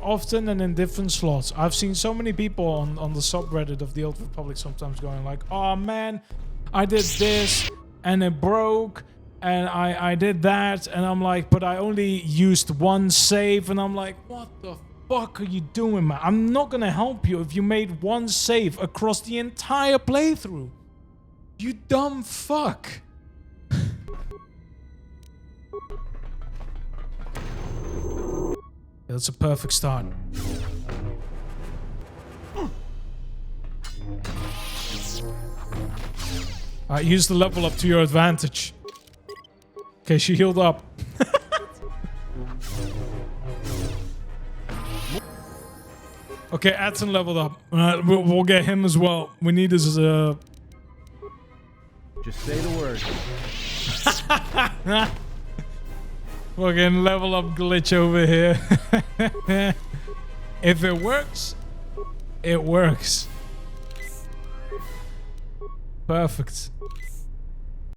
Speaker 1: often and in different slots. I've seen so many people on the subreddit of the Old Republic sometimes going like, oh man, I did this and it broke and I did that, and I'm like, but I only used one save, and I'm like, what the fuck are you doing, man? I'm not gonna help you if you made one save across the entire playthrough. You dumb fuck. That's a perfect start. Alright, use the level up to your advantage. Okay, she healed up. Okay, Atson leveled up. We'll get him as well. We need his
Speaker 10: Just say the word.
Speaker 1: Fucking level up glitch over here. If it works, it works. Perfect.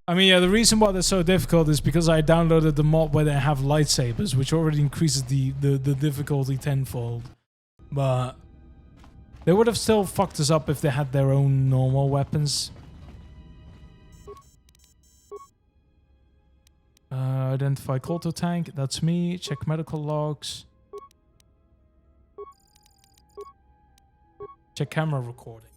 Speaker 1: I mean, yeah, the reason why they're so difficult is because I downloaded the mod where they have lightsabers, which already increases the difficulty tenfold. But they would have still fucked us up if they had their own normal weapons. Identify KOTOR tank, that's me. Check medical logs. Check camera recording.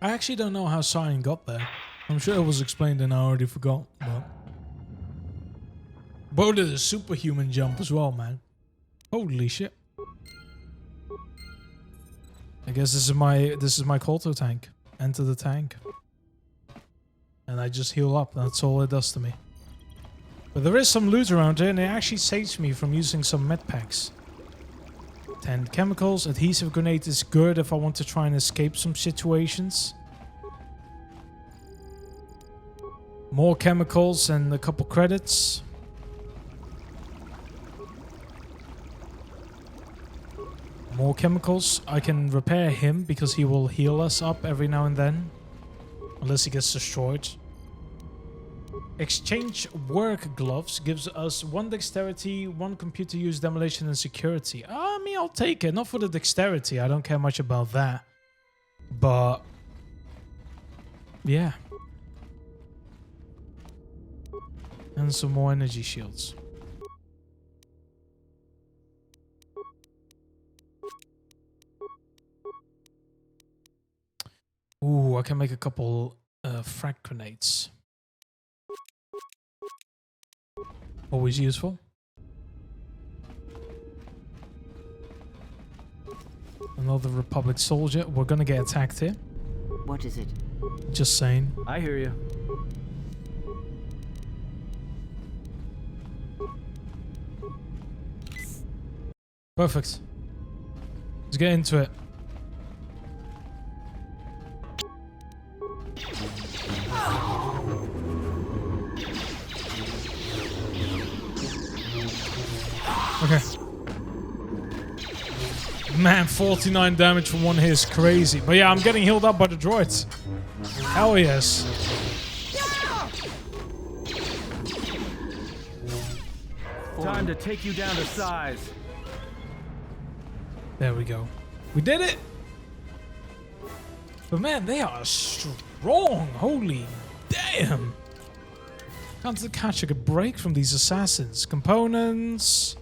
Speaker 1: I actually don't know how Cyan got there. I'm sure it was explained and I already forgot. But Bo did a superhuman jump as well, man. Holy shit. I guess this is my KOTOR tank. Enter the tank. And I just heal up. That's all it does to me. But there is some loot around here and it actually saves me from using some med packs. 10 chemicals. Adhesive grenade is good if I want to try and escape some situations. More chemicals and a couple credits. More chemicals. I can repair him because he will heal us up every now and then. Unless he gets destroyed. Exchange work gloves gives us 1 dexterity, 1 computer use, demolition, and security. I mean, I'll take it. Not for the dexterity. I don't care much about that. But yeah. And some more energy shields. Ooh, I can make a couple frag grenades. Always useful. Another Republic soldier. We're gonna get attacked here.
Speaker 3: What is it?
Speaker 1: Just saying.
Speaker 10: I hear you.
Speaker 1: Perfect. Let's get into it. Okay. Man, 49 damage from one hit is crazy. But yeah, I'm getting healed up by the droids. Hell yes.
Speaker 10: Time to take you down to size.
Speaker 1: There we go. We did it! But man, they are strong. Holy damn. Can't catch a break from these assassins. Components.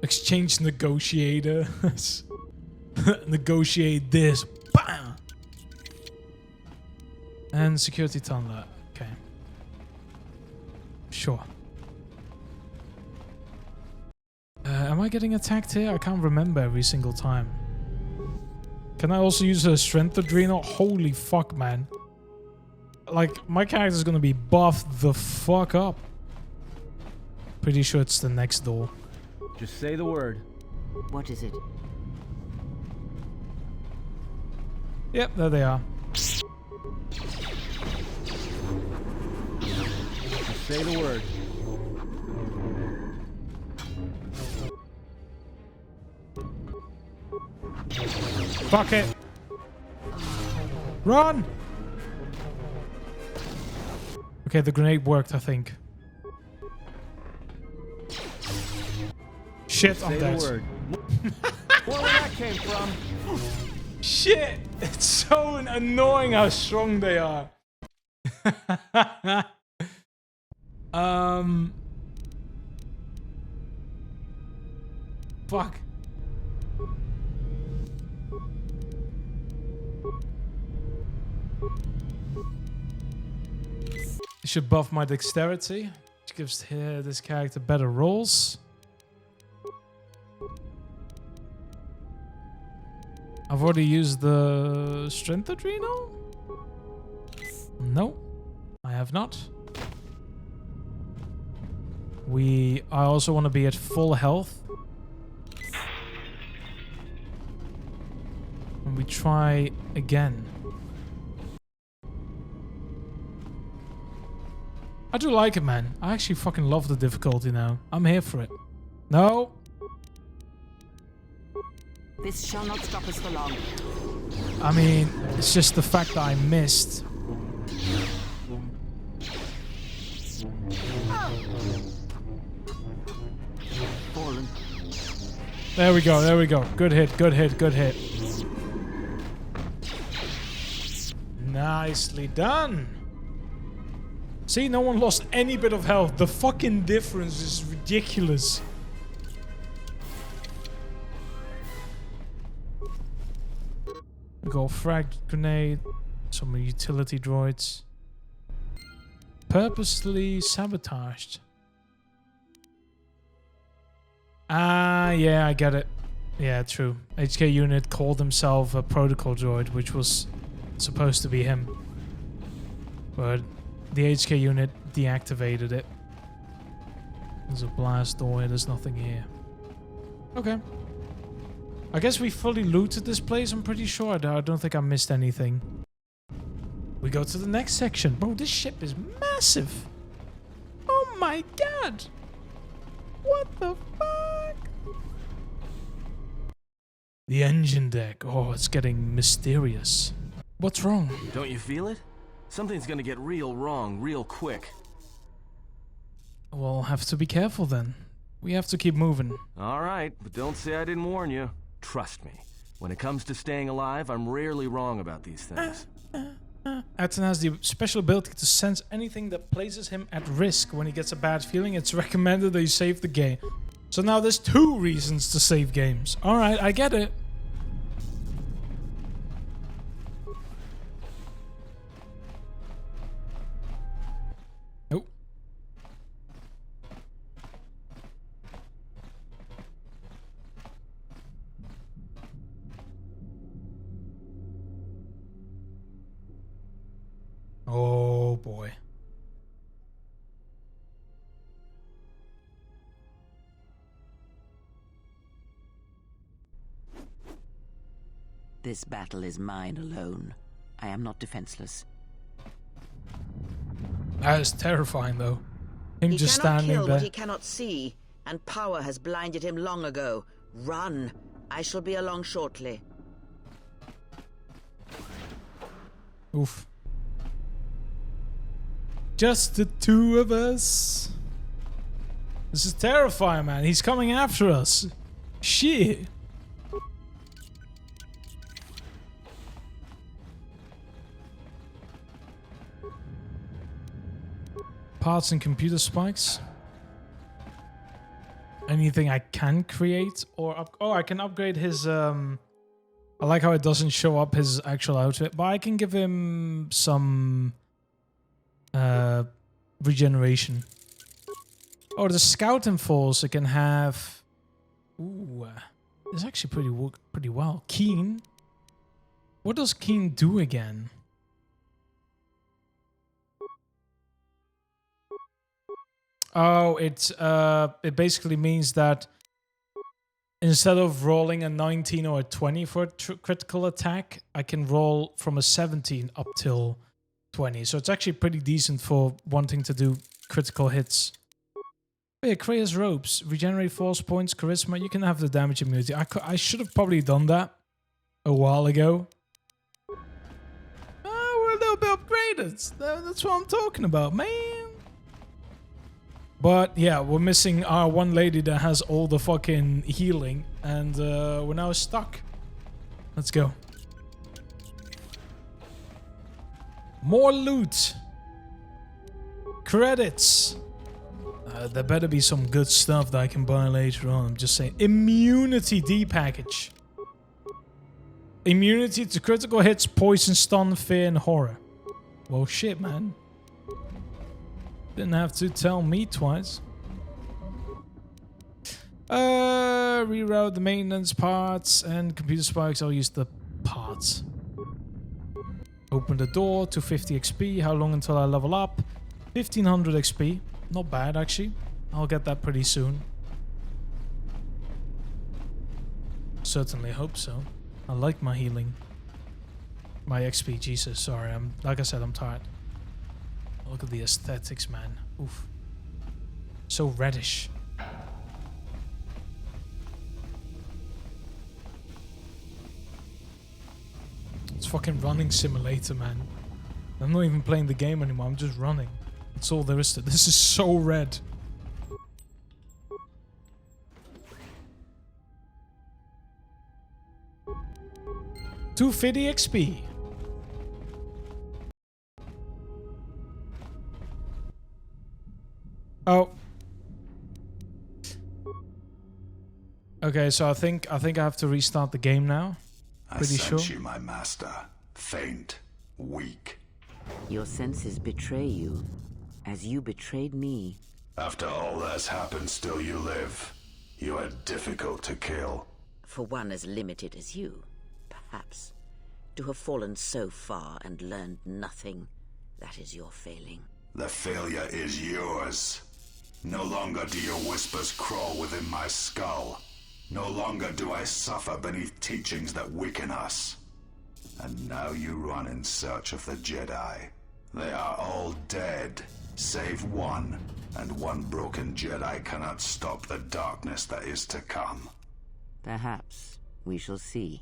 Speaker 1: Exchange negotiator. Negotiate this. Bam! And security tunneler. Okay. Sure. Am I getting attacked here? I can't remember every single time. Can I also use a strength adrenal? Holy fuck, man. Like, my character's gonna be buffed the fuck up. Pretty sure it's the next door.
Speaker 10: Just say the word.
Speaker 3: What is it?
Speaker 1: Yep, there they are.
Speaker 10: Just say the word.
Speaker 1: Fuck it. Run! Okay, the grenade worked, I think. Shit, I'm dead.
Speaker 10: Say the word. Where that came from?
Speaker 1: Shit! It's so annoying how strong they are. Fuck. I should buff my dexterity, which gives this character better rolls. I've already used the strength adrenal? No, I have not. I also want to be at full health. And we try again. I do like it, man. I actually fucking love the difficulty now. I'm here for it. No.
Speaker 3: This shall not stop us for long.
Speaker 1: I mean, it's just the fact that I missed.
Speaker 3: Fallen.
Speaker 1: There we go, there we go. Good hit, good hit, good hit. Nicely done. See, no one lost any bit of health. The fucking difference is ridiculous. We got frag grenade, some utility droids. Purposely sabotaged. Ah, yeah, I get it. Yeah, true. HK unit called himself a protocol droid, which was supposed to be him. But the HK unit deactivated it. There's a blast door here, there's nothing here. Okay. I guess we fully looted this place, I'm pretty sure. I don't think I missed anything. We go to the next section. Bro, this ship is massive. Oh my god. What the fuck? The engine deck. Oh, it's getting mysterious. What's wrong?
Speaker 5: Don't you feel it? Something's gonna get real wrong real quick.
Speaker 1: We'll have to be careful then. We have to keep moving.
Speaker 5: Alright, but don't say I didn't warn you. Trust me. When it comes to staying alive, I'm rarely wrong about these things.
Speaker 1: Atten has the special ability to sense anything that places him at risk. When he gets a bad feeling, it's recommended that you save the game. So now there's 2 reasons to save games. Alright, I get it. Nope. Oh boy.
Speaker 3: This battle is mine alone. I am not defenseless.
Speaker 1: That is terrifying though. Him
Speaker 11: He
Speaker 1: just
Speaker 11: cannot
Speaker 1: standing
Speaker 11: kill
Speaker 1: there.
Speaker 11: what he cannot see.
Speaker 3: and power has blinded him long ago. Run. I shall be along shortly.
Speaker 1: Oof. Just the two of us. This is terrifying, man. He's coming after us. Shit. Parts and computer spikes. Anything I can create or I can upgrade his I like how it doesn't show up his actual outfit, but I can give him some regeneration. Oh, the scout and falls I can have. Ooh, it's actually pretty well. Keen. What does Keen do again? Oh, it basically means that instead of rolling a 19 or a 20 for a critical attack, I can roll from a 17 up till 20. So it's actually pretty decent for wanting to do critical hits. Oh yeah, Krea's ropes. Regenerate force points, charisma. You can have the damage immunity. I should have probably done that a while ago. Oh, we're a little bit upgraded. That's what I'm talking about, man. But yeah, we're missing our one lady that has all the fucking healing. And we're now stuck. Let's go. More loot. Credits. There better be some good stuff that I can buy later on. I'm just saying. Immunity D package. Immunity to critical hits, poison, stun, fear, and horror. Well, shit, man. Didn't have to tell me twice. Reroute the maintenance parts and computer spikes. I'll use the parts. Open the door to 50 XP. How long until I level up? 1500 XP. Not bad, actually. I'll get that pretty soon. Certainly hope so. I like my healing. My XP, Jesus, sorry. Like I said, I'm tired. Look at the aesthetics, man. Oof. So reddish. It's fucking running simulator, man. I'm not even playing the game anymore. I'm just running. That's all there is to it. This is so red. $250 XP. Oh. Okay, so I think I have to restart the game now. Pretty sure.
Speaker 11: I sense you, my master. Faint, weak.
Speaker 3: Your senses betray you, as you betrayed me.
Speaker 11: After all that's happened, still you live. You are difficult to kill.
Speaker 3: For one as limited as you, perhaps. To have fallen so far and learned nothing, that is your failing.
Speaker 11: The failure is yours. No longer do your whispers crawl within my skull. No longer do I suffer beneath teachings that weaken us. And now you run in search of the Jedi. They are all dead, save one, and one broken Jedi cannot stop the darkness that is to come.
Speaker 3: Perhaps we shall see.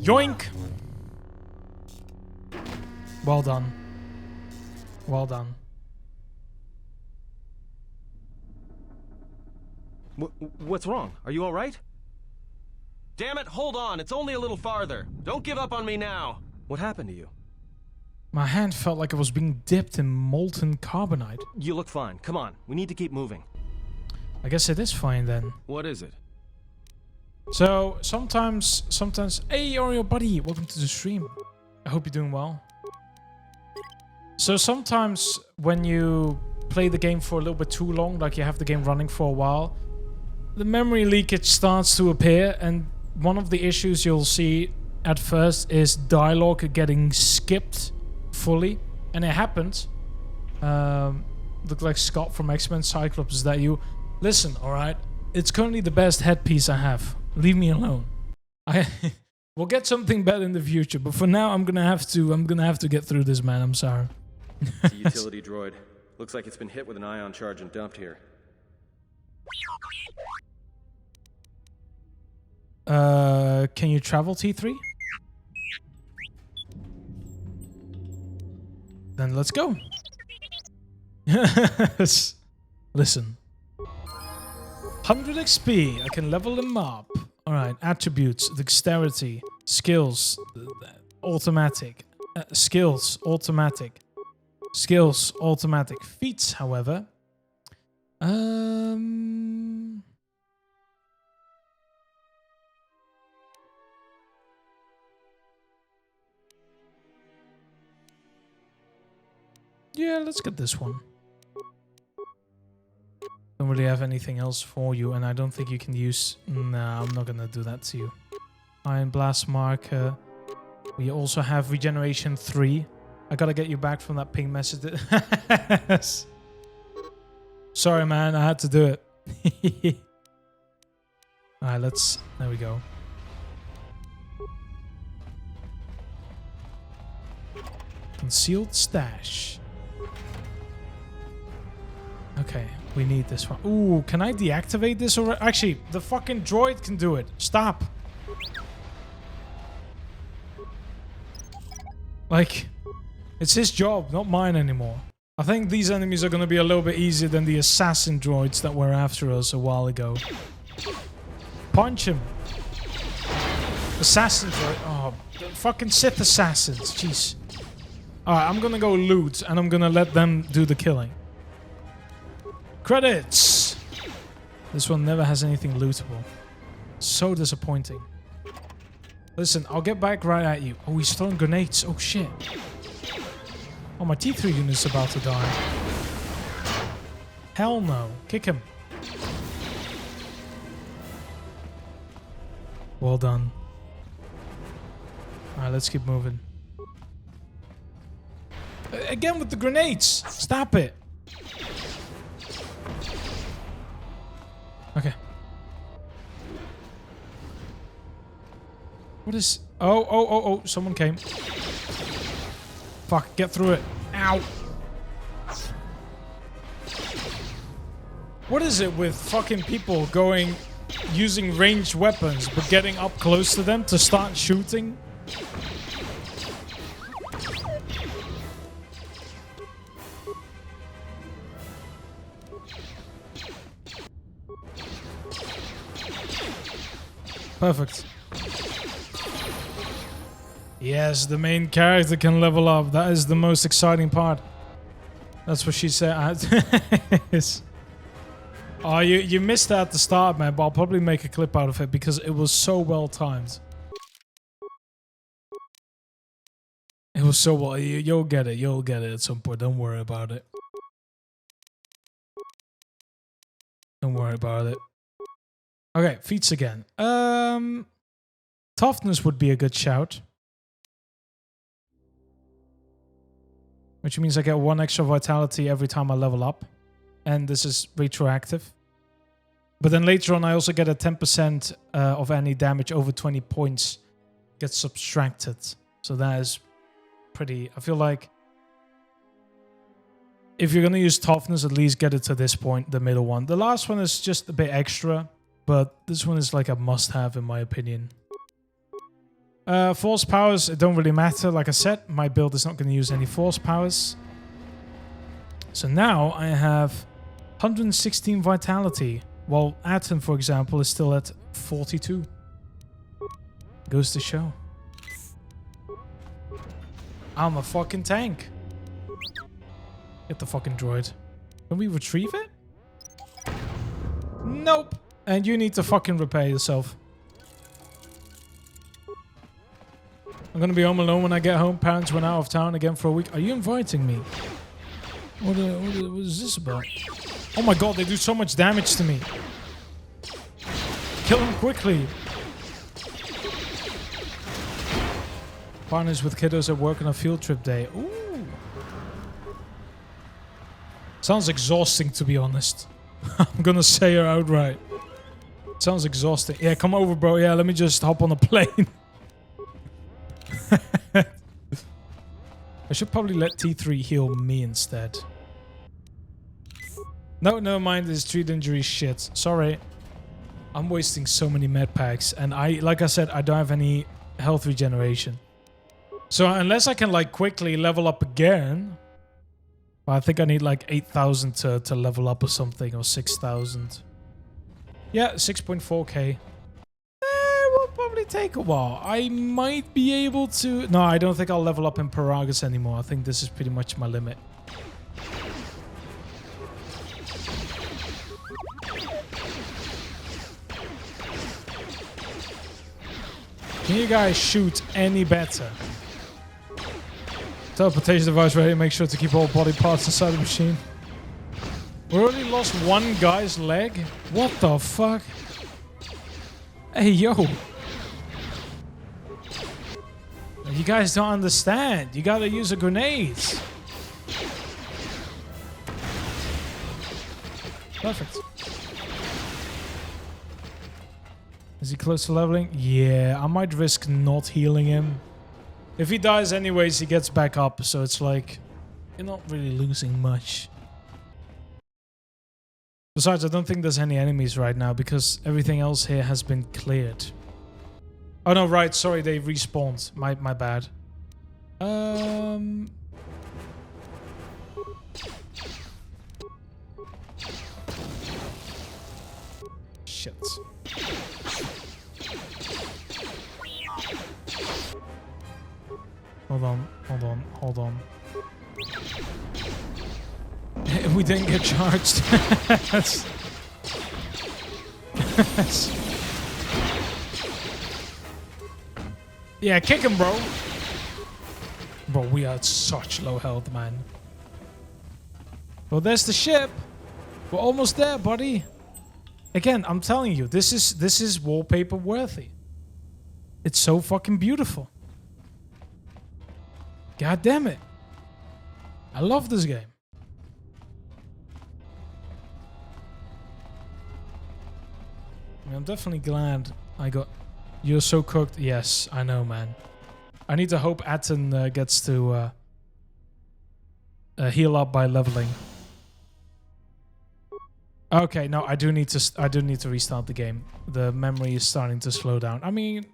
Speaker 1: Yoink! Well done. Well done.
Speaker 5: What's wrong? Are you all right? Damn it, hold on. It's only a little farther. Don't give up on me now. What happened to you?
Speaker 1: My hand felt like it was being dipped in molten carbonite.
Speaker 5: You look fine. Come on. We need to keep moving.
Speaker 1: I guess it is fine then.
Speaker 5: What is it?
Speaker 1: So, sometimes... Hey, Oreo buddy! Welcome to the stream. I hope you're doing well. So sometimes when you play the game for a little bit too long, like you have the game running for a while, the memory leakage starts to appear, and one of the issues you'll see at first is dialogue getting skipped fully, and it happened. Look like Scott from X-Men Cyclops, is that you? Listen, alright, it's currently the best headpiece I have. Leave me alone. We'll get something better in the future, but for now I'm gonna have to get through this, man. I'm sorry.
Speaker 4: It's a utility droid. Looks like it's been hit with an ion charge and dumped here.
Speaker 1: Can you travel T3? Then let's go. Listen. 100 XP. I can level them up. Alright, attributes, dexterity, skills, automatic. Skills, automatic. Skills, automatic. Feats, however. Yeah, let's get this one. Don't really have anything else for you, and I don't think you can use... Nah, I'm not gonna do that to you. Iron Blast Marker. We also have Regeneration 3. I gotta get you back from that ping message. Sorry, man, I had to do it. Alright, let's... There we go. Concealed stash. Okay, we need this one. Ooh, can I deactivate this already? Actually, the fucking droid can do it. Stop. Like, it's his job, not mine anymore. I think these enemies are going to be a little bit easier than the assassin droids that were after us a while ago. Punch him. Assassin droid. Oh, the fucking Sith assassins. Jeez. Alright, I'm going to go loot and I'm going to let them do the killing. Credits! This one never has anything lootable. So disappointing. Listen, I'll get back right at you. Oh, he's throwing grenades. Oh, shit. Oh, my T3 unit's about to die. Hell no. Kick him. Well done. Alright, let's keep moving. Again with the grenades! Stop it! Okay. What is... Oh, someone came. Fuck, get through it. Ow. What is it with fucking people using ranged weapons, but getting up close to them to start shooting? Perfect. Yes, the main character can level up. That is the most exciting part. That's what she said. Oh, you missed that at the start, man, but I'll probably make a clip out of it because it was so well timed. It was so well. You'll get it. You'll get it at some point. Don't worry about it. Don't worry about it. Okay, feats again. Toughness would be a good shout. Which means I get 1 extra vitality every time I level up. And this is retroactive. But then later on I also get a 10% of any damage over 20 points gets subtracted. So that is pretty... I feel like if you're going to use toughness, at least get it to this point, the middle one. The last one is just a bit extra. But this one is like a must-have in my opinion. Force powers, it don't really matter. Like I said, my build is not going to use any force powers. So now I have 116 vitality. While Atten, for example, is still at 42. Goes to show. I'm a fucking tank. Get the fucking droid. Can we retrieve it? Nope. And you need to fucking repair yourself. I'm gonna be home alone when I get home. Parents went out of town again for a week. Are you inviting me? What is this about? Oh my god, they do so much damage to me. Kill them quickly. Partners with kiddos at work on a field trip day. Ooh. Sounds exhausting, to be honest. I'm gonna say her outright. Sounds exhausting. Yeah, come over, bro. Yeah, let me just hop on a plane. I should probably let T3 heal me instead. No, never mind. This treat injury shit. Sorry. I'm wasting so many med packs. And like I said, I don't have any health regeneration. So unless I can like quickly level up again. I think I need like 8,000 to level up or something. Or 6,000. Yeah, 6.4k. It will probably take a while. I might be able to... No, I don't think I'll level up in Peragus anymore. I think this is pretty much my limit. Can you guys shoot any better? Teleportation device ready. Make sure to keep all body parts inside the machine. We already lost one guy's leg? What the fuck? Hey, yo. You guys don't understand. You gotta use a grenade. Perfect. Is he close to leveling? Yeah, I might risk not healing him. If he dies anyways, he gets back up. So it's like, you're not really losing much. Besides, I don't think there's any enemies right now because everything else here has been cleared. Oh no, right. Sorry, they respawned. My bad. Shit. Hold on. We didn't get charged. Yeah, kick him, bro. Bro, we are at such low health, man. Well, there's the ship. We're almost there, buddy. Again, I'm telling you, this is wallpaper worthy. It's so fucking beautiful. God damn it. I love this game. I'm definitely glad I got... You're so cooked. Yes, I know, man. I need to hope Atten gets to heal up by leveling. Okay, no, I do need to restart the game. The memory is starting to slow down. I mean,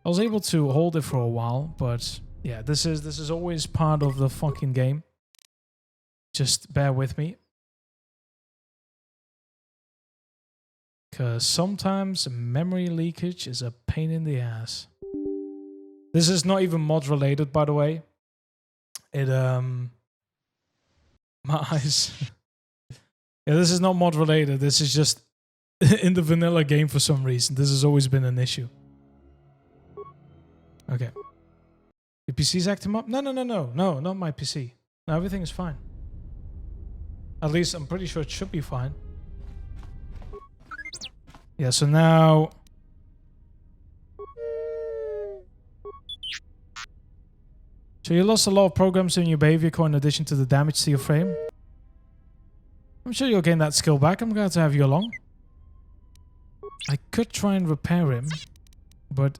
Speaker 1: I was able to hold it for a while, but yeah, this is always part of the fucking game. Just bear with me. Because sometimes memory leakage is a pain in the ass. This is not even mod related, by the way. My eyes. Yeah, this is not mod related. This is just in the vanilla game for some reason. This has always been an issue. Okay. Your PC's acting up? No, not my PC. No, everything is fine. At least I'm pretty sure it should be fine. Yeah, so now... So you lost a lot of programs in your behavior core in addition to the damage to your frame. I'm sure you'll gain that skill back. I'm glad to have you along. I could try and repair him, but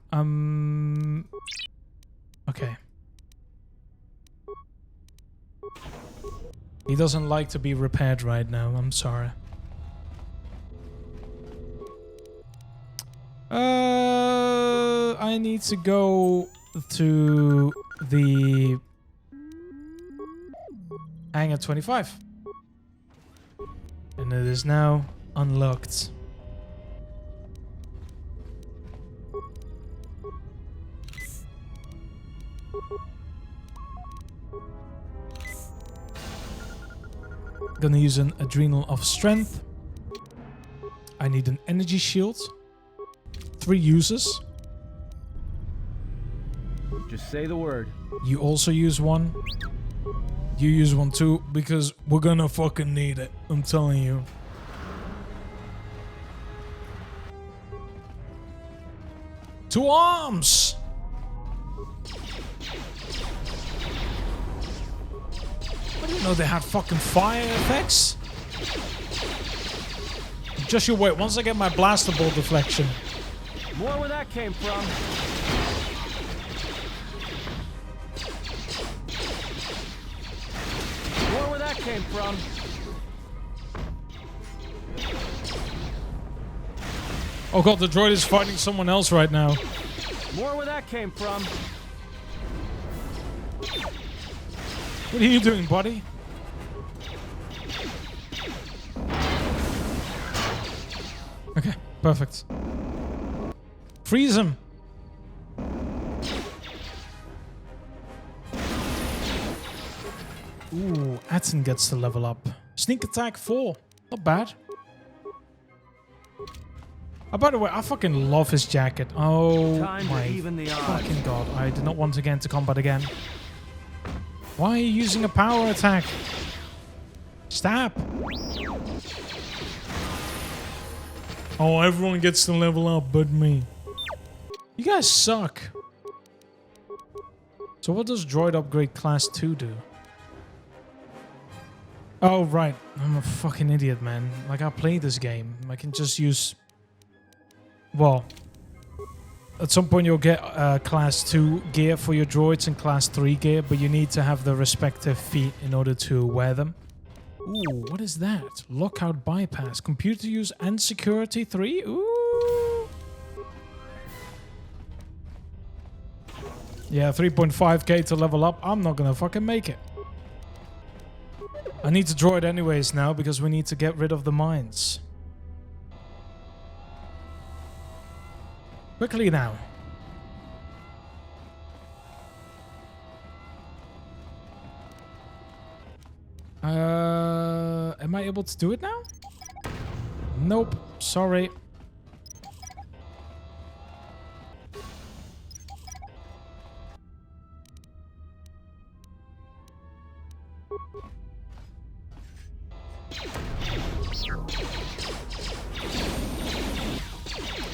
Speaker 1: okay. He doesn't like to be repaired right now. I'm sorry. I need to go to the Hangar 25. And it is now unlocked. Gonna use an Adrenal of Strength. I need an Energy Shield. 3 uses.
Speaker 10: Just say the word.
Speaker 1: You also use one. You use one too, because we're gonna fucking need it. I'm telling you. Two arms! I didn't know they had fucking fire effects. Just you wait, once I get my blaster ball deflection.
Speaker 10: More where that came from. came from.
Speaker 1: Oh god, the droid is fighting someone else right now.
Speaker 10: More where that came from.
Speaker 1: What are you doing, buddy? Okay, perfect. Freeze him. Ooh, Atten gets to level up. Sneak attack 4. Not bad. Oh, by the way, I fucking love his jacket. Oh my fucking god. I did not want to get into combat again. Why are you using a power attack? Stop. Oh, everyone gets to level up but me. You guys suck. So what does droid upgrade class 2 do? Oh, right. I'm a fucking idiot, man. Like, I played this game. I can just use... Well, at some point you'll get class 2 gear for your droids and class 3 gear, but you need to have the respective feet in order to wear them. Ooh, what is that? Lockout bypass. Computer use and security 3? Ooh. Yeah, 3.5k to level up. I'm not gonna fucking make it. I need to droid anyways now because we need to get rid of the mines. Quickly now. Am I able to do it now? Nope. Sorry.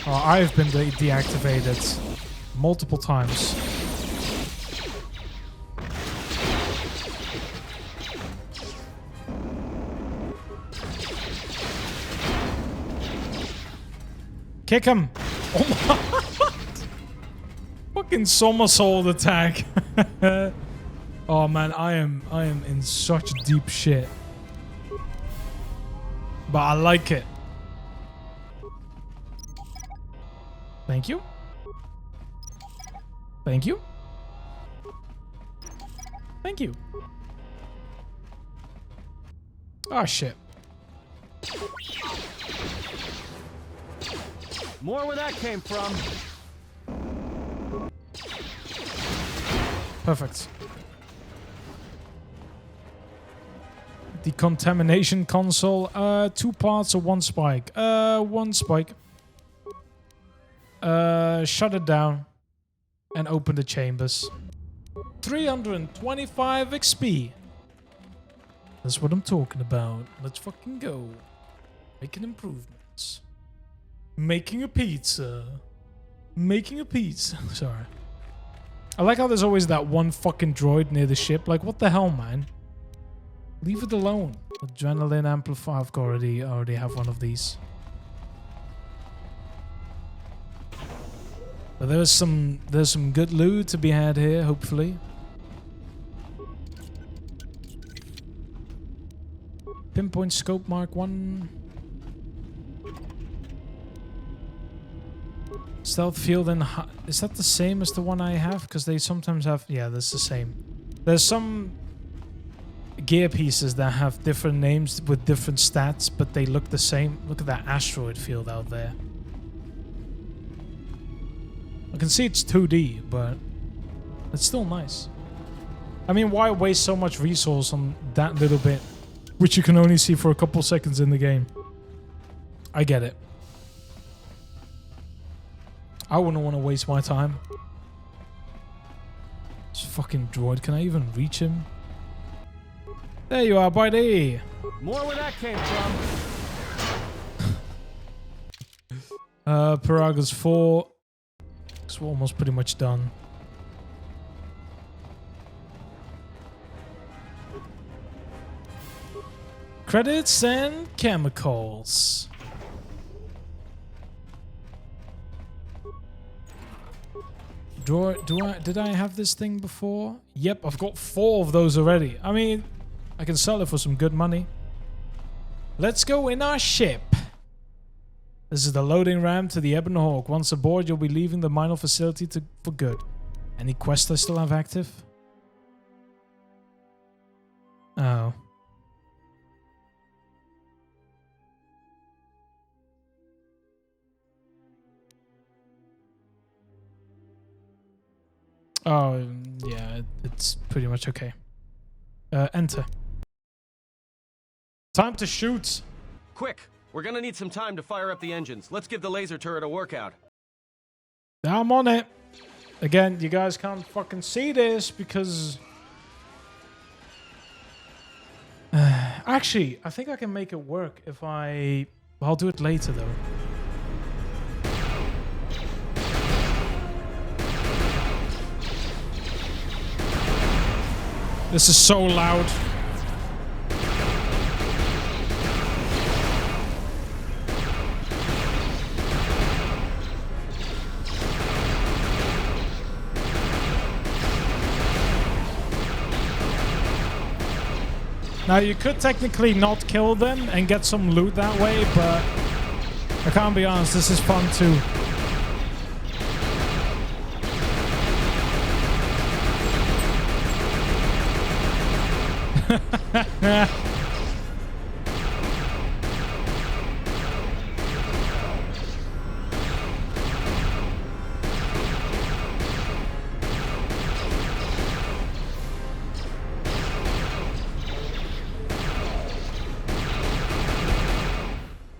Speaker 1: Oh, I've been deactivated multiple times. Kick him! Oh my fucking somersault attack. Oh man, I am in such deep shit. But I like it. Thank you. Thank you. Thank you. Oh shit.
Speaker 10: More where that came from.
Speaker 1: Perfect. Decontamination console. 2 parts or 1 spike? 1 spike. Shut it down. And open the chambers. 325 XP. That's what I'm talking about. Let's fucking go. Making improvements. Making a pizza. Making a pizza. Sorry. I like how there's always that one fucking droid near the ship. Like, what the hell, man? Leave it alone. Adrenaline amplifier. I've already have one of these. But there's some good loot to be had here, hopefully. Pinpoint scope mark 1. Stealth field and... Is that the same as the one I have? Because they sometimes have... Yeah, that's the same. There's some gear pieces that have different names with different stats, but they look the same. Look at that asteroid field out there. I can see it's 2D, but it's still nice. I mean, why waste so much resource on that little bit, which you can only see for a couple seconds in the game? I get it. I wouldn't want to waste my time. This fucking droid, can I even reach him? There you are, buddy!
Speaker 10: More where that came from.
Speaker 1: Peragus 4. So we're almost pretty much done. Credits and chemicals. Did I have this thing before? Yep, I've got 4 of those already. I mean, I can sell it for some good money. Let's go in our ship. This is the loading ramp to the Ebon Hawk. Once aboard, you'll be leaving the minor facility for good. Any quests I still have active? Oh. Oh, yeah, it's pretty much okay. Enter. Time to shoot.
Speaker 5: Quick! We're gonna need some time to fire up the engines. Let's give the laser turret a workout.
Speaker 1: I'm on it. Again, you guys can't fucking see this because... Actually, I think I can make it work if I... I'll do it later, though. This is so loud. Now, you could technically not kill them and get some loot that way, but I can't be honest, this is fun too.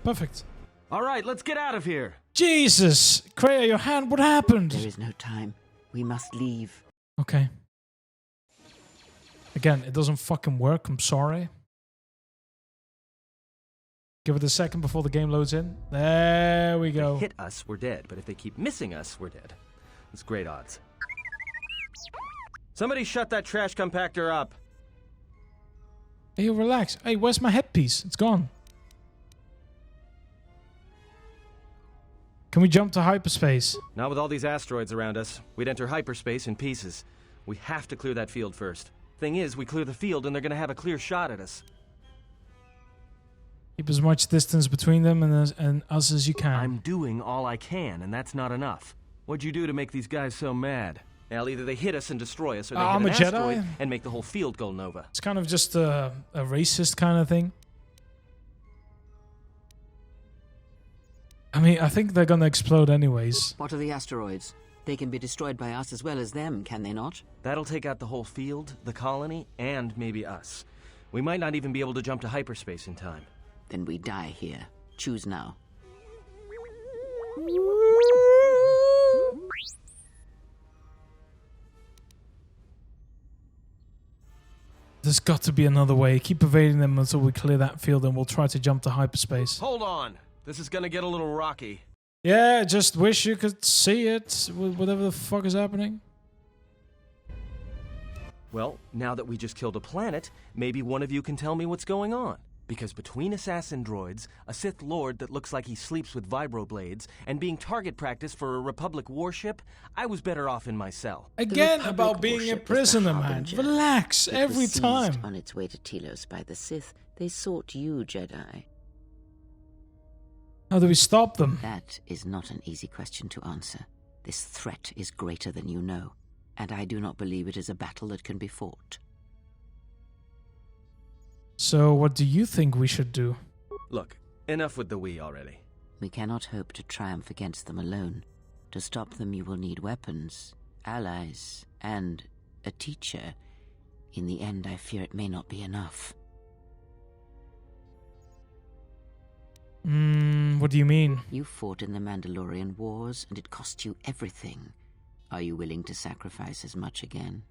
Speaker 1: Perfect.
Speaker 5: All right, let's get out of here.
Speaker 1: Jesus! Kreia, your hand, what happened?
Speaker 3: There is no time. We must leave.
Speaker 1: Okay. Again, it doesn't fucking work. I'm sorry. Give it a second before the game loads in. There we go.
Speaker 5: If they hit us, we're dead. But if they keep missing us, we're dead. It's great odds. Somebody shut that trash compactor up.
Speaker 1: Hey, relax. Hey, where's my headpiece? It's gone. Can we jump to hyperspace?
Speaker 5: Not with all these asteroids around us. We'd enter hyperspace in pieces. We have to clear that field first. Thing is, we clear the field and they're gonna have a clear shot at us.
Speaker 1: Keep as much distance between them and us as you can.
Speaker 5: I'm doing all I can, and that's not enough. What'd you do to make these guys so mad? Well, either they hit us and destroy us, or they hit an asteroid
Speaker 1: Jedi
Speaker 5: and make the whole field go nova.
Speaker 1: It's kind of just a racist kind of thing. I mean, I think they're gonna explode anyways.
Speaker 3: What are the asteroids? They can be destroyed by us as well as them, can they not?
Speaker 5: That'll take out the whole field, the colony, and maybe us. We might not even be able to jump to hyperspace in time.
Speaker 3: Then we die here. Choose now.
Speaker 1: There's got to be another way. Keep evading them until we clear that field and we'll try to jump to hyperspace.
Speaker 5: Hold on. This is gonna get a little rocky.
Speaker 1: Yeah, just wish you could see it with whatever the fuck is happening.
Speaker 5: Well, now that we just killed a planet, maybe one of you can tell me what's going on. Because between assassin droids, a Sith Lord that looks like he sleeps with vibroblades, and being target practice for a Republic warship, I was better off in my cell.
Speaker 1: Again, about being a prisoner, man. Relax, every time.
Speaker 3: On its way to Telos by the Sith, they sought you, Jedi.
Speaker 1: How do we stop them?
Speaker 3: That is not an easy question to answer. This threat is greater than you know, and I do not believe it is a battle that can be fought.
Speaker 1: So, what do you think we should do?
Speaker 5: Look, enough with the we already.
Speaker 3: We cannot hope to triumph against them alone. To stop them, you will need weapons, allies, and a teacher. In the end, I fear it may not be enough.
Speaker 1: What do you mean?
Speaker 3: You fought in the Mandalorian Wars, and it cost you everything. Are you willing to sacrifice as much again?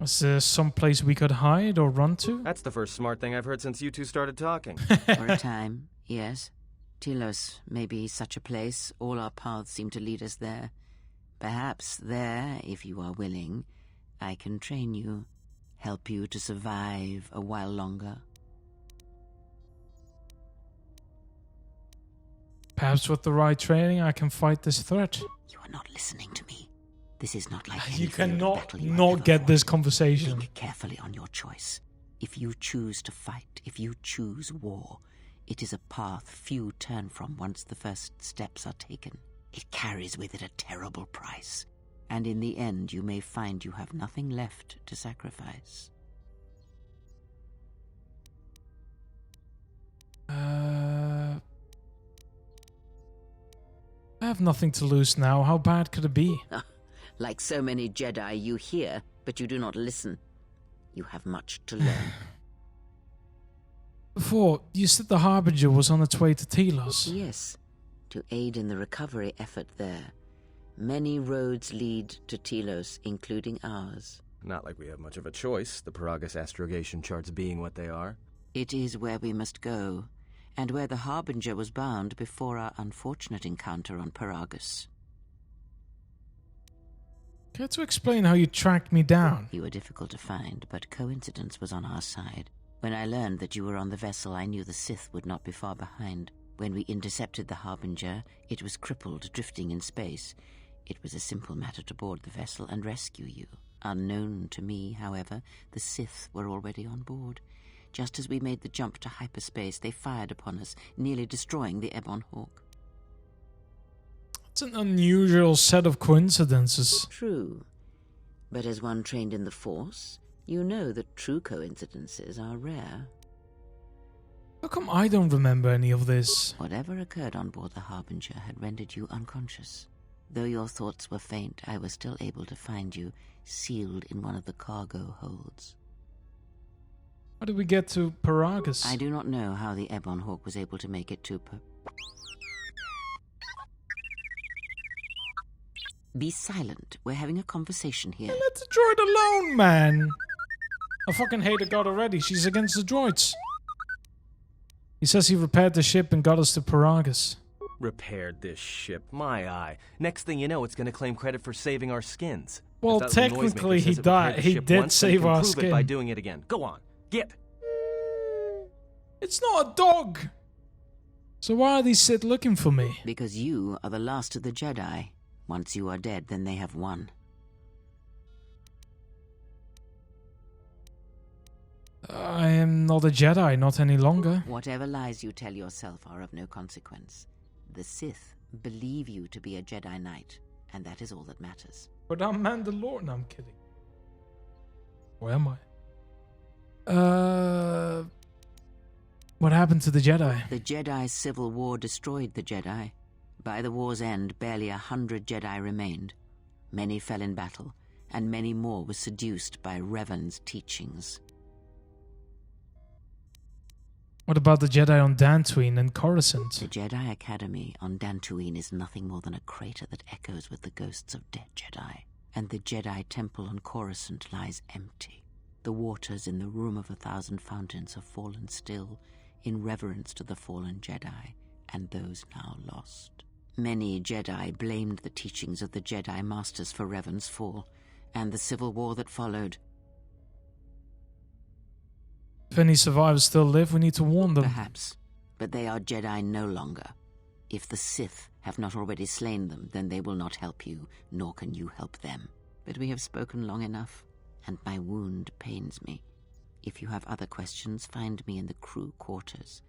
Speaker 1: Is there some place we could hide or run to?
Speaker 5: That's the first smart thing I've heard since you two started talking.
Speaker 3: For a time, yes. Telos may be such a place. All our paths seem to lead us there. Perhaps there, if you are willing, I can train you. Help you to survive a while longer.
Speaker 1: Perhaps with the right training I can fight this threat.
Speaker 3: You are not listening to me. This is not like
Speaker 1: You
Speaker 3: any field of
Speaker 1: cannot
Speaker 3: battle you have
Speaker 1: not
Speaker 3: ever
Speaker 1: get this
Speaker 3: fought.
Speaker 1: conversation.
Speaker 3: Think carefully on your choice. If you choose to fight, if you choose war, it is a path few turn from once the first steps are taken. It carries with it a terrible price, and in the end you may find you have nothing left to sacrifice.
Speaker 1: I have nothing to lose now. How bad could it be?
Speaker 3: Like so many Jedi, you hear, but you do not listen. You have much to learn.
Speaker 1: Before, you said the Harbinger was on its way to Telos.
Speaker 3: Yes, to aid in the recovery effort there. Many roads lead to Telos, including ours.
Speaker 4: Not like we have much of a choice, the Peragus astrogation charts being what they are.
Speaker 3: It is where we must go, and where the Harbinger was bound before our unfortunate encounter on Peragus.
Speaker 1: Care to explain how you tracked me down?
Speaker 3: You were difficult to find, but coincidence was on our side. When I learned that you were on the vessel, I knew the Sith would not be far behind. When we intercepted the Harbinger, it was crippled, drifting in space. It was a simple matter to board the vessel and rescue you. Unknown to me, however, the Sith were already on board. Just as we made the jump to hyperspace, they fired upon us, nearly destroying the Ebon Hawk.
Speaker 1: It's an unusual set of coincidences.
Speaker 3: True. But as one trained in the Force, you know that true coincidences are rare.
Speaker 1: How come I don't remember any of this?
Speaker 3: Whatever occurred on board the Harbinger had rendered you unconscious. Though your thoughts were faint, I was still able to find you, sealed in one of the cargo holds.
Speaker 1: How did we get to Peragus?
Speaker 3: I do not know how the Ebon Hawk was able to make it to Be silent. We're having a conversation here.
Speaker 1: Hey, let the droid alone, man! I fucking hate the god already. She's against the droids. He says he repaired the ship and got us to Peragus.
Speaker 5: Repaired this ship, my eye. Next thing you know, it's gonna claim credit for saving our skins.
Speaker 1: Well,
Speaker 5: If that little
Speaker 1: technically
Speaker 5: noisemaker
Speaker 1: he
Speaker 5: says it repaired
Speaker 1: died.
Speaker 5: the
Speaker 1: He
Speaker 5: ship
Speaker 1: did
Speaker 5: once, then he
Speaker 1: save
Speaker 5: can
Speaker 1: our
Speaker 5: prove
Speaker 1: skin.
Speaker 5: it by doing it again. Go on, get.
Speaker 1: It's not a dog! So why are these Sith looking for me?
Speaker 3: Because you are the last of the Jedi. Once you are dead, then they have won.
Speaker 1: I am not a Jedi, not any longer.
Speaker 3: Whatever lies you tell yourself are of no consequence. The Sith believe you to be a Jedi Knight, and that is all that matters.
Speaker 1: But I'm Mandalorian. No, I'm kidding. Where am I? What happened to the Jedi?
Speaker 3: The Jedi Civil War destroyed the Jedi. By the war's end, barely 100 Jedi remained. Many fell in battle, and many more were seduced by Revan's teachings.
Speaker 1: What about the Jedi on Dantooine and Coruscant?
Speaker 3: The Jedi Academy on Dantooine is nothing more than a crater that echoes with the ghosts of dead Jedi. And the Jedi Temple on Coruscant lies empty. The waters in the Room of 1,000 Fountains have fallen still, in reverence to the fallen Jedi, and those now lost. Many Jedi blamed the teachings of the Jedi Masters for Revan's fall, and the civil war that followed.
Speaker 1: If any survivors still live, we need to warn them.
Speaker 3: Perhaps, but they are Jedi no longer. If the Sith have not already slain them, then they will not help you, nor can you help them. But we have spoken long enough, and my wound pains me. If you have other questions, find me in the crew quarters.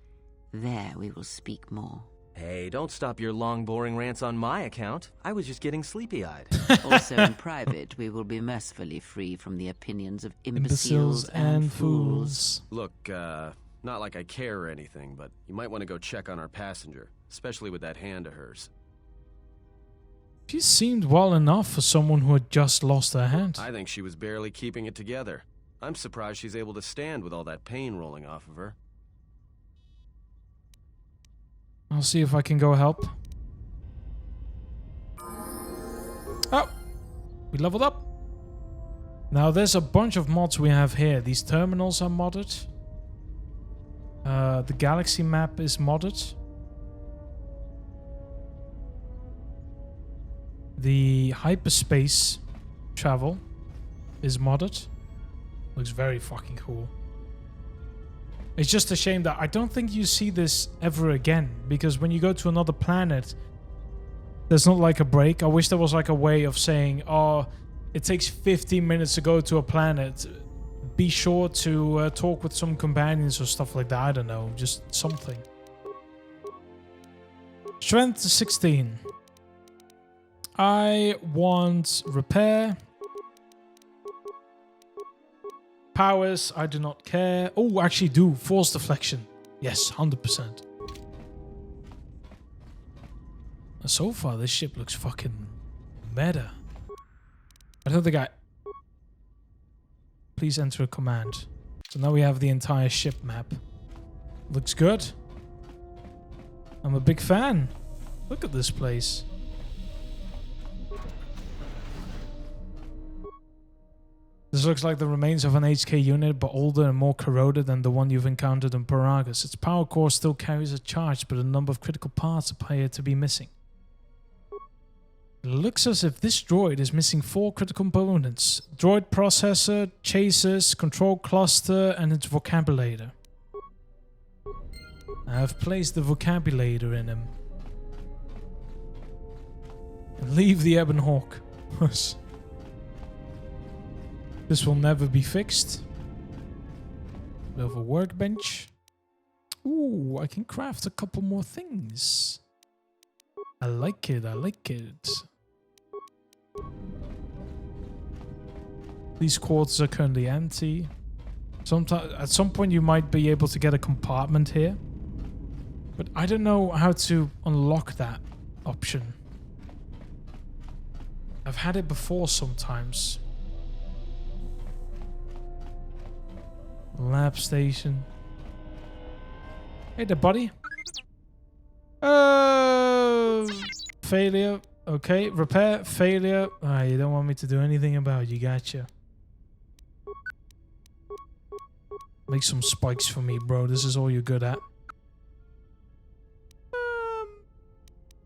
Speaker 3: There we will speak more.
Speaker 5: Hey, don't stop your long, boring rants on my account. I was just getting sleepy-eyed.
Speaker 3: Also in private, we will be mercifully free from the opinions of imbeciles and fools.
Speaker 4: Look, not like I care or anything, but you might want to go check on our passenger, especially with that hand of hers.
Speaker 1: She seemed well enough for someone who had just lost her hand.
Speaker 4: I think she was barely keeping it together. I'm surprised she's able to stand with all that pain rolling off of her.
Speaker 1: I'll see if I can go help. Oh! We leveled up. Now there's a bunch of mods we have here. These terminals are modded. The galaxy map is modded. The hyperspace travel is modded. Looks very fucking cool. It's just a shame that I don't think you see this ever again, because when you go to another planet, There's not like a break. I wish there was like a way of saying, oh, it takes 15 minutes to go to a planet. Be sure to talk with some companions or stuff like that. I don't know. Just something. Strength 16. I want repair. Powers, I do not care. Oh, actually do. Force deflection. Yes, 100%. So far, this ship looks fucking meta. I don't think I... Please enter a command. So now we have the entire ship map. Looks good. I'm a big fan. Look at this place. This looks like the remains of an HK unit, but older and more corroded than the one you've encountered in Peragus. Its power core still carries a charge, but a number of critical parts appear to be missing. It looks as if this droid is missing 4 critical components. Droid processor, chassis, control cluster, and its vocabulator. I have placed the vocabulator in him. And leave the Ebon Hawk. This will never be fixed. We have a workbench. Ooh, I can craft a couple more things. I like it, I like it. These quarters are currently empty. At some point you might be able to get a compartment here. But I don't know how to unlock that option. I've had it before sometimes. Lab station. Hey there, buddy. Failure. Okay, repair, failure. Ah, you don't want me to do anything about it. You gotcha. Make some spikes for me, bro. This is all you're good at.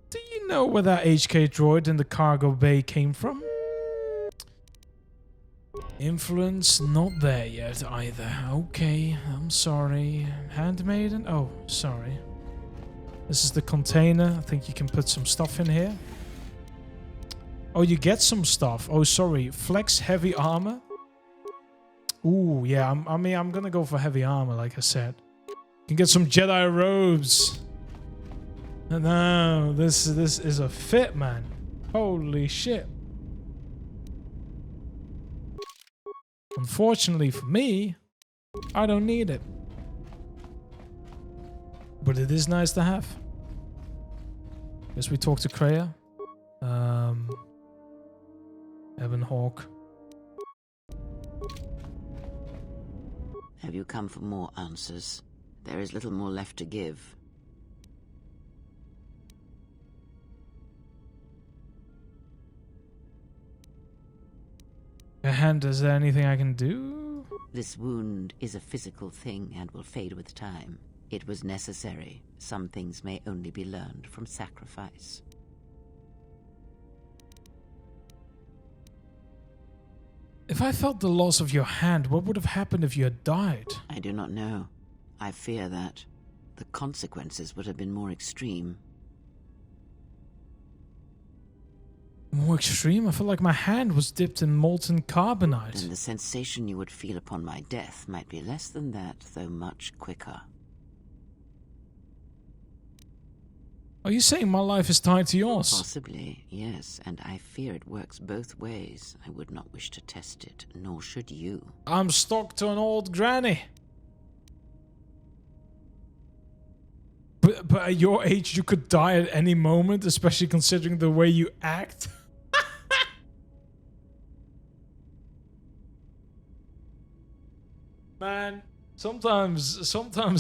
Speaker 1: Do you know where that HK droid in the cargo bay came from? Influence not there yet either. Okay, I'm sorry. Handmaiden? Oh, sorry. This is the container. I think you can put some stuff in here. Oh, you get some stuff. Oh, sorry. Flex heavy armor. Ooh, yeah. I'm gonna go for heavy armor, like I said. You can get some Jedi robes. No, this is a fit, man. Holy shit. Unfortunately for me, I don't need it. But it is nice to have. Guess we talk to Kreia. Ebon Hawk.
Speaker 3: Have you come for more answers? There is little more left to give.
Speaker 1: And is there anything I can do?
Speaker 3: This wound is a physical thing and will fade with time. It was necessary. Some things may only be learned from sacrifice.
Speaker 1: If I felt the loss of your hand, what would have happened if you had died?
Speaker 3: I do not know. I fear that the consequences would have been more extreme.
Speaker 1: More extreme? I felt like my hand was dipped in molten carbonite.
Speaker 3: And the sensation you would feel upon my death might be less than that, though much quicker.
Speaker 1: Are you saying my life is tied to yours?
Speaker 3: Possibly, yes, and I fear it works both ways. I would not wish to test it, nor should you.
Speaker 1: I'm stuck to an old granny. But at your age, you could die at any moment, especially considering the way you act. Man, sometimes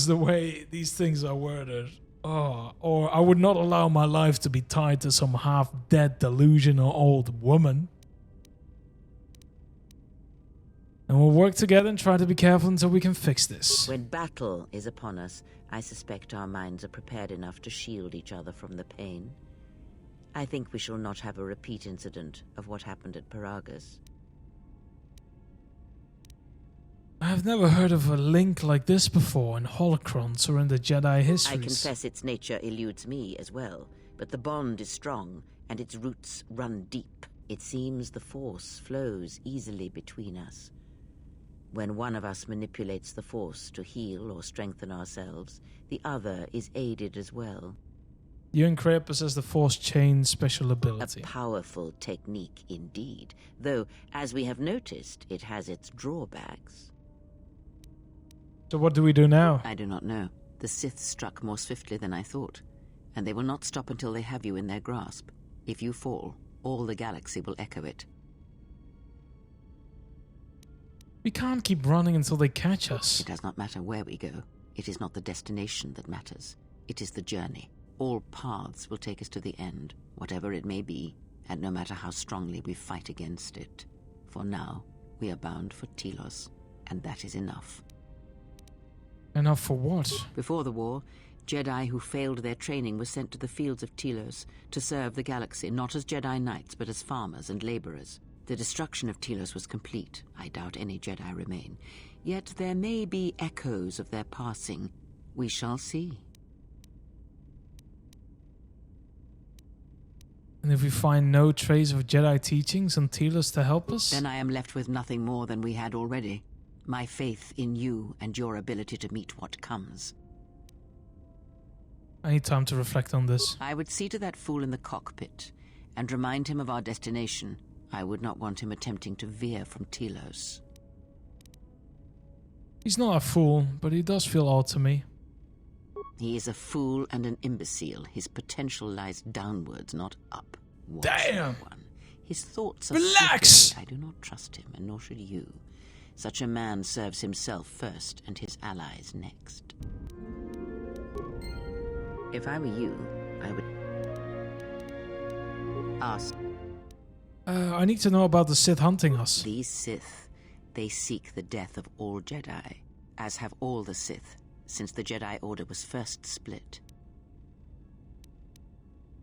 Speaker 1: the way these things are worded, or I would not allow my life to be tied to some half-dead delusional old woman. And we'll work together and try to be careful until we can fix this.
Speaker 3: When battle is upon us, I suspect our minds are prepared enough to shield each other from the pain. I think we shall not have a repeat incident of what happened at Peragus.
Speaker 1: I've never heard of a link like this before in holocrons or in the Jedi histories.
Speaker 3: I confess its nature eludes me as well, but the bond is strong, and its roots run deep. It seems the Force flows easily between us. When one of us manipulates the Force to heal or strengthen ourselves, the other is aided as well.
Speaker 1: You and Creo possess the Force Chain special ability.
Speaker 3: A powerful technique indeed, though, as we have noticed, it has its drawbacks.
Speaker 1: So what do we do now?
Speaker 3: I do not know. The Sith struck more swiftly than I thought, and they will not stop until they have you in their grasp. If you fall, all the galaxy will echo it.
Speaker 1: We can't keep running until they catch us.
Speaker 3: It does not matter where we go. It is not the destination that matters. It is the journey. All paths will take us to the end, whatever it may be, and no matter how strongly we fight against it. For now, we are bound for Telos, and that is enough.
Speaker 1: Enough for what?
Speaker 3: Before the war, Jedi who failed their training were sent to the fields of Telos to serve the galaxy, not as Jedi Knights, but as farmers and laborers. The destruction of Telos was complete. I doubt any Jedi remain. Yet there may be echoes of their passing. We shall see.
Speaker 1: And if we find no trace of Jedi teachings on Telos to help us?
Speaker 3: Then I am left with nothing more than we had already. My faith in you and your ability to meet what comes.
Speaker 1: I need time to reflect on this.
Speaker 3: I would see to that fool in the cockpit and remind him of our destination. I would not want him attempting to veer from Telos.
Speaker 1: He's not a fool, but he does feel odd to me.
Speaker 3: He is a fool and an imbecile. His potential lies downwards, not up.
Speaker 1: Damn!
Speaker 3: His thoughts are
Speaker 1: Relax!
Speaker 3: secret. I do not trust him, and nor should you. Such a man serves himself first and his allies next. If I were you, I would ask.
Speaker 1: I need to know about the Sith hunting us.
Speaker 3: These Sith, they seek the death of all Jedi, as have all the Sith, since the Jedi Order was first split.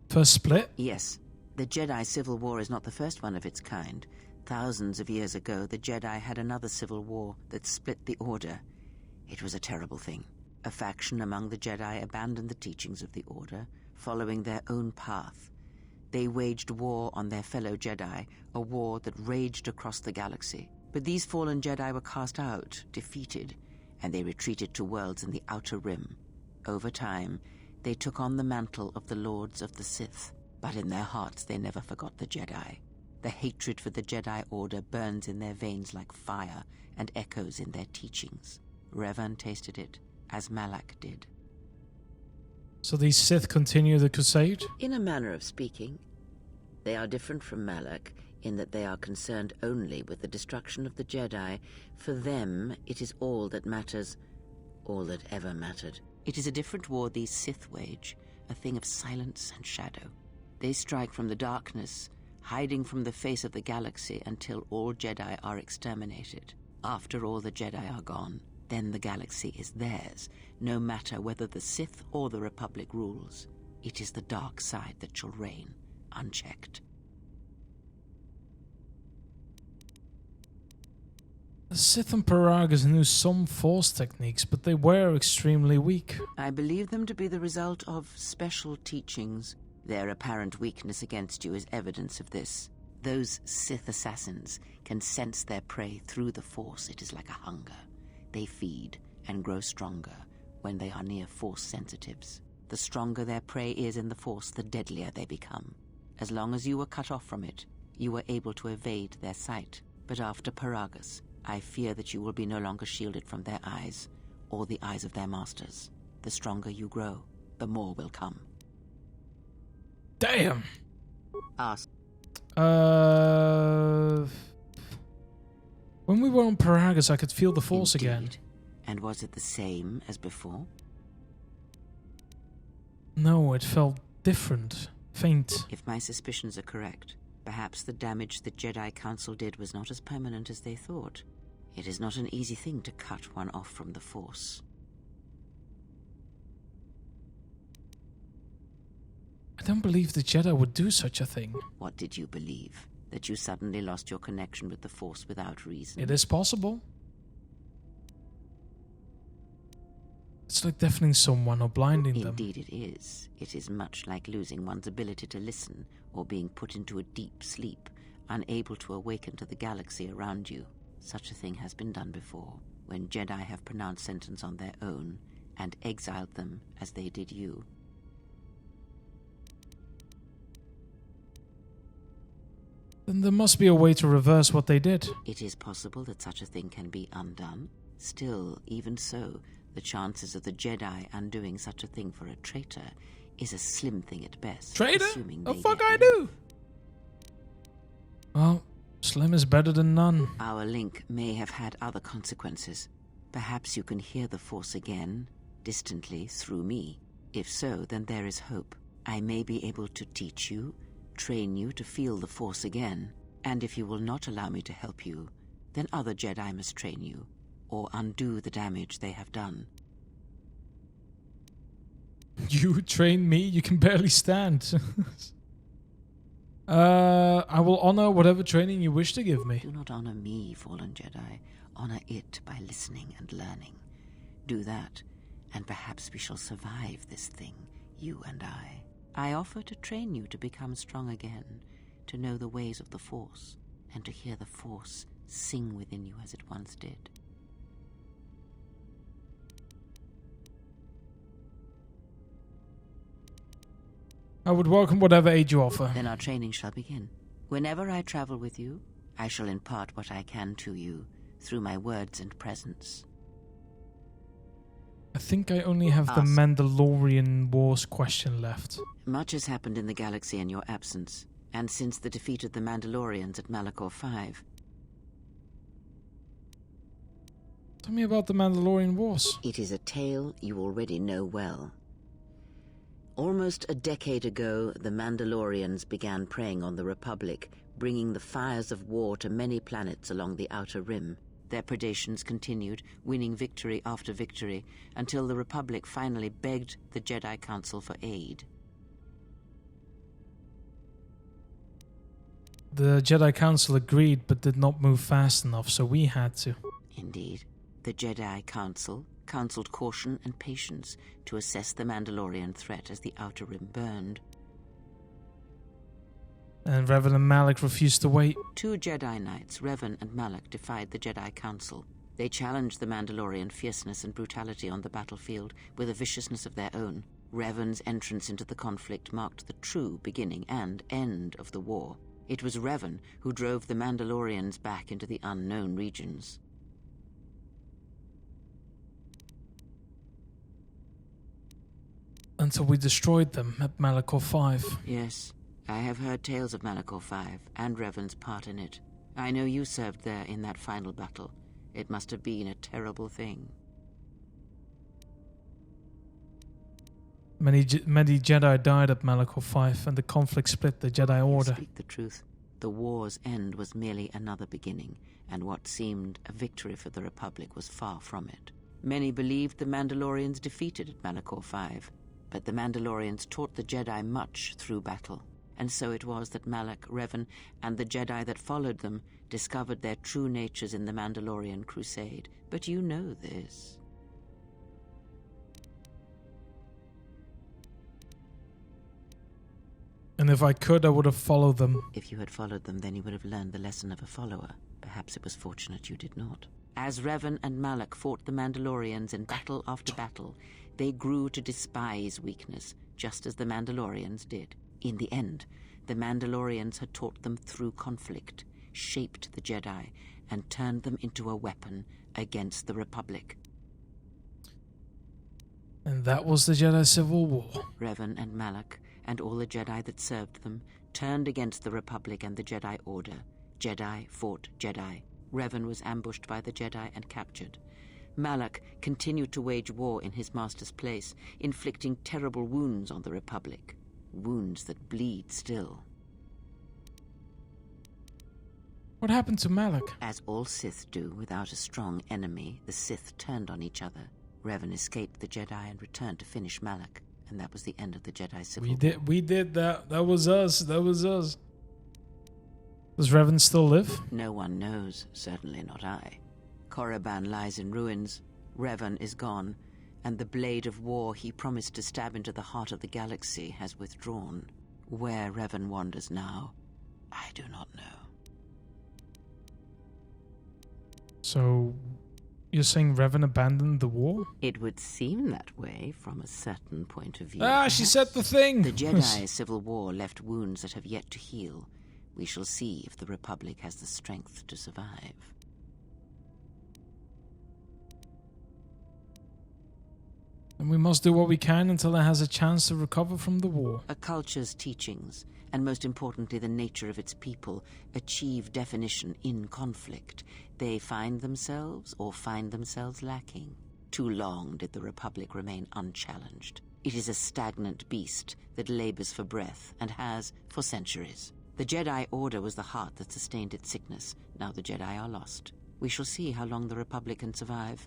Speaker 1: First split?
Speaker 3: Yes. The Jedi Civil War is not the first one of its kind. Thousands of years ago, the Jedi had another civil war that split the Order. It was a terrible thing. A faction among the Jedi abandoned the teachings of the Order, following their own path. They waged war on their fellow Jedi, a war that raged across the galaxy. But these fallen Jedi were cast out, defeated, and they retreated to worlds in the Outer Rim. Over time, they took on the mantle of the Lords of the Sith, but in their hearts they never forgot the Jedi. The hatred for the Jedi Order burns in their veins like fire and echoes in their teachings. Revan tasted it, as Malak did.
Speaker 1: So these Sith continue the crusade?
Speaker 3: In a manner of speaking. They are different from Malak in that they are concerned only with the destruction of the Jedi. For them, it is all that matters, all that ever mattered. It is a different war these Sith wage, a thing of silence and shadow. They strike from the darkness, hiding from the face of the galaxy until all Jedi are exterminated. After all the Jedi are gone, then the galaxy is theirs, no matter whether the Sith or the Republic rules. It is the dark side that shall reign, unchecked.
Speaker 1: The Sith and Peragus knew some Force techniques, but they were extremely weak.
Speaker 3: I believe them to be the result of special teachings. Their apparent weakness against you is evidence of this. Those Sith assassins can sense their prey through the Force. It is like a hunger. They feed and grow stronger when they are near Force sensitives. The stronger their prey is in the Force, the deadlier they become. As long as you were cut off from it, you were able to evade their sight. But after Peragus, I fear that you will be no longer shielded from their eyes, or the eyes of their masters. The stronger you grow, the more will come.
Speaker 1: Damn!
Speaker 3: Ask.
Speaker 1: When we were on Peragus, I could feel the Force
Speaker 3: Indeed.
Speaker 1: again.
Speaker 3: And was it the same as before?
Speaker 1: No, it felt different. Faint.
Speaker 3: If my suspicions are correct, perhaps the damage the Jedi Council did was not as permanent as they thought. It is not an easy thing to cut one off from the Force.
Speaker 1: I don't believe the Jedi would do such a thing.
Speaker 3: What did you believe? That you suddenly lost your connection with the Force without reason?
Speaker 1: It is possible. It's like deafening someone or blinding them.
Speaker 3: Indeed it is. It is much like losing one's ability to listen or being put into a deep sleep, unable to awaken to the galaxy around you. Such a thing has been done before, when Jedi have pronounced sentence on their own and exiled them as they did you.
Speaker 1: Then there must be a way to reverse what they did.
Speaker 3: It is possible that such a thing can be undone. Still, even so, the chances of the Jedi undoing such a thing for a traitor is a slim thing at best.
Speaker 1: Traitor?
Speaker 3: Assuming
Speaker 1: The
Speaker 3: they
Speaker 1: fuck
Speaker 3: get
Speaker 1: I
Speaker 3: you.
Speaker 1: do? Well, slim is better than none.
Speaker 3: Our link may have had other consequences. Perhaps you can hear the Force again, distantly, through me. If so, then there is hope. I may be able to teach you, train you to feel the Force again. And if you will not allow me to help you, then other Jedi must train you, or undo the damage they have done.
Speaker 1: You train me? You can barely stand. I will honor whatever training you wish to give me.
Speaker 3: Do not honor me, fallen Jedi. Honor it by listening and learning. Do that, and perhaps we shall survive this thing, you and I. I offer to train you to become strong again, to know the ways of the Force, and to hear the Force sing within you as it once did.
Speaker 1: I would welcome whatever aid you offer.
Speaker 3: Then our training shall begin. Whenever I travel with you, I shall impart what I can to you through my words and presence.
Speaker 1: I think I only have the Mandalorian Wars question left.
Speaker 3: Much has happened in the galaxy in your absence, and since the defeat of the Mandalorians at Malachor 5.
Speaker 1: Tell me about the Mandalorian Wars.
Speaker 3: It is a tale you already know well. Almost a decade ago, the Mandalorians began preying on the Republic, bringing the fires of war to many planets along the Outer Rim. Their predations continued, winning victory after victory, until the Republic finally begged the Jedi Council for aid.
Speaker 1: The Jedi Council agreed, but did not move fast enough, so we had to.
Speaker 3: Indeed. The Jedi Council counseled caution and patience to assess the Mandalorian threat as the Outer Rim burned.
Speaker 1: And Revan and Malak refused to wait.
Speaker 3: 2 Jedi Knights, Revan and Malak, defied the Jedi Council. They challenged the Mandalorian fierceness and brutality on the battlefield with a viciousness of their own. Revan's entrance into the conflict marked the true beginning and end of the war. It was Revan who drove the Mandalorians back into the unknown regions.
Speaker 1: Until we destroyed them at Malachor 5.
Speaker 3: Yes, I have heard tales of Malachor 5 and Revan's part in it. I know you served there in that final battle. It must have been a terrible thing.
Speaker 1: Many Jedi died at Malachor 5, and the conflict split the Jedi Order.
Speaker 3: Speak the truth. The war's end was merely another beginning, and what seemed a victory for the Republic was far from it. Many believed the Mandalorians defeated at Malachor 5, but the Mandalorians taught the Jedi much through battle. And so it was that Malak, Revan, and the Jedi that followed them discovered their true natures in the Mandalorian crusade. But you know this.
Speaker 1: And if I could, I would have followed them.
Speaker 3: If you had followed them, then you would have learned the lesson of a follower. Perhaps it was fortunate you did not. As Revan and Malak fought the Mandalorians in battle after battle, they grew to despise weakness, just as the Mandalorians did. In the end, the Mandalorians had taught them through conflict, shaped the Jedi, and turned them into a weapon against the Republic.
Speaker 1: And that was the Jedi Civil War.
Speaker 3: Revan and Malak, and all the Jedi that served them, turned against the Republic and the Jedi Order. Jedi fought Jedi. Revan was ambushed by the Jedi and captured. Malak continued to wage war in his master's place, inflicting terrible wounds on the Republic. Wounds that bleed still.
Speaker 1: What happened to Malak?
Speaker 3: As all Sith do, without a strong enemy, the Sith turned on each other. Revan escaped the Jedi and returned to finish Malak, and that was the end of the Jedi Civil War.
Speaker 1: We did that. That was us. Does Revan still live?
Speaker 3: No one knows, certainly not I. Korriban lies in ruins, Revan is gone, and the blade of war he promised to stab into the heart of the galaxy has withdrawn. Where Revan wanders now, I do not know.
Speaker 1: So, you're saying Revan abandoned the war?
Speaker 3: It would seem that way from a certain point of view.
Speaker 1: She said the thing!
Speaker 3: The Jedi Civil War left wounds that have yet to heal. We shall see if the Republic has the strength to survive.
Speaker 1: And we must do what we can until it has a chance to recover from the war.
Speaker 3: A culture's teachings, and most importantly the nature of its people, achieve definition in conflict. They find themselves or find themselves lacking. Too long did the Republic remain unchallenged. It is a stagnant beast that labors for breath and has for centuries. The Jedi Order was the heart that sustained its sickness. Now the Jedi are lost. We shall see how long the Republic can survive.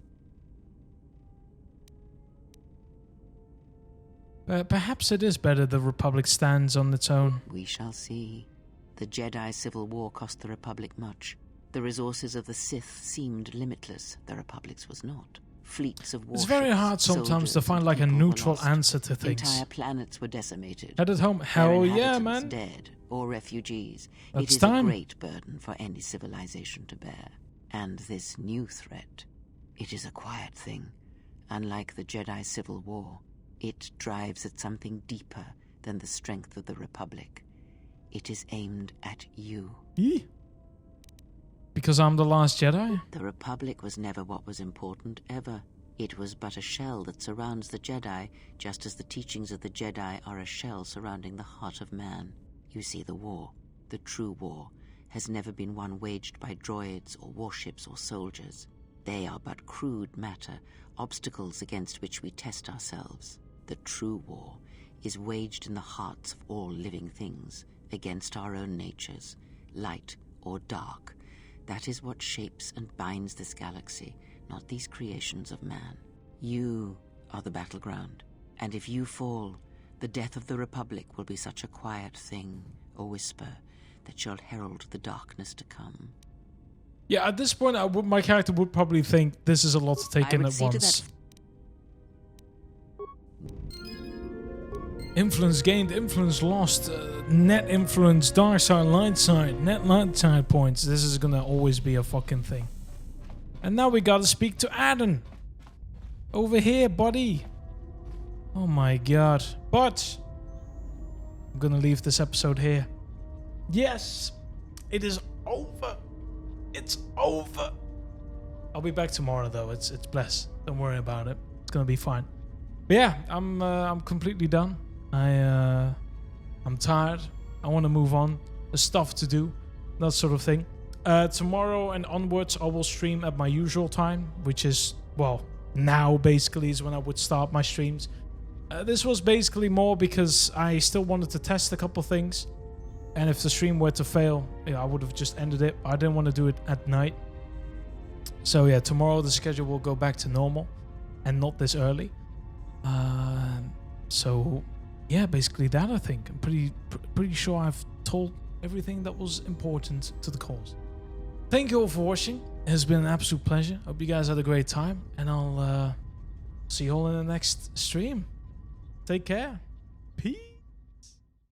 Speaker 1: Perhaps it is better the Republic stands on its own.
Speaker 3: We shall see. The Jedi Civil War cost the Republic much. The resources of the Sith seemed limitless. The Republic's was not. Fleets of warships,
Speaker 1: it's very hard sometimes to find like a neutral answer to things.
Speaker 3: Entire planets were decimated.
Speaker 1: Head at home. Hell yeah, man.
Speaker 3: Dead or refugees.
Speaker 1: It's
Speaker 3: it is
Speaker 1: time.
Speaker 3: A great burden for any civilization to bear. And this new threat, it is a quiet thing. Unlike the Jedi Civil War, it drives at something deeper than the strength of the Republic. It is aimed at you.
Speaker 1: Because I'm the last Jedi?
Speaker 3: The Republic was never what was important, ever. It was but a shell that surrounds the Jedi, just as the teachings of the Jedi are a shell surrounding the heart of man. You see, the war, the true war, has never been one waged by droids or warships or soldiers. They are but crude matter, obstacles against which we test ourselves. The true war is waged in the hearts of all living things, against our own natures, light or dark. That is what shapes and binds this galaxy, not these creations of man. You are the battleground, and if you fall, the death of the Republic will be such a quiet thing, a whisper, that shall herald the darkness to come.
Speaker 1: Yeah, at this point, my character would probably think this is a lot to take in at once. Influence gained, influence lost, net influence, dark side, light side, net light side points. This is gonna always be a fucking thing. And now we gotta speak to Adam. Over here, buddy. Oh my god. But I'm gonna leave this episode here. Yes, it is over. It's over. I'll be back tomorrow though. It's blessed. Don't worry about it. It's gonna be fine. But yeah, I'm completely done. I'm tired. I want to move on. There's stuff to do, that sort of thing. Tomorrow and onwards, I will stream at my usual time, which is, well, now basically is when I would start my streams. This was basically more because I still wanted to test a couple things, and if the stream were to fail, I would have just ended it. I didn't want to do it at night. So yeah, tomorrow the schedule will go back to normal, and not this early. So yeah, basically that, I think. I'm pretty sure I've told everything that was important to the cause. Thank you all for watching. It has been an absolute pleasure. Hope you guys had a great time, and I'll see you all in the next stream. Take care. Peace.